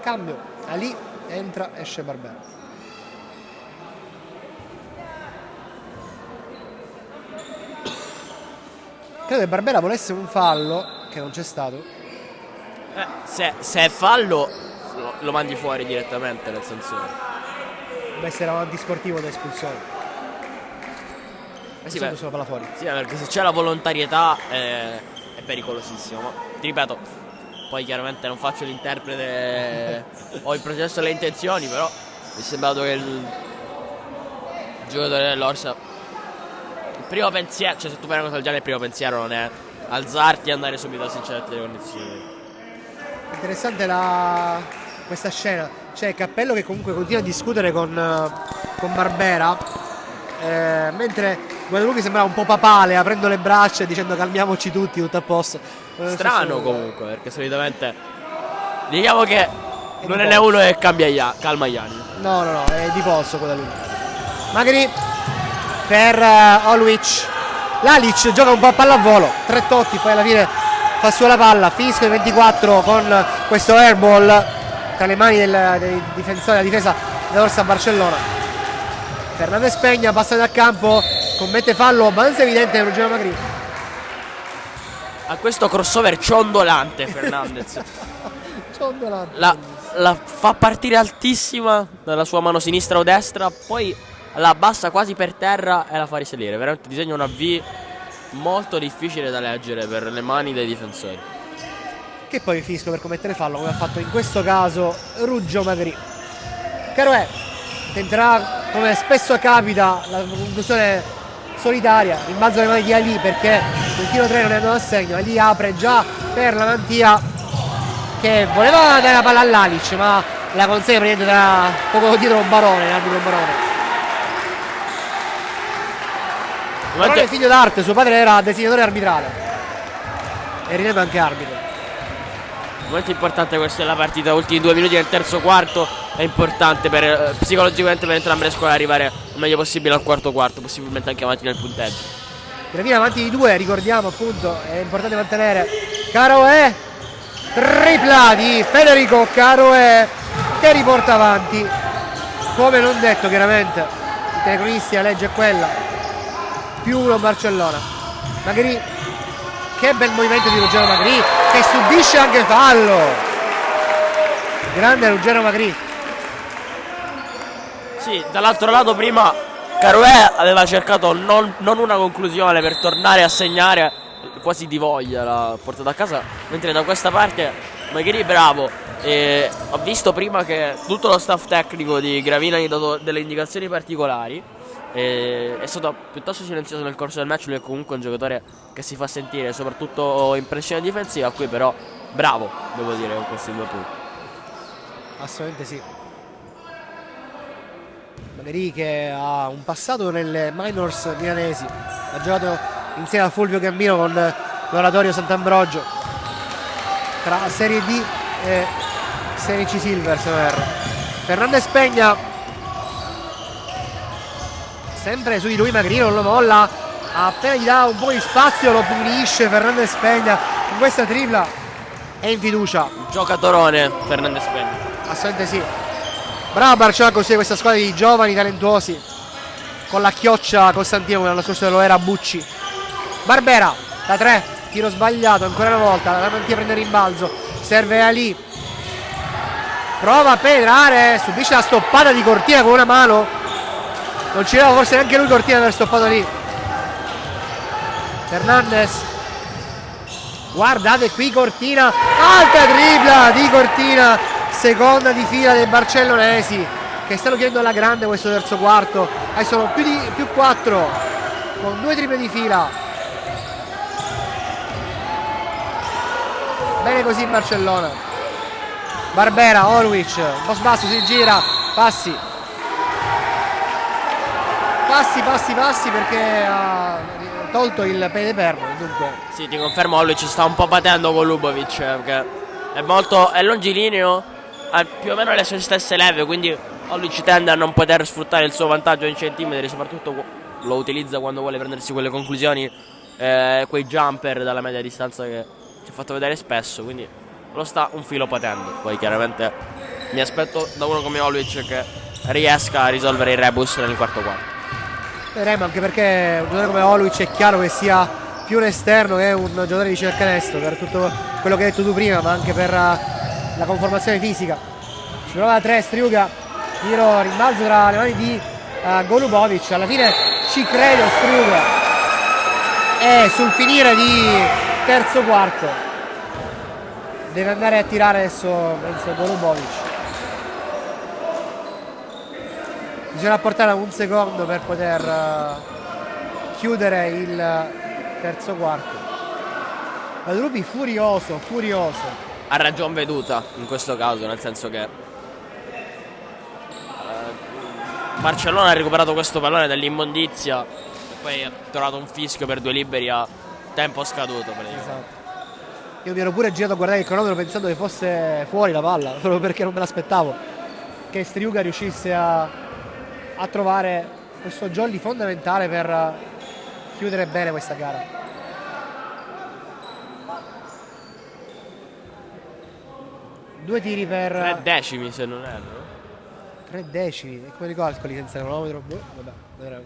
Cambio, Ali entra, esce Barbera. Credo che Barbera volesse un fallo che non c'è stato. Se è fallo lo mandi fuori direttamente, nel senso. Deve essere un antisportivo da espulsione. Sì, sulla palla fuori. Sì, perché se c'è la volontarietà è pericolosissimo. Ma ti ripeto, poi chiaramente non faccio l'interprete o il processo delle intenzioni, però mi è sembrato che il giocatore dell'Orsa, il primo pensiero, cioè se tu fai una cosa del genere, il primo pensiero non è alzarti e andare subito a sincerarti le condizioni. Interessante questa scena. C'è Cappello che comunque continua a discutere con Barbera, mentre Guadalupi sembrava un po' papale, aprendo le braccia e dicendo calmiamoci tutti, tutto a posto. Strano comunque, perché solitamente diciamo che non è uno che calma gli animi. No, è di polso Guadalupi. Magari per Olwich. Lalic gioca un po' a pallavolo, 3 tocchi, poi alla fine fa su la palla, fischio il 24 con questo airball tra le mani dei difensori, la difesa dell'Orsa Barcellona. Fernandez Peña passa dal campo, commette fallo abbastanza evidente per Ruggero Magri. A questo crossover ciondolante Fernandez. Ciondolante. La fa partire altissima dalla sua mano sinistra o destra, poi la abbassa quasi per terra e la fa risalire. Veramente disegna una V molto difficile da leggere per le mani dei difensori. Che poi fischio per commettere fallo, come ha fatto in questo caso Ruggio Magri. Caroè tenterà, come spesso capita, la conclusione solitaria, rimbalzo alle mani di Ali perché il tiro 3 non è andato a segno. Ali apre già per la Mantia che voleva dare la palla all'Alic, ma la consegna praticamente da poco dietro Barone, l'arbitro Barone. Barone è figlio d'arte, suo padre era designatore arbitrale e rileva anche arbitro. Molto importante questa è la partita, ultimi 2 minuti del terzo quarto, è importante psicologicamente per entrambe le squadre arrivare il meglio possibile al quarto, possibilmente anche avanti nel punteggio. Gravina avanti di 2, ricordiamo appunto, è importante mantenere. Caroè, tripla di Federico Caroè che riporta avanti, come non detto chiaramente, i telecronisti la legge è quella, +1 Barcellona. Magri, che bel movimento di Ruggero Magri che subisce anche fallo, grande Ruggero Magri. Sì, dall'altro lato prima Caroè aveva cercato non una conclusione per tornare a segnare quasi di voglia l'ha portato a casa, mentre da questa parte Magheri bravo. E ho visto prima che tutto lo staff tecnico di Gravina gli ha dato delle indicazioni particolari. È stato piuttosto silenzioso nel corso del match. Lui è comunque un giocatore che si fa sentire, soprattutto in pressione difensiva. Qui però bravo, devo dire, con questi 2 punti. Assolutamente sì. Magheri che ha un passato nelle minors milanesi, ha giocato insieme a Fulvio Gambino con l'Oratorio Sant'Ambrogio tra Serie D e Serie C Silver, se non erro. Fernandez Pegna sempre su di lui, Magheri non lo molla, appena gli dà un po' di spazio lo pulisce Fernandez Pegna con questa tripla, è in fiducia. Giocatorone Fernandez Pegna. Assolutamente sì. Brava Barcellona così questa squadra di giovani talentuosi, con la chioccia Costantino come l'anno scorso lo era Bucci. Barbera da 3, tiro sbagliato ancora una volta, la mantiene prende rimbalzo, serve Ali, prova a penetrare, subisce la stoppata di Cortina con una mano, non ci aveva forse neanche lui Cortina per stoppato lì. Fernandez, guardate qui Cortina, altra tripla di Cortina, seconda di fila dei barcellonesi che stanno chiedendo alla grande questo terzo quarto. Sono più 4 con 2 triple di fila. Bene così in Barcellona. Barbera, Orwich, un po' sbasso, si gira, passi perché ha tolto il piede perno. Dunque Sì, ti confermo, lui ci sta un po' patendo con Lubovic, perché è longilineo, ha più o meno le sue stesse leve, quindi lui ci tende a non poter sfruttare il suo vantaggio in centimetri, soprattutto lo utilizza quando vuole prendersi quelle conclusioni, quei jumper dalla media distanza che ci ha fatto vedere spesso, quindi lo sta un filo patendo. Poi chiaramente mi aspetto da uno come Oluic che riesca a risolvere i rebus nel quarto quarto. vedremo, anche perché un giocatore come Oluic è chiaro che sia più un esterno che un giocatore di cercanestro, per tutto quello che hai detto tu prima, ma anche per la conformazione fisica. Ci prova da 3 Striuga, tiro rimbalzo tra le mani di Golubovic, alla fine ci crede Striuga, e sul finire di terzo quarto deve andare a tirare adesso, penso, Golubovic. Bisogna portare a un secondo per poter chiudere il terzo quarto. Madrubi furioso. Ha ragion veduta in questo caso, nel senso che Barcellona ha recuperato questo pallone dall'immondizia e poi ha trovato un fischio per 2 liberi a tempo scaduto. Esatto. Io mi ero pure girato a guardare il cronometro pensando che fosse fuori la palla, proprio perché non me l'aspettavo che Striuga riuscisse a trovare questo jolly fondamentale per chiudere bene questa gara. Due tiri per 3 decimi se non erro. 3 decimi, e come li calcoli senza cronometro? Vabbè, vedremo.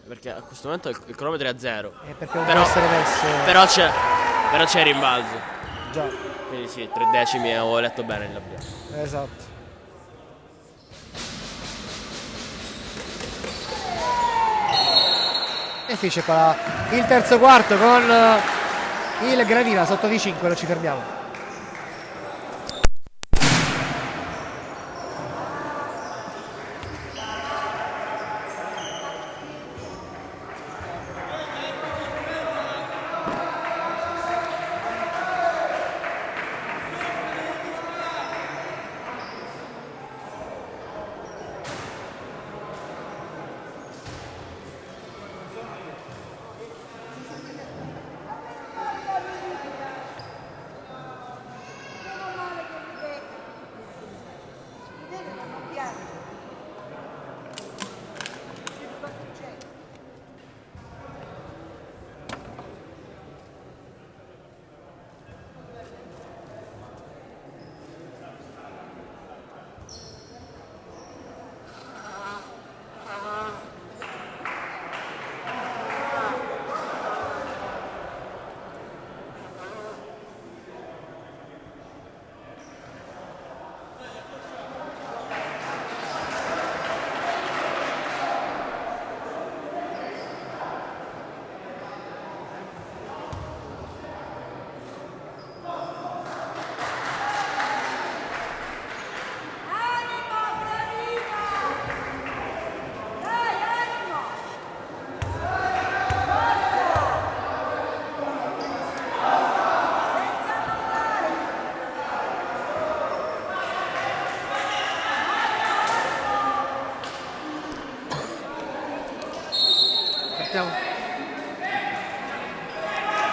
Perché a questo momento il cronometro è a 0. È perché non può essere messo. Però c'è il rimbalzo. Già, Quindi sì, 3 decimi, avevo letto bene il labbia. esatto. E finisce qua il terzo quarto con il Gravina sotto di 5, non ci fermiamo. Aspettiamo.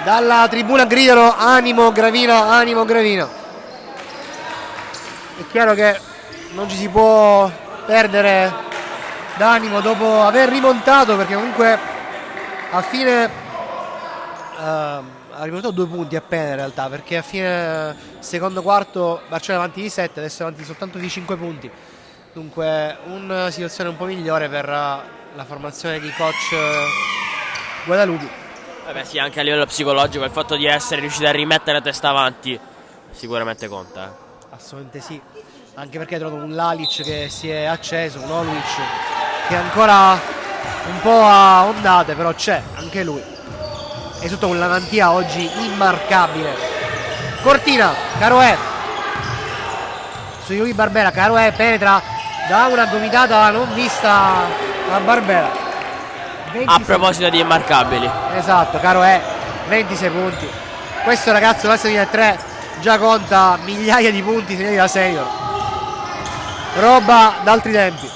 Dalla tribuna gridano animo Gravina, animo Gravina. È chiaro che non ci si può perdere d'animo dopo aver rimontato, perché comunque a fine ha rimontato 2 punti appena in realtà, perché a fine secondo quarto Barcellona avanti di 7, adesso è avanti soltanto di 5 punti. Dunque una situazione un po' migliore per la formazione di coach Guadalupi. Vabbè sì, anche a livello psicologico il fatto di essere riusciti a rimettere la testa avanti sicuramente conta. Assolutamente sì, anche perché trovo un Lalic che si è acceso, un Oluic che ancora un po' a ondate, però c'è anche lui. È tutto un Lavantia oggi immarcabile. Cortina, Caroè su Yuri Barbera, Caroè penetra da una gomitata non vista a Barbera. A proposito di immarcabili, esatto, Caroè 26 punti. Questo ragazzo verso di 3 già conta migliaia di punti segnati da senior, roba d'altri tempi,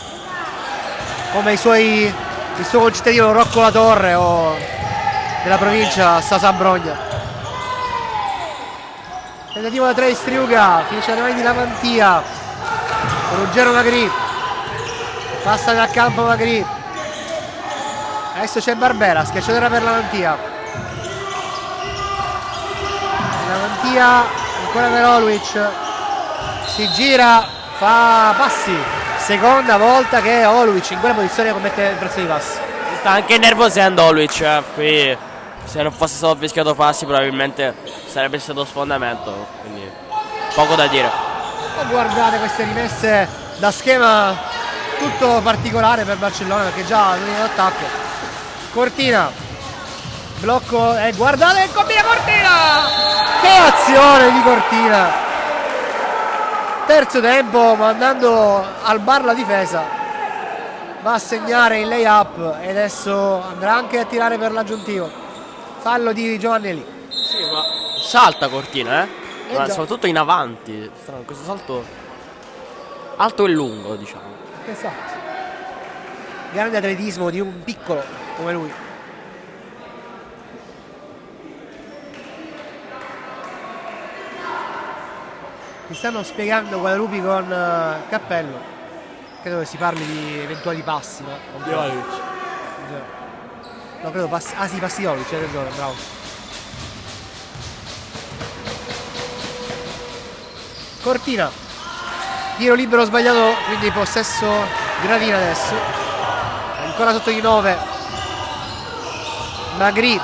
come il suo concittadino Rocco La Torre o della provincia Sasabrogna. Tentativo da 3 di Striuga, finisce alle mani di Lavantia. Ruggero Magri, passa dal campo Magri, adesso c'è Barbera, schiacciatura per Lavantia. Lavantia ancora per Oluic, si gira, fa passi, seconda volta che Oluic in quella posizione commette il prezzo di passi. si sta anche innervosendo Oluic, qui se non fosse stato fischiato passi probabilmente sarebbe stato sfondamento, quindi poco da dire. E guardate queste rimesse da schema tutto particolare per Barcellona, perché già non è in attacco. Cortina, blocco e guardate il combina Cortina, che azione di Cortina, terzo tempo mandando al bar la difesa, va a segnare il layup e adesso andrà anche a tirare per l'aggiuntivo, fallo di Giovannelli. Sì, ma salta Cortina, ma già. soprattutto in avanti, strano, questo salto alto e lungo, diciamo. Esatto, grande atletismo di un piccolo come lui. Mi stanno spiegando Guadalupi con Cappello, credo che si parli di eventuali passi, no? No, credo passi. Ah sì, passi di Oluic, c'è ragione, bravo. Cortina, tiro libero sbagliato, quindi possesso Gravina adesso, ancora sotto di 9. Magri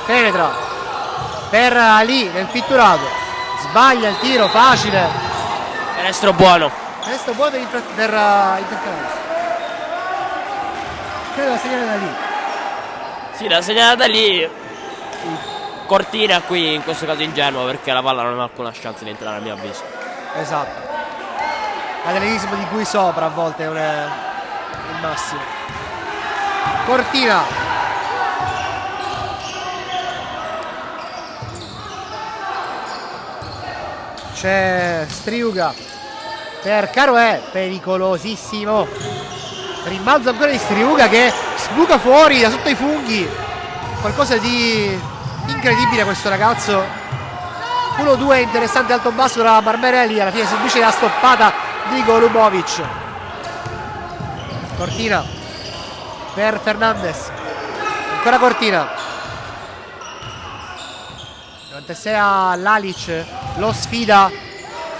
penetra per Ali nel pitturato, sbaglia il tiro facile, Canestro buono. resto buono per interferenza, credo la segnale da lì. Sì, la segnalata lì. Cortina qui in questo caso ingenuo, perché la palla non ha alcuna chance di entrare a mio avviso. Esatto, l'atletismo di cui sopra a volte non è il massimo. Cortina, c'è Striuga per Caroè, pericolosissimo, rimbalzo ancora di Striuga che sbuca fuori da sotto i funghi, qualcosa di incredibile questo ragazzo. 1-2 interessante alto basso tra Barberelli, alla fine subisce la stoppata di Golubovic. Cortina per Fernandez, ancora Cortina, 96 a Lalic, lo sfida,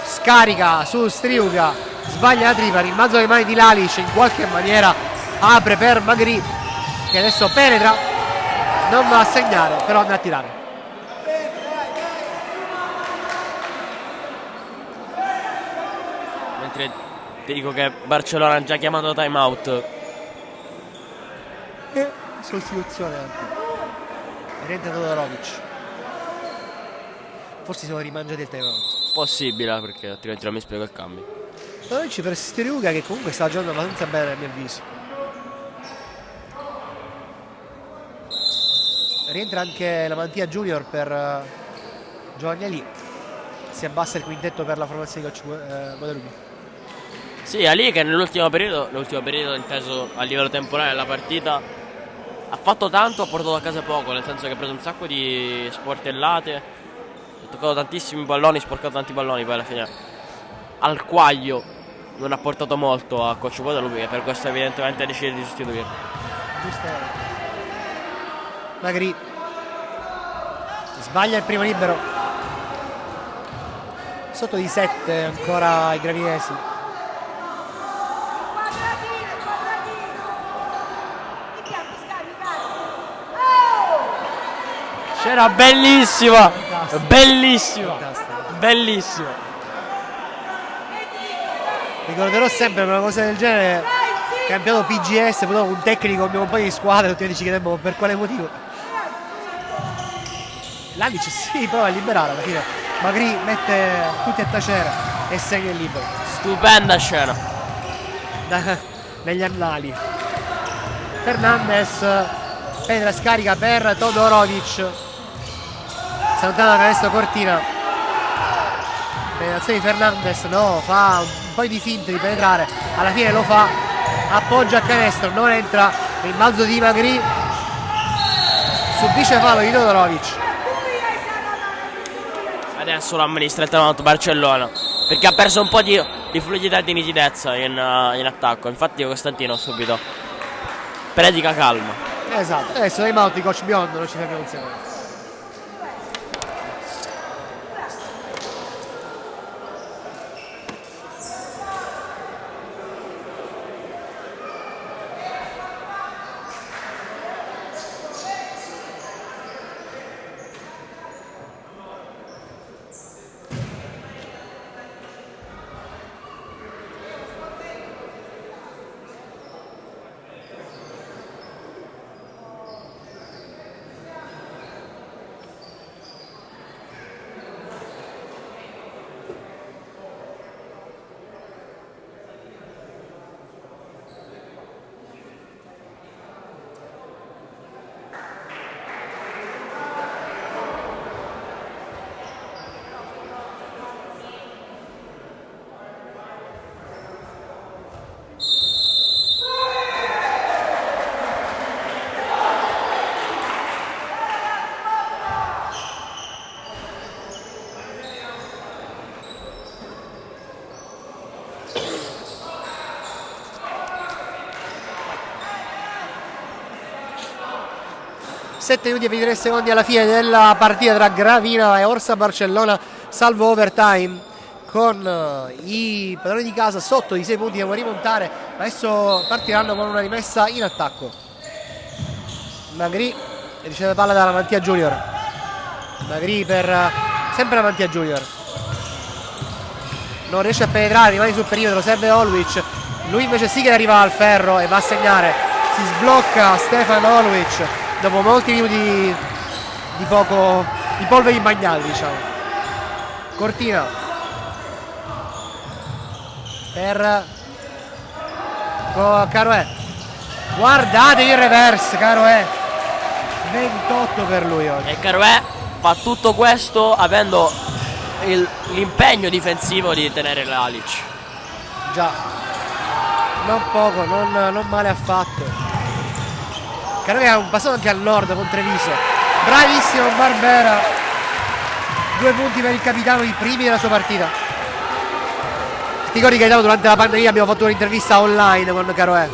scarica su Striuga, sbaglia la tripla, rimbalzo alle mani di Lalic, in qualche maniera apre per Magri che adesso penetra, non va a segnare però andrà a tirare. Mentre ti dico che Barcellona ha già chiamato timeout. E sostituzione anche, rientra Todorovic, forse si sono rimangiati il timeout. Possibile, perché altrimenti non mi spiego il cambio. Todorovic per Striuga che comunque sta giocando abbastanza bene a mio avviso. Rientra anche la Mantia Junior per Giovannelli, si abbassa il quintetto per la formazione di coach Guadalupi. Sì, Ali che nell'ultimo periodo inteso a livello temporale della partita, ha fatto tanto, ha portato a casa poco, nel senso che ha preso un sacco di sportellate, ha toccato tantissimi palloni, sporcato tanti palloni, poi alla fine al quaglio non ha portato molto a Coach Guadalupe, che per questo evidentemente decide di sostituirlo. Giusto. Magri sbaglia il primo libero. Sotto di 7 ancora i gravinesi. C'era bellissima, Fantastico. bellissima, Fantastico. bellissima. Ricorderò sempre una cosa del genere. Campionato PGS, poi dopo un tecnico, un mio compagno di squadra, tutti ci chiedemmo per quale motivo. Lalic si prova a liberare alla fine. Magri mette tutti a tacere e segna il libero. Stupenda scena. Negli annali. Fernandez penetra, scarica per Todorovic. Si allontana da canestro Cortina. Penetrazione di Fernandez, no, fa un po' di finte di penetrare, alla fine lo fa, appoggia a canestro, non entra, rimbalzo di Magri, subisce fallo di Todorovic. Adesso lo amministra il Tanto Barcellona, perché ha perso un po' di fluidità e di nitidezza in attacco. Infatti Costantino subito predica calma. Esatto, adesso dai mount di coach Biondo non ci fermiamo un secondo. Sette minuti e 23 secondi alla fine della partita tra Gravina e Orsa Barcellona, salvo overtime, con i padroni di casa sotto di 6 punti, devono rimontare. Adesso partiranno con una rimessa in attacco. Magri riceve palla dalla Mantia Junior. Magri per sempre la Mantia Junior, non riesce a penetrare, rimane sul perimetro, serve Oluic, lui invece sì che arriva al ferro e va a segnare. Si sblocca Stefan Oluic dopo molti minuti di polveri bagnati, diciamo. Cortina per Caroè, guardate il reverse, Caroè, 28 per lui oggi. E Caroè fa tutto questo avendo l'impegno difensivo di tenere Lalic. Già, non poco, non male affatto. Caroè ha un passato anche al nord con Treviso. Bravissimo Barbera, 2 punti per il capitano, i primi della sua partita. Ti ricordi che durante la pandemia abbiamo fatto un'intervista online con Caroè?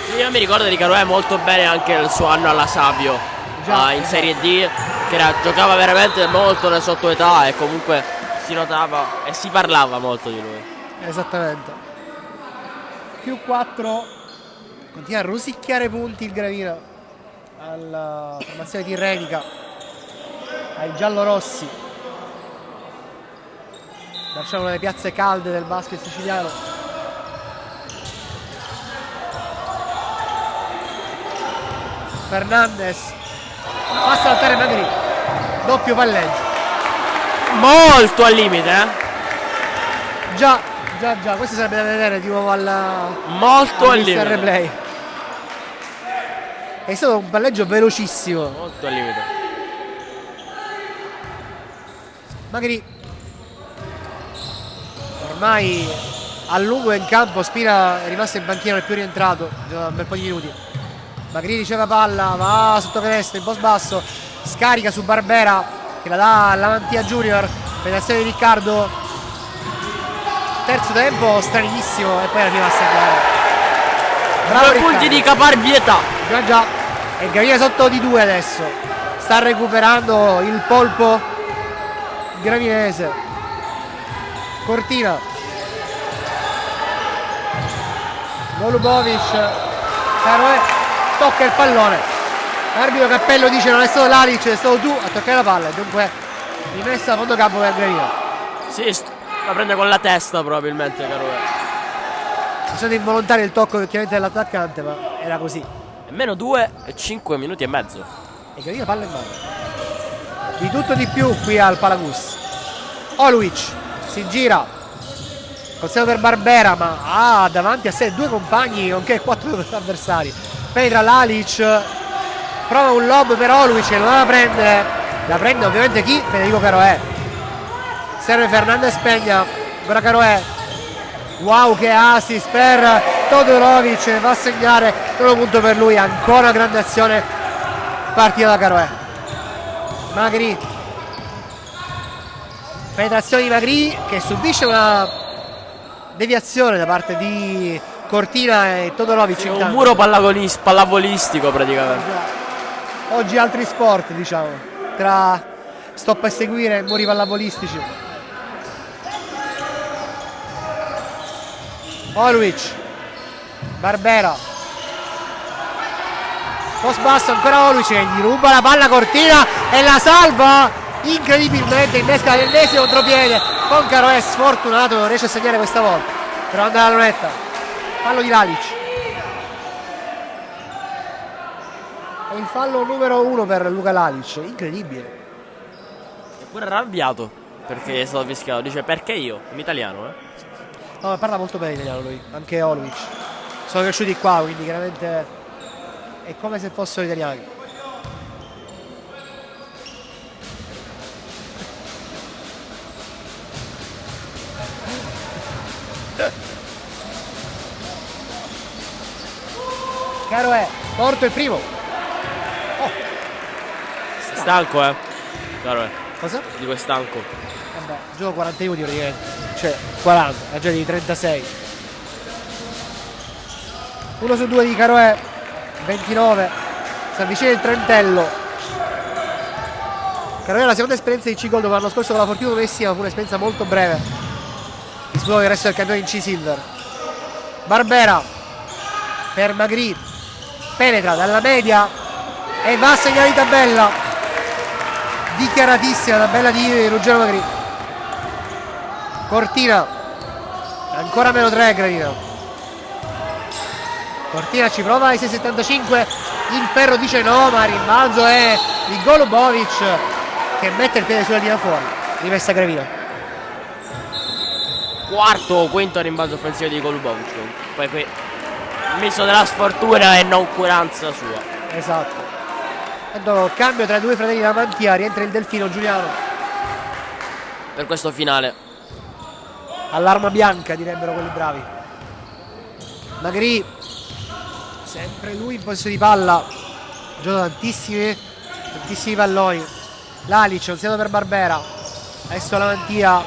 Sì, io mi ricordo di Caroè molto bene anche il suo anno alla Savio, Già, in Serie D, che giocava veramente molto nel sottoetà e comunque si notava e si parlava molto di lui. Esattamente. Più 4. Continua a rosicchiare punti il Gravina alla formazione tirrenica, ai giallorossi. Lasciamo le piazze calde del basket siciliano. Fernandez fa saltare Magri, doppio palleggio. Molto al limite, eh? Già, questo sarebbe da vedere di nuovo Molto al mister limite. replay. È stato un palleggio velocissimo. Molto al limite. Magri ormai a lungo in campo, Spina è rimasto in banchina, non è più rientrato da un bel po' di minuti. Magri riceve palla, va sotto canestro, in post basso, scarica su Barbera che la dà alla Mantia Junior, penetrazione di Riccardo, terzo tempo stranissimo e poi arriva a segnare. Bravo Due punti di caparbietà. Già, e Gravina sotto di 2 adesso, sta recuperando il polpo gravinese. Cortina, Golubovic, Caroe, tocca il pallone, l'arbitro Cappello dice non è stato Lalic, è stato tu a toccare la palla, dunque rimessa a fondo campo per Gravina. Sì, la prende con la testa probabilmente Caroe. È stato involontario il tocco chiaramente dell'attaccante, ma era così. E meno 2 e 5 minuti e mezzo. E Gravina palla in mano. Di tutto di più qui al Palagus. Oluic si gira, consegno per Barbera, ma ha davanti a sé 2 compagni nonché 4 avversari. Penetra Lalic, prova un lob per Oluic che non la prende. La prende ovviamente chi? Federico Caroe. Serve Fernandez Pegna, ancora Caroe. Wow, che assist per Todorovic, va a segnare, primo punto per lui, ancora una grande azione partita da Caroe. Magri, penetrazione di Magri che subisce una deviazione da parte di Cortina e Todorovic. Sì, un muro pallavolistico praticamente. Oggi altri sport, diciamo, tra stop a seguire e muri pallavolistici. Oluic, Barbera, post basso, ancora Oluic che gli ruba la palla Cortina e la salva incredibilmente, innesca l'ennesimo contropiede con Caroe, sfortunato, non riesce a segnare questa volta, però andare alla lunetta, fallo di Lalic. È il fallo numero 1 per Luka Lalic, incredibile. Eppure arrabbiato perché è stato fischiato, dice perché io? In italiano, No, parla molto bene italiano lui, anche Oluic. Sono cresciuti qua, quindi chiaramente è come se fossero italiani. Caroe, corto il primo. Stanco, Caroe. Cosa? Dico è stanco. Vabbè, gioco 40 minuti praticamente. Cioè 40, la gioca di 36. 1 su 2 di Caroe, 29. Si avvicina il trentello. Caroe è la seconda esperienza di C-Gold dopo l'anno scorso con la Fortuna Messina, fu un'esperienza molto breve. Disputò il resto del campione in C-Silver. Barbera per Magri, penetra dalla media e va a segnare di tabella. Dichiaratissima la tabella di Ruggero Magri. Cortina, ancora meno 3 Gravina. Cortina ci prova ai 6,75, il ferro dice no, ma il rimbalzo è di Golubovic che mette il piede sulla linea fuori, rimessa Gravina. Quarto o quinto rimbalzo offensivo di Golubovic. Poi qui misto della sfortuna e noncuranza sua. Esatto. E dopo il cambio tra i due fratelli della Mantia, rientra il Delfino Giuliano. Per questo finale. All'arma bianca direbbero quelli bravi. Magri, sempre lui in possesso di palla, gioca tantissimi palloni. Lalic, un segno per Barbera, adesso la Mantia,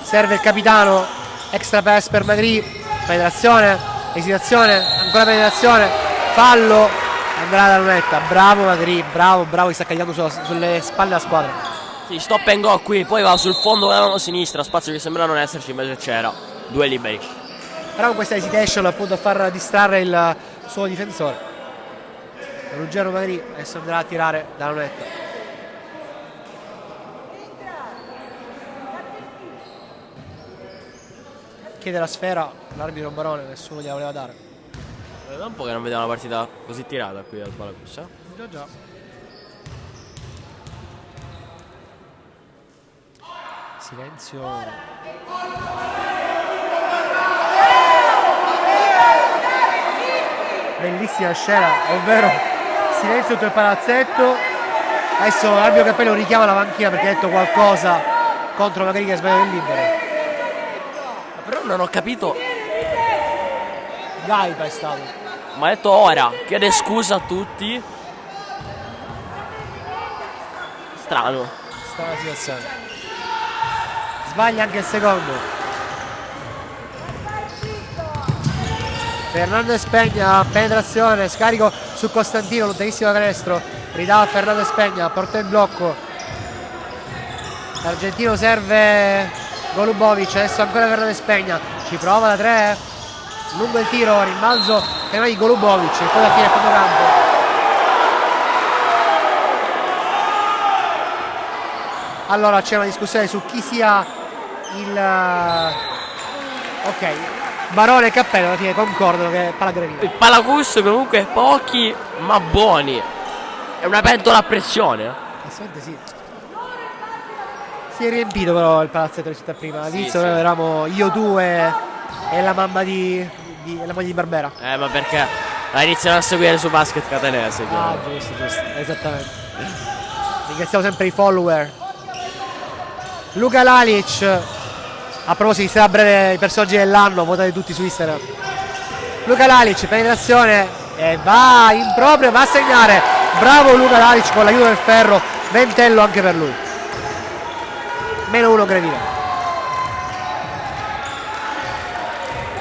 serve il capitano, extra pass per Magri, penetrazione, esitazione, ancora penetrazione, fallo, andrà dalla lunetta. Bravo Magri, bravo, che sta cagliando sulle spalle della squadra. Sì, stop and go qui, poi va sul fondo della mano sinistra, spazio che sembra non esserci, invece c'era. 2 liberi. Però con questa hesitation appunto a far distrarre il suo difensore. Ruggero Magri adesso andrà a tirare dalla lunetta. Chiede la sfera l'arbitro Barone, nessuno gliela voleva dare. Da un po' che non vediamo una partita così tirata qui al Palagus, Già. Silenzio. Bellissima scena, ovvero silenzio tutto il palazzetto. Adesso l'arbitro Cappello richiama la panchina perché ha detto qualcosa contro Magri che ha sbagliato il libero. Però non ho capito. Gaipa è stato. Ma ha detto ora, chiede scusa a tutti. Strano. Strana situazione. Sbaglia anche il secondo. Fernandez Peña, penetrazione, scarico su Costantino, lontanissimo da canestro, ridà a Fernandez Peña, porta in blocco. L'argentino serve Golubovic, adesso ancora Fernandez Peña, ci prova da 3, lungo il tiro, rimbalzo per di Golubovic e poi alla fine fondo campo. Allora c'è una discussione su chi sia il ok, Barone e Cappello alla fine concordano che è palla Gravina. Il Palacus comunque pochi ma buoni. È una pentola a pressione. Assolutamente sì. Si è riempito però il palazzetto di città prima. All'inizio sì. eravamo io, tu e la mamma di la moglie di Barbera. Ma perché la iniziano a seguire su Basket Catanese. Ah, giusto, esattamente. Ringraziamo sempre i follower. Luka Lalic. A proposito, sarà a breve i personaggi dell'anno, votate tutti su Instagram. Luka Lalic, penetrazione e va in proprio, va a segnare. Bravo Luka Lalic con l'aiuto del ferro, ventello anche per lui. -1 Gravina.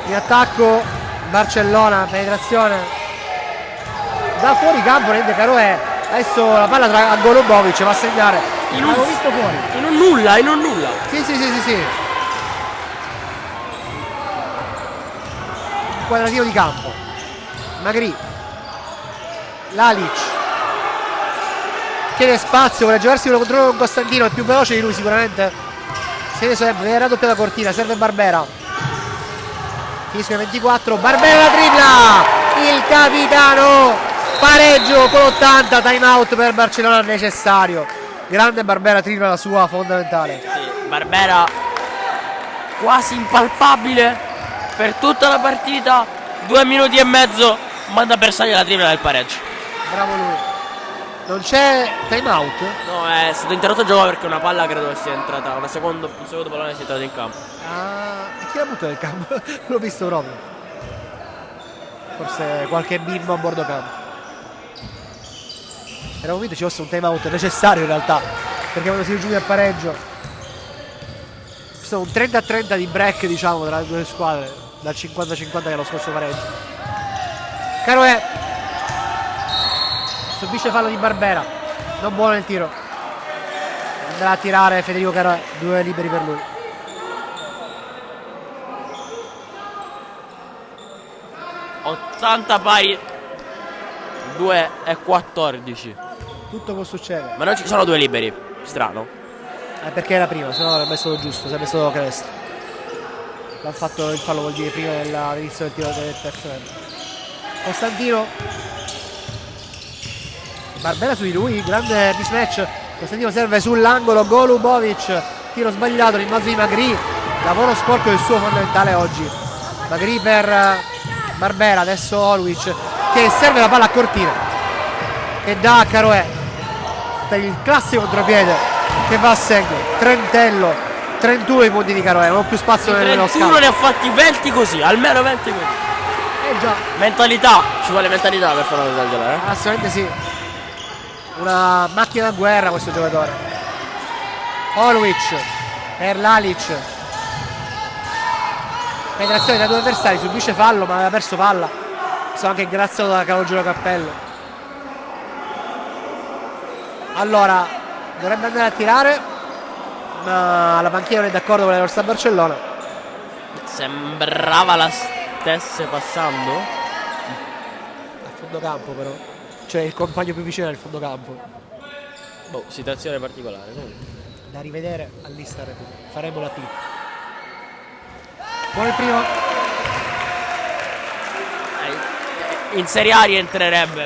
In attacco Barcellona, penetrazione da fuori campo, niente Caroè. Adesso la palla a Golubovic, va a segnare. L'avevo visto fuori. In un nulla. Sì. Quadratino di campo. Magri. Lalic. Chiede spazio, vuole giocarsi uno contro uno con Costantino, è più veloce di lui sicuramente. Se ne serve, viene raddoppiata la cortina, serve Barbera. Finisce 24, Barbera la tripla! Il capitano! Pareggio con 80, time out per Barcellona necessario. Grande Barbera, tripla la sua fondamentale. Sì, Barbera quasi impalpabile per tutta la partita, 2 minuti e mezzo, manda per Bersaglia la tripla del pareggio. Bravo lui. Non c'è time out? No, è stato interrotto il gioco perché una palla credo sia entrata, un secondo pallone sia entrato in campo. Ah, e chi l'ha buttato nel campo? L'ho visto proprio. Forse qualche bimbo a bordo campo. Era convinto ci fosse un time out necessario in realtà, perché quando si giunge al pareggio ci sono un 30-30 di break, diciamo, tra le due squadre, dal 50-50 che è lo scorso pareggio. Caroè subisce fallo di Barbera, non buono il tiro, andrà a tirare Federico Caroè, 2 liberi per lui. ...80 pari 2 e 14. Tutto può succedere. Ma non ci sono 2 liberi. Strano. Perché era prima, se no sarebbe stato giusto, sarebbe stato canestro. L'ha fatto il fallo, vuol dire prima dell'inizio del tiro del terzo tempo. Costantino. Barbera su di lui, grande mismatch. Costantino serve sull'angolo, Golubovic. Tiro sbagliato, rimbalzo di Magri. Lavoro sporco del suo fondamentale oggi. Magri per Barbera, adesso Oluic che serve la palla a cortina e dà a Caroè per il classico contropiede che va a segno. Trentello, 31 i punti di Caroè, non ho più spazio nello scambio. 31 ne ha fatti 20 così, almeno 20 così. Già. Mentalità, ci vuole mentalità per fare una cosa del genere. Assolutamente sì. Una macchina da guerra questo giocatore. Oluic per Lalic. Penetrazione da 2 avversari, subisce fallo ma aveva perso palla. Sono anche ingrazzato da Calogero Cappello. Allora dovrebbe andare a tirare, ma la panchina non è d'accordo con la Rossa Barcellona. Sembrava la stesse passando. A fondo campo però, cioè il compagno più vicino è il fondo campo. Boh, situazione particolare. Da rivedere all'Instagram, faremo la clip. Buon il primo. In Serie A rientrerebbe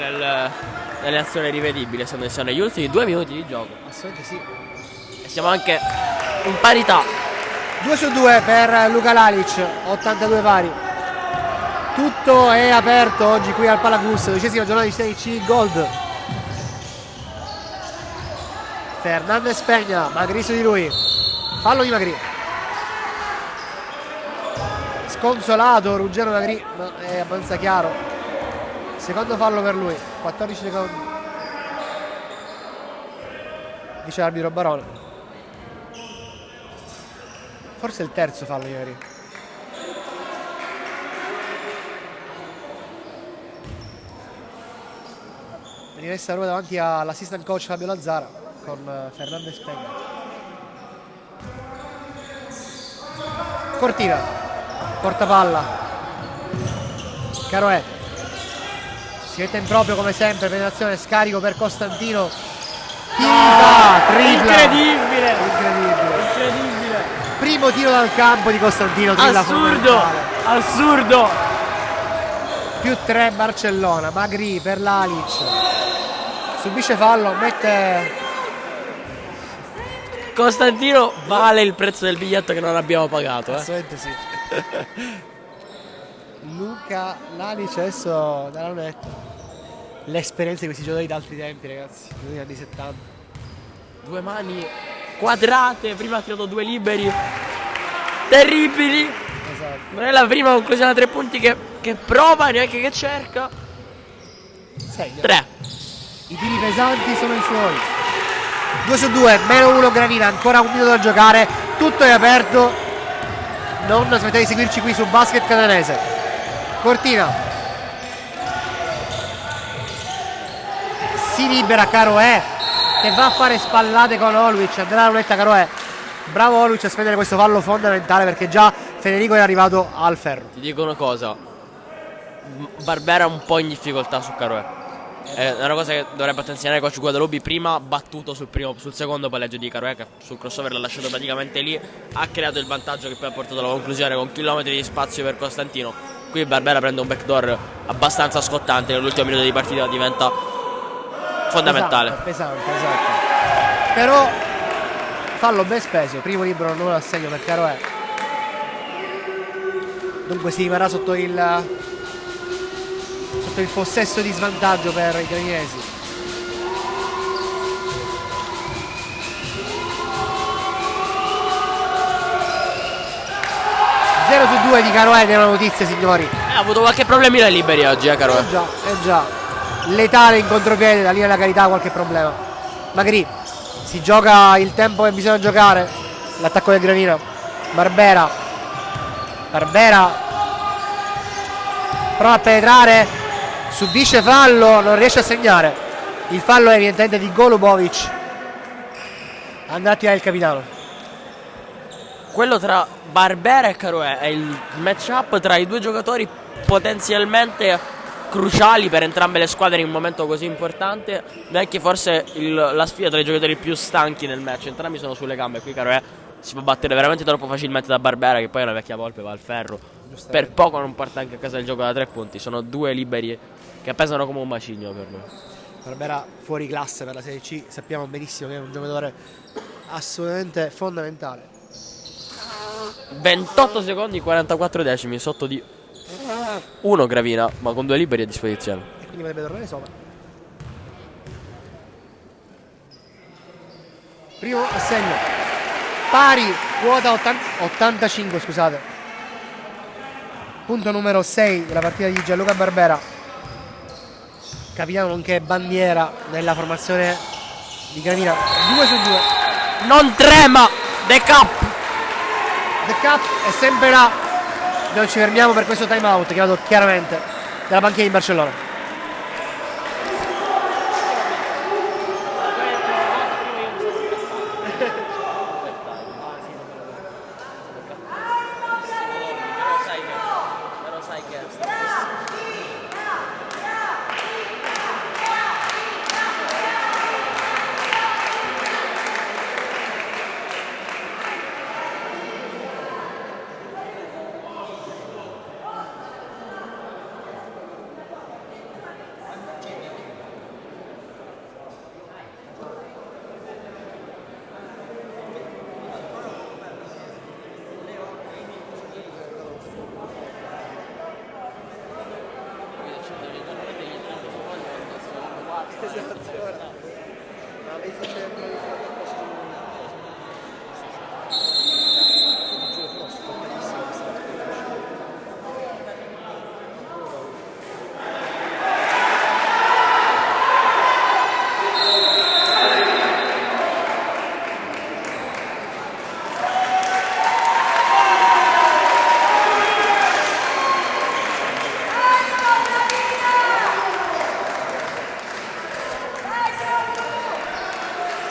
nelle azioni rivedibili, sono negli ultimi 2 minuti di gioco. Assolutamente sì. E siamo anche in parità. 2 su 2 per Luka Lalic, 82 pari. Tutto è aperto oggi qui al Palacus, 12ª giornata di Serie C Gold. Fernandez Peña, Magri su di lui. Fallo di Magri. Sconsolato Ruggero Magri, ma è abbastanza chiaro. Secondo fallo per lui, 14 secondi. Dice l'arbitro Barone. Forse è il terzo fallo ieri. Rimessa la Roma davanti all'assistant coach Fabio Lazzara con Fernandez Penga. Cortina, porta palla. Caroè. Si mette in proprio come sempre, penetrazione, scarico per Costantino. Tripla! Incredibile! Incredibile. Primo tiro dal campo di Costantino. Assurdo! Assurdo! Più 3 Barcellona. Magri per Lalic. Subisce fallo, mette. Costantino vale il prezzo del biglietto che non abbiamo pagato. Assolutamente sì. Luca Lalic adesso darà netto. L'esperienza di questi giocatori da altri tempi, ragazzi, negli anni 70. Due mani quadrate, prima ha tirato due liberi terribili. Esatto. Non è la prima conclusione a 3 punti che prova, neanche che cerca. Segna. 3. I tiri pesanti sono i suoi. 2 su 2, meno 1 Gravina, ancora un minuto da giocare, tutto è aperto. Non smettete di seguirci qui su Basket Catanese. Cortina. Si libera Caroè, che va a fare spallate con Oluic. Andrà la lunetta Caroè. Bravo Oluic a spendere questo fallo fondamentale, perché già Federico è arrivato al ferro. Ti dico una cosa, Barbera è un po' in difficoltà su Caroè. È una cosa che dovrebbe attenzionare coach Guadalupi. Prima battuto sul secondo palleggio di Caroè, che sul crossover l'ha lasciato praticamente lì. Ha creato il vantaggio che poi ha portato alla conclusione con chilometri di spazio per Costantino. Qui Barbera prende un backdoor abbastanza scottante, nell'ultimo minuto di partita diventa fondamentale. Pesante, esatto. Però fallo ben speso, primo libero non assegno per Caroè. Dunque si rimarrà sotto il possesso di svantaggio per i carinesi. Zero su 2 di Caroè nella notizia, signori. Ha avuto qualche problemino ai liberi oggi, Caroè. Già. Letale in contropiede, la linea della carità, qualche problema. Magri, si gioca il tempo che bisogna giocare. L'attacco del Gravina. Barbera prova a penetrare, subisce fallo, non riesce a segnare. Il fallo è evidentemente di Golubovic. Andrà a tirare il capitano. Quello tra Barbera e Caroè è il match-up tra i due giocatori potenzialmente cruciali per entrambe le squadre in un momento così importante. Neanche forse la sfida tra i giocatori più stanchi nel match. Entrambi sono sulle gambe. Qui Caroè si può battere veramente troppo facilmente da Barbera, che poi è una vecchia volpe, va al ferro. Per poco non porta anche a casa il gioco da 3 punti. Sono due liberi che pesano come un macigno per noi. Barbera fuori classe per la Serie C. Sappiamo benissimo che è un giocatore assolutamente fondamentale. 28 secondi 44 decimi sotto di 1 Gravina, ma con 2 liberi a disposizione. E quindi potrebbe tornare sopra. Primo assegno pari, quota 85, scusate. Punto numero 6 della partita di Gianluca Barbera, capitano nonché bandiera nella formazione di Gravina. 2 su 2. Non trema The Cup. The Cup è sempre là. Non ci fermiamo per questo time out che vado chiaramente dalla banchina di Barcellona.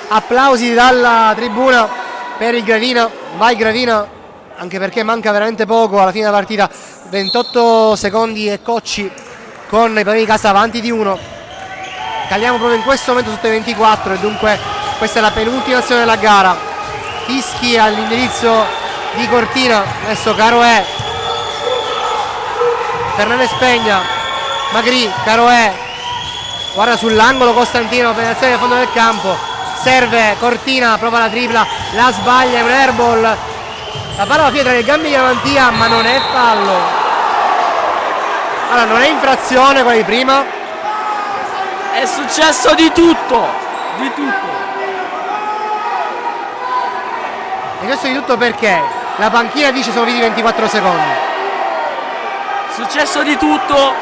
applausi dalla tribuna per il Gravina. Vai Gravina, anche perché manca veramente poco alla fine della partita, 28 secondi e Cocci con i padroni di casa avanti di 1. Caliamo proprio in questo momento sotto i 24 e dunque questa è la penultima azione della gara. Fischi all'indirizzo di Cortina, adesso Caroè, Fernandez Pegna, Magri, Caroè, guarda sull'angolo Costantino, penetrazione nel fondo del campo, serve Cortina, prova la tripla, la sbaglia, è un airball, la palla va via tra le gambe di Amantia, ma non è fallo. Allora non è infrazione quella di prima. È successo di tutto, di tutto. E questo di tutto perché la panchina dice sono finiti 24 secondi. Successo di tutto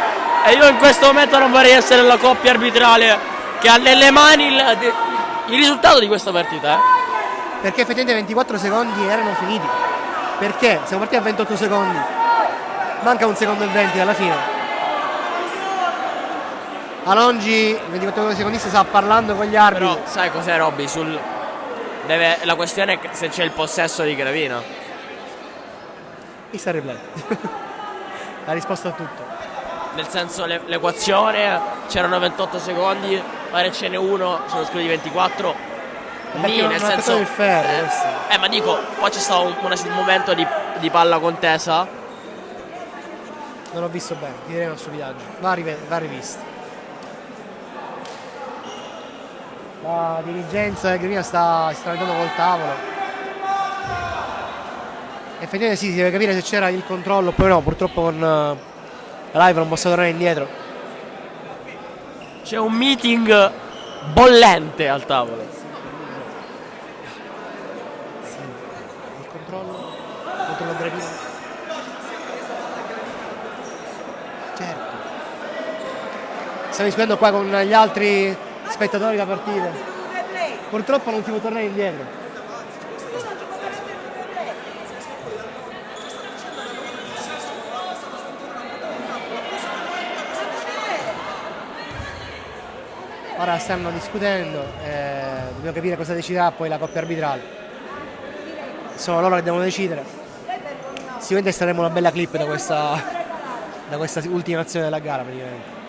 e io in questo momento non vorrei essere la coppia arbitrale che ha nelle mani il risultato di questa partita. Perché effettivamente 24 secondi erano finiti. Perché siamo partiti a 28 secondi. Manca 1 secondo e 20 alla fine. Alongi, il 24 secondista, sta parlando con gli arbitri. Però sai cos'è Robby? La questione è se c'è il possesso di Gravina. Chi sta il replay? La risposta a tutto. Nel senso l'equazione c'erano 28 secondi, pare ce n'è uno, sono scritti 24. Perché non Nel ha senso il ferro, ma dico, poi c'è stato un momento di palla contesa. Non l'ho visto bene, ti direi una stupidaggine. Va rivisto. La dirigenza del Gravina si sta vedendo col tavolo. Effettivamente sì, si deve capire se c'era il controllo oppure no. Purtroppo con la live non posso tornare indietro. C'è un meeting bollente al tavolo. Sì. Il controllo contro la Gravina. Certo. Stiamo discutendo qua con gli altri spettatori da partita. Purtroppo non si può tornare indietro. Ora stanno discutendo, dobbiamo capire cosa deciderà poi la coppia arbitrale. Sono loro che devono decidere. Sicuramente estrarremo una bella clip da questa ultima azione della gara praticamente.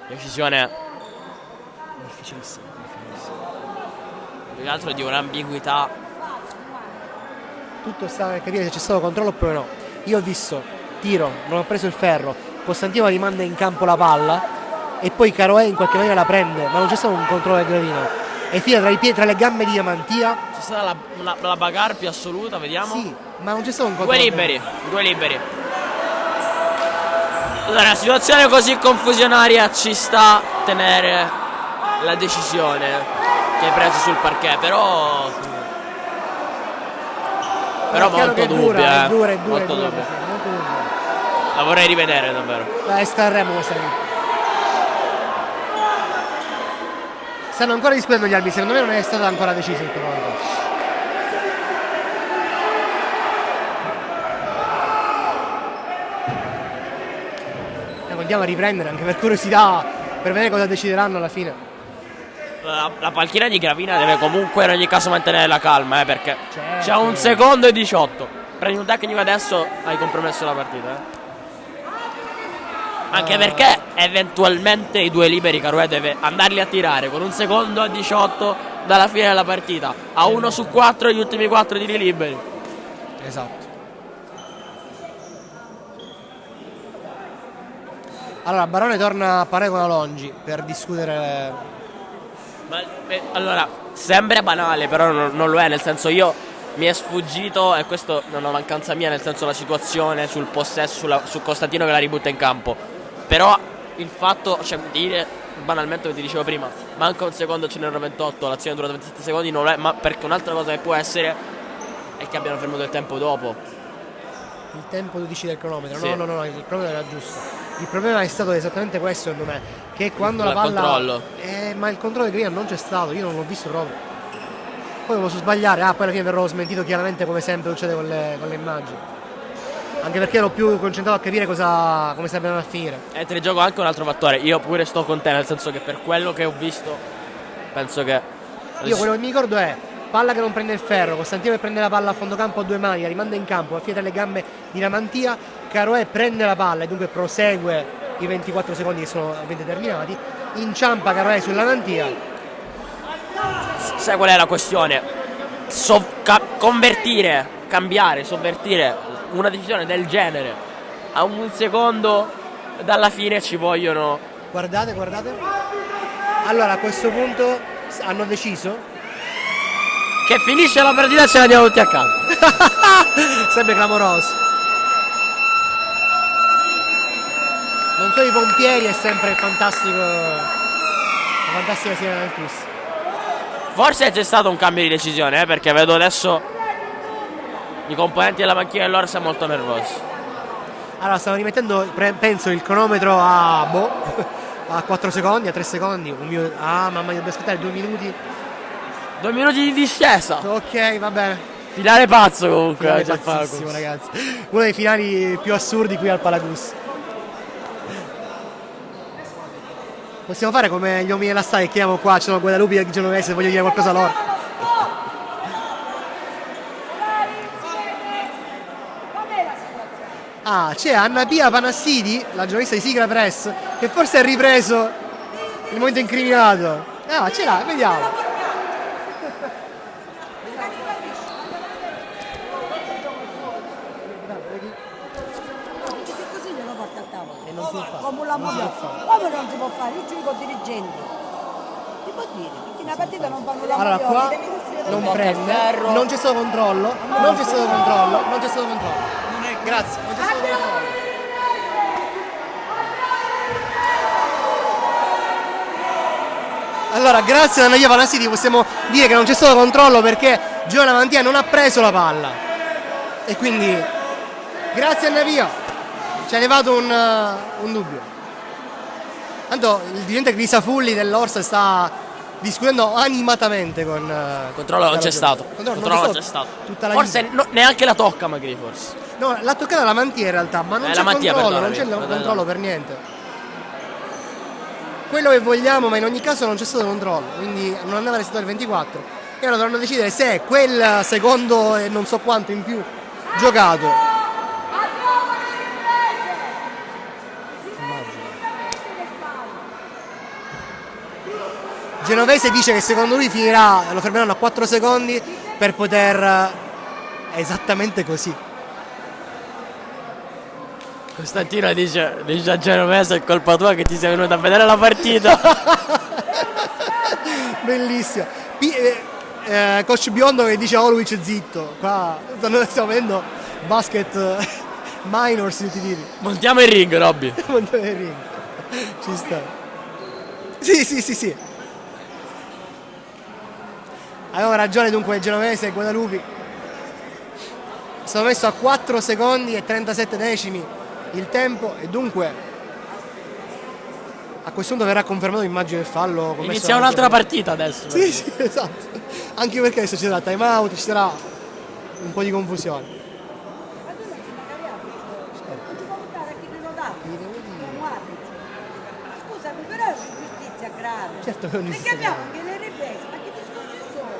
Decisione Difficilissimo. più che altro di un'ambiguità. Tutto sta a capire se c'è stato controllo oppure no. Io ho visto tiro, non ho preso il ferro, Costantino rimanda in campo la palla e poi Caroè in qualche maniera la prende, ma non c'è stato un controllo del Gravina. E fila tra le gambe di Diamantia. C'è stata la bagarre più assoluta, vediamo. Sì, ma non c'è stato un controllo. Due liberi. Allora, una situazione così confusionaria ci sta a tenere la decisione che hai preso sul parquet, però molto dubbia, è dura, molto dubbia. sì, molto dubbia. La vorrei rivedere davvero. La estrarremo questa qui. Stanno ancora discutendo gli arbitri, secondo me non è stato ancora deciso tutto quanto. Andiamo a riprendere anche per curiosità, per vedere cosa decideranno alla fine. La panchina di Gravina deve comunque in ogni caso mantenere la calma, perché Certo. c'è 1 secondo e 18. Prendi un tecnico adesso, hai compromesso la partita. Anche perché eventualmente i due liberi Caroè deve andarli a tirare con 1 secondo a 18 dalla fine della partita. A 1 su 4 gli ultimi 4 tiri liberi. Esatto. Allora Barone torna a parlare con Alongi per discutere. Allora, sembra banale, però non lo è, nel senso mi è sfuggito, e questo è una mancanza mia, nel senso la situazione sul possesso, su Costantino che la ributta in campo. Però il fatto, cioè dire banalmente come ti dicevo prima, manca 1 secondo, ce n'erano 28, l'azione è durata 27 secondi, non è, ma perché un'altra cosa che può essere è che abbiano fermato il tempo dopo. Il tempo tu dici del cronometro? Sì. No, il cronometro era giusto. Il problema è stato esattamente questo, secondo me, che quando la Il palla controllo. ma il controllo di Green non c'è stato, io non l'ho visto proprio. Poi posso sbagliare, poi alla fine verrò smentito chiaramente come sempre succede con le immagini. Anche perché ero più concentrato a capire come sarebbe andato a finire. E te ne gioco anche un altro fattore. Io pure sto con te, nel senso che per quello che ho visto, penso che. Io quello che mi ricordo è palla che non prende il ferro, Costantino che prende la palla a fondo campo a due mani, la rimanda in campo, affida le gambe di Lamantia, Caroè prende la palla e dunque prosegue i 24 secondi che sono ovviamente terminati, inciampa Caroè sulla Lamantia. Sai qual è la questione? Convertire, cambiare, sovvertire una decisione del genere a un secondo dalla fine ci vogliono. Guardate. Allora a questo punto hanno deciso Che finisce la partita e ce la diamo tutti a casa. sempre clamoroso. Non sono i pompieri, è sempre fantastico. La fantastica sirena del plus. Forse c'è stato un cambio di decisione, perché vedo adesso i componenti della panchina dell'Orsa molto nervosi. Allora stanno rimettendo, penso, il cronometro a 4 secondi, a 3 secondi, un minuto. Ah mamma mia, devo aspettare 2 minuti. 2 minuti di discesa. Ok, va bene. Finale pazzo comunque. Finale c'è pazzissimo, ragazzi. Uno dei finali più assurdi qui al Palacus. Possiamo fare come gli uomini della stai che chiamo qua, c'è Guadalupe e Genovese, voglio dire qualcosa a loro. Ah, c'è Anna Pia Panassidi, la giornalista di Sigla Press, che forse ha ripreso il momento incriminato. Ah, ce l'ha, vediamo. Non si può fare. Come la moda. Come non si può fare? Io giudico dirigenti. Ti può dire? Perché una partita non fanno la Allora qua non prende, non c'è stato controllo, non c'è stato controllo. Grazie, non c'è stato controllo. Allora, grazie a Anna Panassidi possiamo dire che non c'è stato controllo perché Giovanna Mantia non ha preso la palla. E quindi, grazie Anna Pia. Ci ha levato un dubbio. Tanto il dirigente Grisafulli dell'Orsa sta discutendo animatamente con. Controllo non c'è stato. Controllo Non c'è stato. Tutta la Forse neanche la tocca Magri, forse. No, l'ha toccata la Mantia in realtà, ma non c'è controllo, non c'è controllo per niente. Quello che vogliamo, ma in ogni caso non c'è stato controllo, quindi non andava restituito il 24. E ora dovranno decidere se quel secondo e non so quanto in più giocato. Genovese dice che secondo lui finirà, lo fermeranno a 4 secondi per poter. Esattamente così. Costantino dice a Genovese è colpa tua che ti sei venuto a vedere la partita. Bellissimo. Coach Biondo che dice a Oluic zitto. Qua stiamo vedendo basket minors tutti i tipi. Montiamo il ring, Robby. Montiamo il ring. Ci sta. Sì. Aveva ragione dunque Genovese e Guadalupi. Sono messo a 4 secondi e 37 decimi il tempo e dunque a questo punto verrà confermato immagine il fallo commesso. Inizia un'altra partita adesso. Sì, esatto. Anche perché adesso ci sarà time out, ci sarà un po' di confusione. Ma tu non sei magari arbitro. Non ti può portare a chi non lo dà. Un arbitro. Scusami, però è un'ingiustizia grave. Certo che è un'ingiustizia Perché abbiamo anche le riprese, ma che discorsi sono?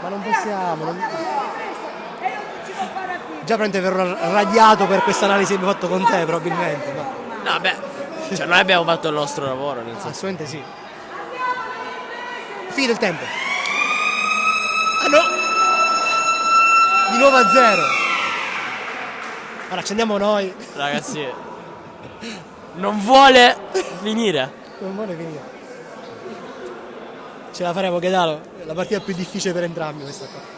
Ma non possiamo. E non ci può fare a qui. Già prende verrò radiato per questa analisi che abbiamo fatto con te probabilmente. Ma. No, beh, cioè noi abbiamo fatto il nostro lavoro, nel senso. Assolutamente sì. Finito il tempo. Ah no! Di nuovo a 0. Ora ci andiamo noi. Ragazzi, non vuole finire. Non vuole finire. Ce la faremo, Chedalo. La partita più difficile per entrambi questa qua.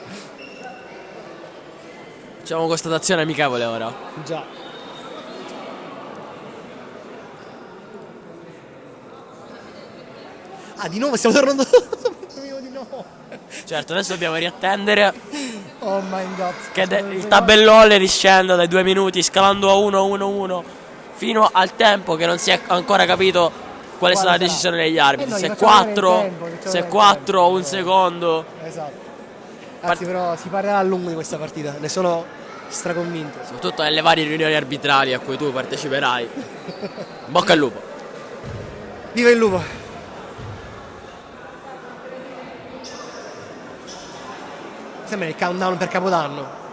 Facciamo constatazione amichevole ora. Già. Ah, di nuovo stiamo tornando. Di nuovo. Certo, adesso dobbiamo riattendere Oh my god. che il tabellone riscenda dai 2 minuti scalando a 1-1-1 fino al tempo che non si è ancora capito quale sarà la decisione degli arbitri. no, Se gli facciamo 4, vedere il tempo, facciamo se vedere il 4 tempo. un secondo. Esatto. Ragazzi, però si parlerà a lungo di questa partita. Ne sono straconvinto. Soprattutto nelle varie riunioni arbitrali a cui tu parteciperai. Bocca al lupo. Viva il lupo! Sembra il countdown per Capodanno.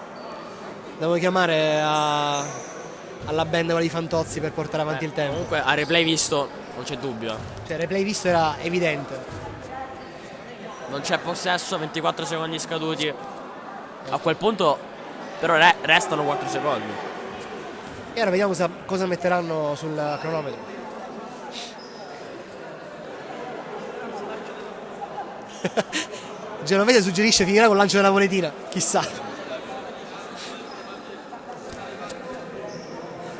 Devo chiamare alla band quella di Fantozzi per portare avanti il tempo. Comunque a replay visto non c'è dubbio. Cioè, il replay visto era evidente. Non c'è possesso, 24 secondi scaduti. A quel punto però restano 4 secondi. E ora vediamo cosa metteranno sul cronometro. Genovese suggerisce finirà con il lancio della monetina. Chissà.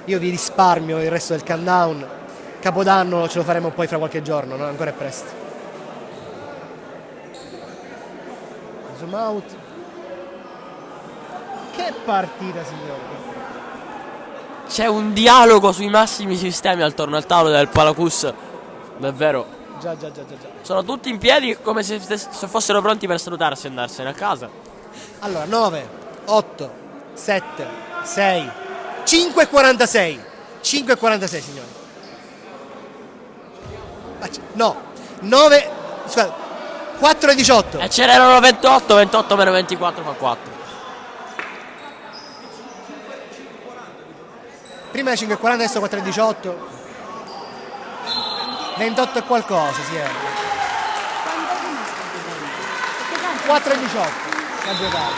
Io vi risparmio il resto del countdown. Capodanno ce lo faremo poi fra qualche giorno, non ancora è presto. Zoom out. Che partita, signori. C'è un dialogo sui massimi sistemi attorno al tavolo del Palacus. Davvero. Già. Sono tutti in piedi come se fossero pronti per salutarsi e andarsene a casa. Allora, 9, 8, 7, 6, 5,46. 5,46, signori. No, 9, scusate, 4,18. E ce n'erano 28, 28 meno 24 fa 4. Prima è 5,40, adesso 4,18. 28 e qualcosa, sì. 4,18 la giocata.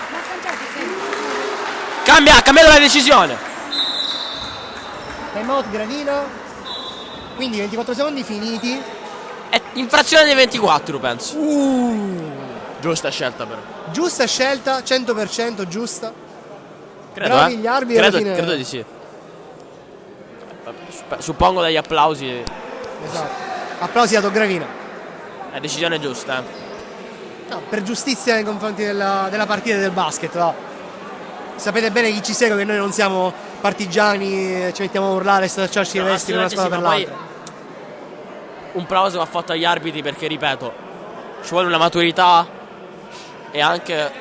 Ma cantate sempre. Ha cambiato la decisione. Time out Gravina. Quindi 24 secondi finiti. È in frazione dei 24 penso. Giusta scelta però. Giusta scelta, 100% giusta. Credo, Bravi gli arbitri alla fine. credo di sì. Suppongo dagli applausi. Esatto. Applausi dato Gravina. La decisione è giusta. No, per giustizia nei confronti della partita e del basket. Va. Sapete bene chi ci segue che noi non siamo partigiani, ci mettiamo a urlare e stracciarci le vesti per una squadra per l'altra. Un plauso va fatto agli arbitri perché, ripeto, ci vuole una maturità e anche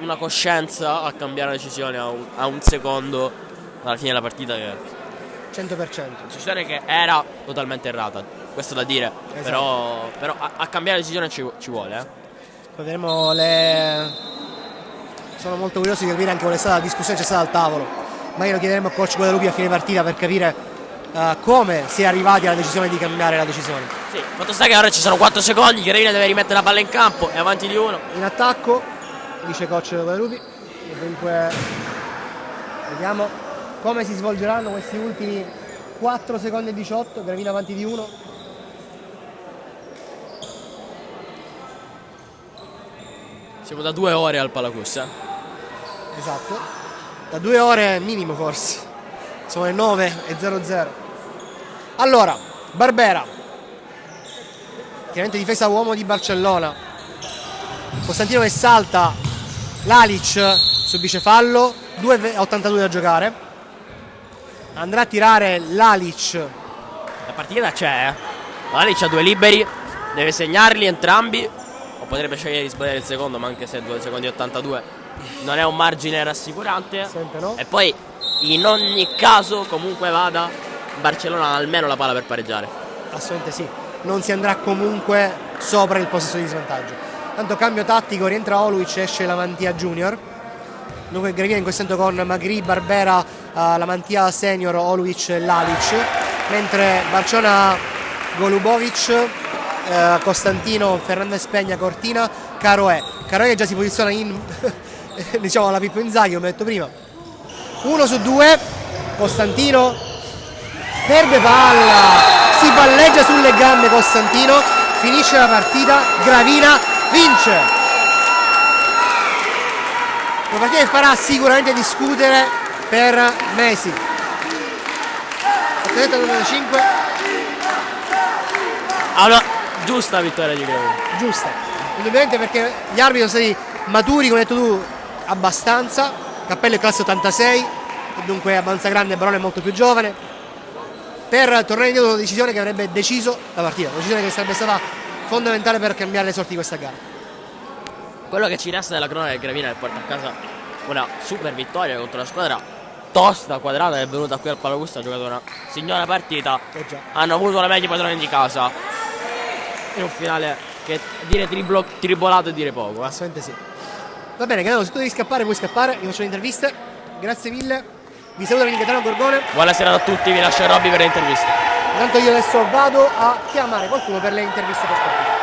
una coscienza a cambiare la decisione a un secondo dalla fine della partita, che 100%. decisione che era totalmente errata, questo da dire. Esatto. Però a cambiare la decisione ci vuole. Poi vedremo sono molto curioso di capire anche qual è stata la discussione che c'è stata al tavolo. Magari lo chiederemo al coach Guadalupi a fine partita per capire come si è arrivati alla decisione di cambiare la decisione. Sì, fatto sta che ora ci sono 4 secondi, Gravina deve rimettere la palla in campo, è avanti di 1. In attacco, dice coach Guadalupi. E dunque vediamo come si svolgeranno questi ultimi 4 secondi e 18. Gravina avanti di 1. Siamo da 2 ore al Palacus. Esatto. Da 2 ore minimo forse. Sono le 9:00. Allora, Barbera. Chiaramente difesa uomo di Barcellona. Costantino che salta. Lalic subisce fallo. 2:82 da giocare. Andrà a tirare Lalic. La partita c'è, Lalic ha 2 liberi, deve segnarli entrambi, o potrebbe scegliere di sbagliare il secondo, ma anche se 2 secondi e 82 non è un margine rassicurante. Sempre no. E poi in ogni caso, comunque vada, Barcellona ha almeno la palla per pareggiare. Assolutamente sì. Non si andrà comunque sopra il possesso di svantaggio. Tanto cambio tattico, rientra Oluic, esce la Mantia Junior. Dunque Gravina in questo momento con Magri, Barbera, la Mantia Senior, Oluic e Lalic. Mentre Barcellona Golubovic, Costantino, Fernandez Peña, Cortina, Caroe che già si posiziona in diciamo alla Pippo Inzaghi, come detto prima. 1 su 2, Costantino perde palla, si palleggia sulle gambe Costantino, finisce la partita, Gravina vince. Una partita che farà sicuramente discutere per mesi. 5. Ha una giusta vittoria di Gravina. Giusta, indubbiamente, perché gli arbitri sono stati maturi, come hai detto tu, abbastanza. Cappello è classe 86 e dunque abbastanza grande, Barone è molto più giovane, per tornare indietro una decisione che avrebbe deciso la partita, una decisione che sarebbe stata fondamentale per cambiare le sorti di questa gara. Quello che ci resta della cronaca è che Gravina porta a casa una super vittoria contro una squadra tosta. Quadrata è venuta qui al Palagusta, ha giocato una signora partita, hanno avuto la meglio padrone di casa in un finale che dire tribolato è dire poco. Assolutamente sì. Va bene, Gaetano, se tu devi scappare puoi scappare, io faccio le interviste. Grazie mille, vi saluto da Gaetano Gorgone. Buonasera a tutti, vi lascio Robby per le interviste. Intanto io adesso vado a chiamare qualcuno per le interviste post partita.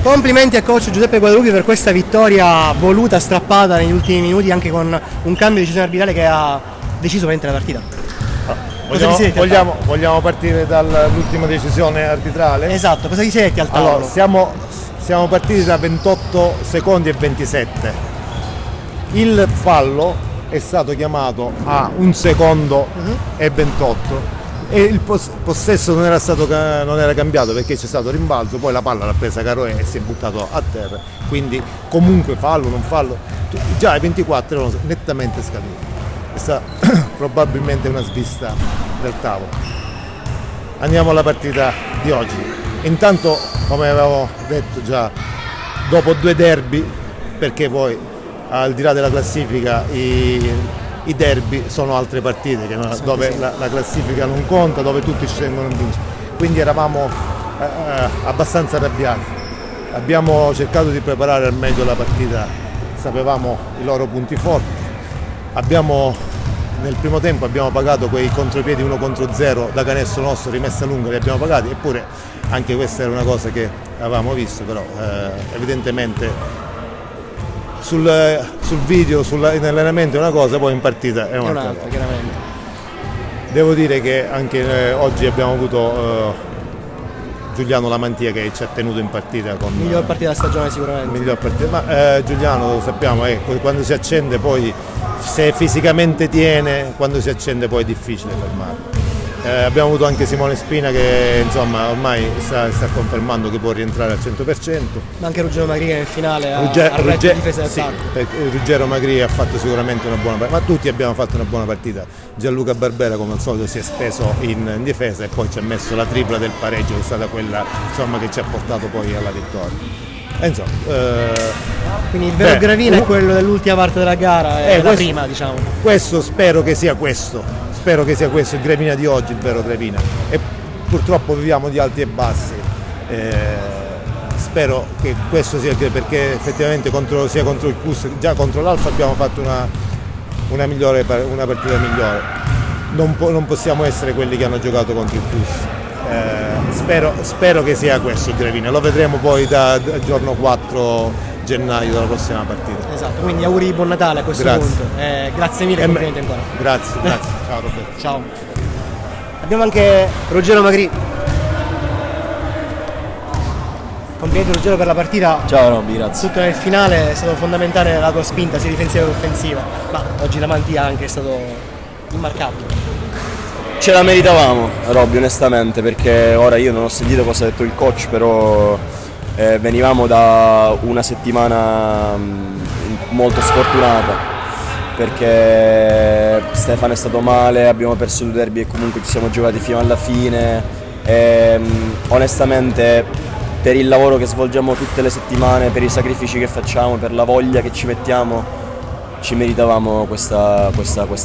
Complimenti a coach Giuseppe Guadalupi per questa vittoria voluta, strappata negli ultimi minuti, anche con un cambio di decisione arbitrale che ha deciso veramente la partita. Vogliamo partire dall'ultima decisione arbitrale? Esatto, cosa vi siete al tavolo? Allora, siamo partiti da 28 secondi e 27. Il fallo è stato chiamato a 1 secondo e 28 e il possesso non era cambiato perché c'è stato rimbalzo, poi la palla l'ha presa Caroe e si è buttato a terra, quindi comunque fallo, non fallo, già ai 24 erano nettamente scaduti. Questa probabilmente è una svista del tavolo. Andiamo alla partita di oggi. Intanto, come avevo detto già, dopo 2 derby, perché poi al di là della classifica i derby sono altre partite dove la classifica non conta, dove tutti ci tengono a vincere. Quindi eravamo abbastanza arrabbiati. Abbiamo cercato di preparare al meglio la partita, sapevamo i loro punti forti. Nel primo tempo abbiamo pagato quei contropiedi 1 contro 0 da canestro nostro, rimessa lunga, li abbiamo pagati, eppure anche questa era una cosa che avevamo visto, però evidentemente sul video, nell'allenamento è una cosa, poi in partita è un'altra. Chiaramente. Devo dire che anche oggi abbiamo avuto Giuliano Lamantia che ci ha tenuto in partita con miglior partita della stagione sicuramente. Miglior partita, ma Giuliano lo sappiamo, quando si accende poi, se fisicamente tiene, quando si accende poi è difficile fermarlo. Abbiamo avuto anche Simone Spina che insomma ormai sta confermando che può rientrare al 100%. Ma anche Ruggero Magri nel finale ha retto difesa e attacco. Ruggero Magri ha fatto sicuramente una buona partita, ma tutti abbiamo fatto una buona partita. Gianluca Barbera come al solito si è speso in difesa e poi ci ha messo la tripla del pareggio, che è stata quella insomma che ci ha portato poi alla vittoria. Insomma, Quindi il vero beh, Gravina è quello dell'ultima parte della gara, è la questo- prima, diciamo. questo spero che sia questo. Spero che sia questo il Gravina di oggi, il vero Gravina. E purtroppo viviamo di alti e bassi. Spero che questo sia, perché effettivamente sia contro il Plus, già contro l'Alfa abbiamo fatto una partita migliore. Non possiamo essere quelli che hanno giocato contro il Plus. Spero che sia questo il Gravina, lo vedremo poi da giorno 4 gennaio della prossima partita. Esatto, quindi auguri di buon Natale a questo Grazie. punto. Grazie mille, complimenti ancora. Grazie. Ciao Roberto. Ciao. Abbiamo anche Ruggero Magri. Complimenti Ruggero per la partita. Ciao Robby, grazie. Tutto nel finale è stato fondamentale la tua spinta sia difensiva che offensiva, ma oggi la Mantia anche è stato immarcabile. Ce la meritavamo, Robby, onestamente, perché ora io non ho sentito cosa ha detto il coach, però venivamo da una settimana molto sfortunata, perché Stefano è stato male, abbiamo perso 2 derby e comunque ci siamo giocati fino alla fine. Onestamente, per il lavoro che svolgiamo tutte le settimane, per i sacrifici che facciamo, per la voglia che ci mettiamo, ci meritavamo questa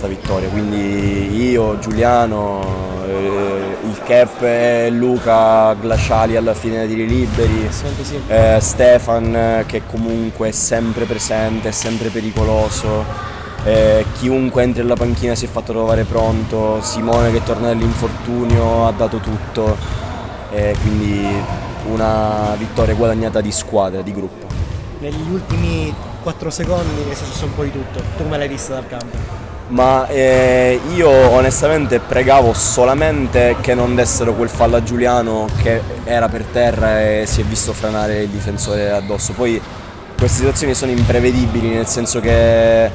vittoria. Quindi io, Giuliano, il Cap, Luca Glaciali alla fine dei tiri liberi, Stefan che comunque è sempre presente, è sempre pericoloso, chiunque entri alla panchina si è fatto trovare pronto, Simone che torna dall'infortunio ha dato tutto, quindi una vittoria guadagnata di squadra, di gruppo. Negli ultimi 4 secondi è successo un po' di tutto. Tu come l'hai vista dal campo? Ma io onestamente pregavo solamente che non dessero quel fallo a Giuliano che era per terra e si è visto franare il difensore addosso. Poi queste situazioni sono imprevedibili, nel senso che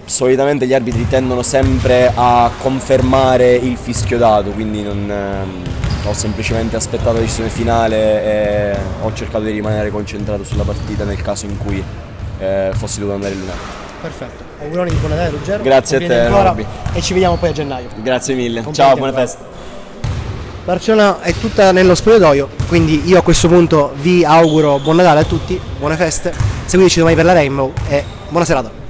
solitamente gli arbitri tendono sempre a confermare il fischio dato, quindi ho semplicemente aspettato la decisione finale e ho cercato di rimanere concentrato sulla partita nel caso in cui fossi dovuto andare in là. Perfetto. Auguroni di buon Natale, Ruggero. Grazie a te, Complimenti ancora, Robby. e ci vediamo poi a gennaio. Grazie mille, Complimenti ciao, buone ancora. feste. Barcellona è tutta nello spogliatoio, quindi io a questo punto vi auguro buon Natale a tutti, buone feste, seguiteci domani per la Rainbow e buona serata.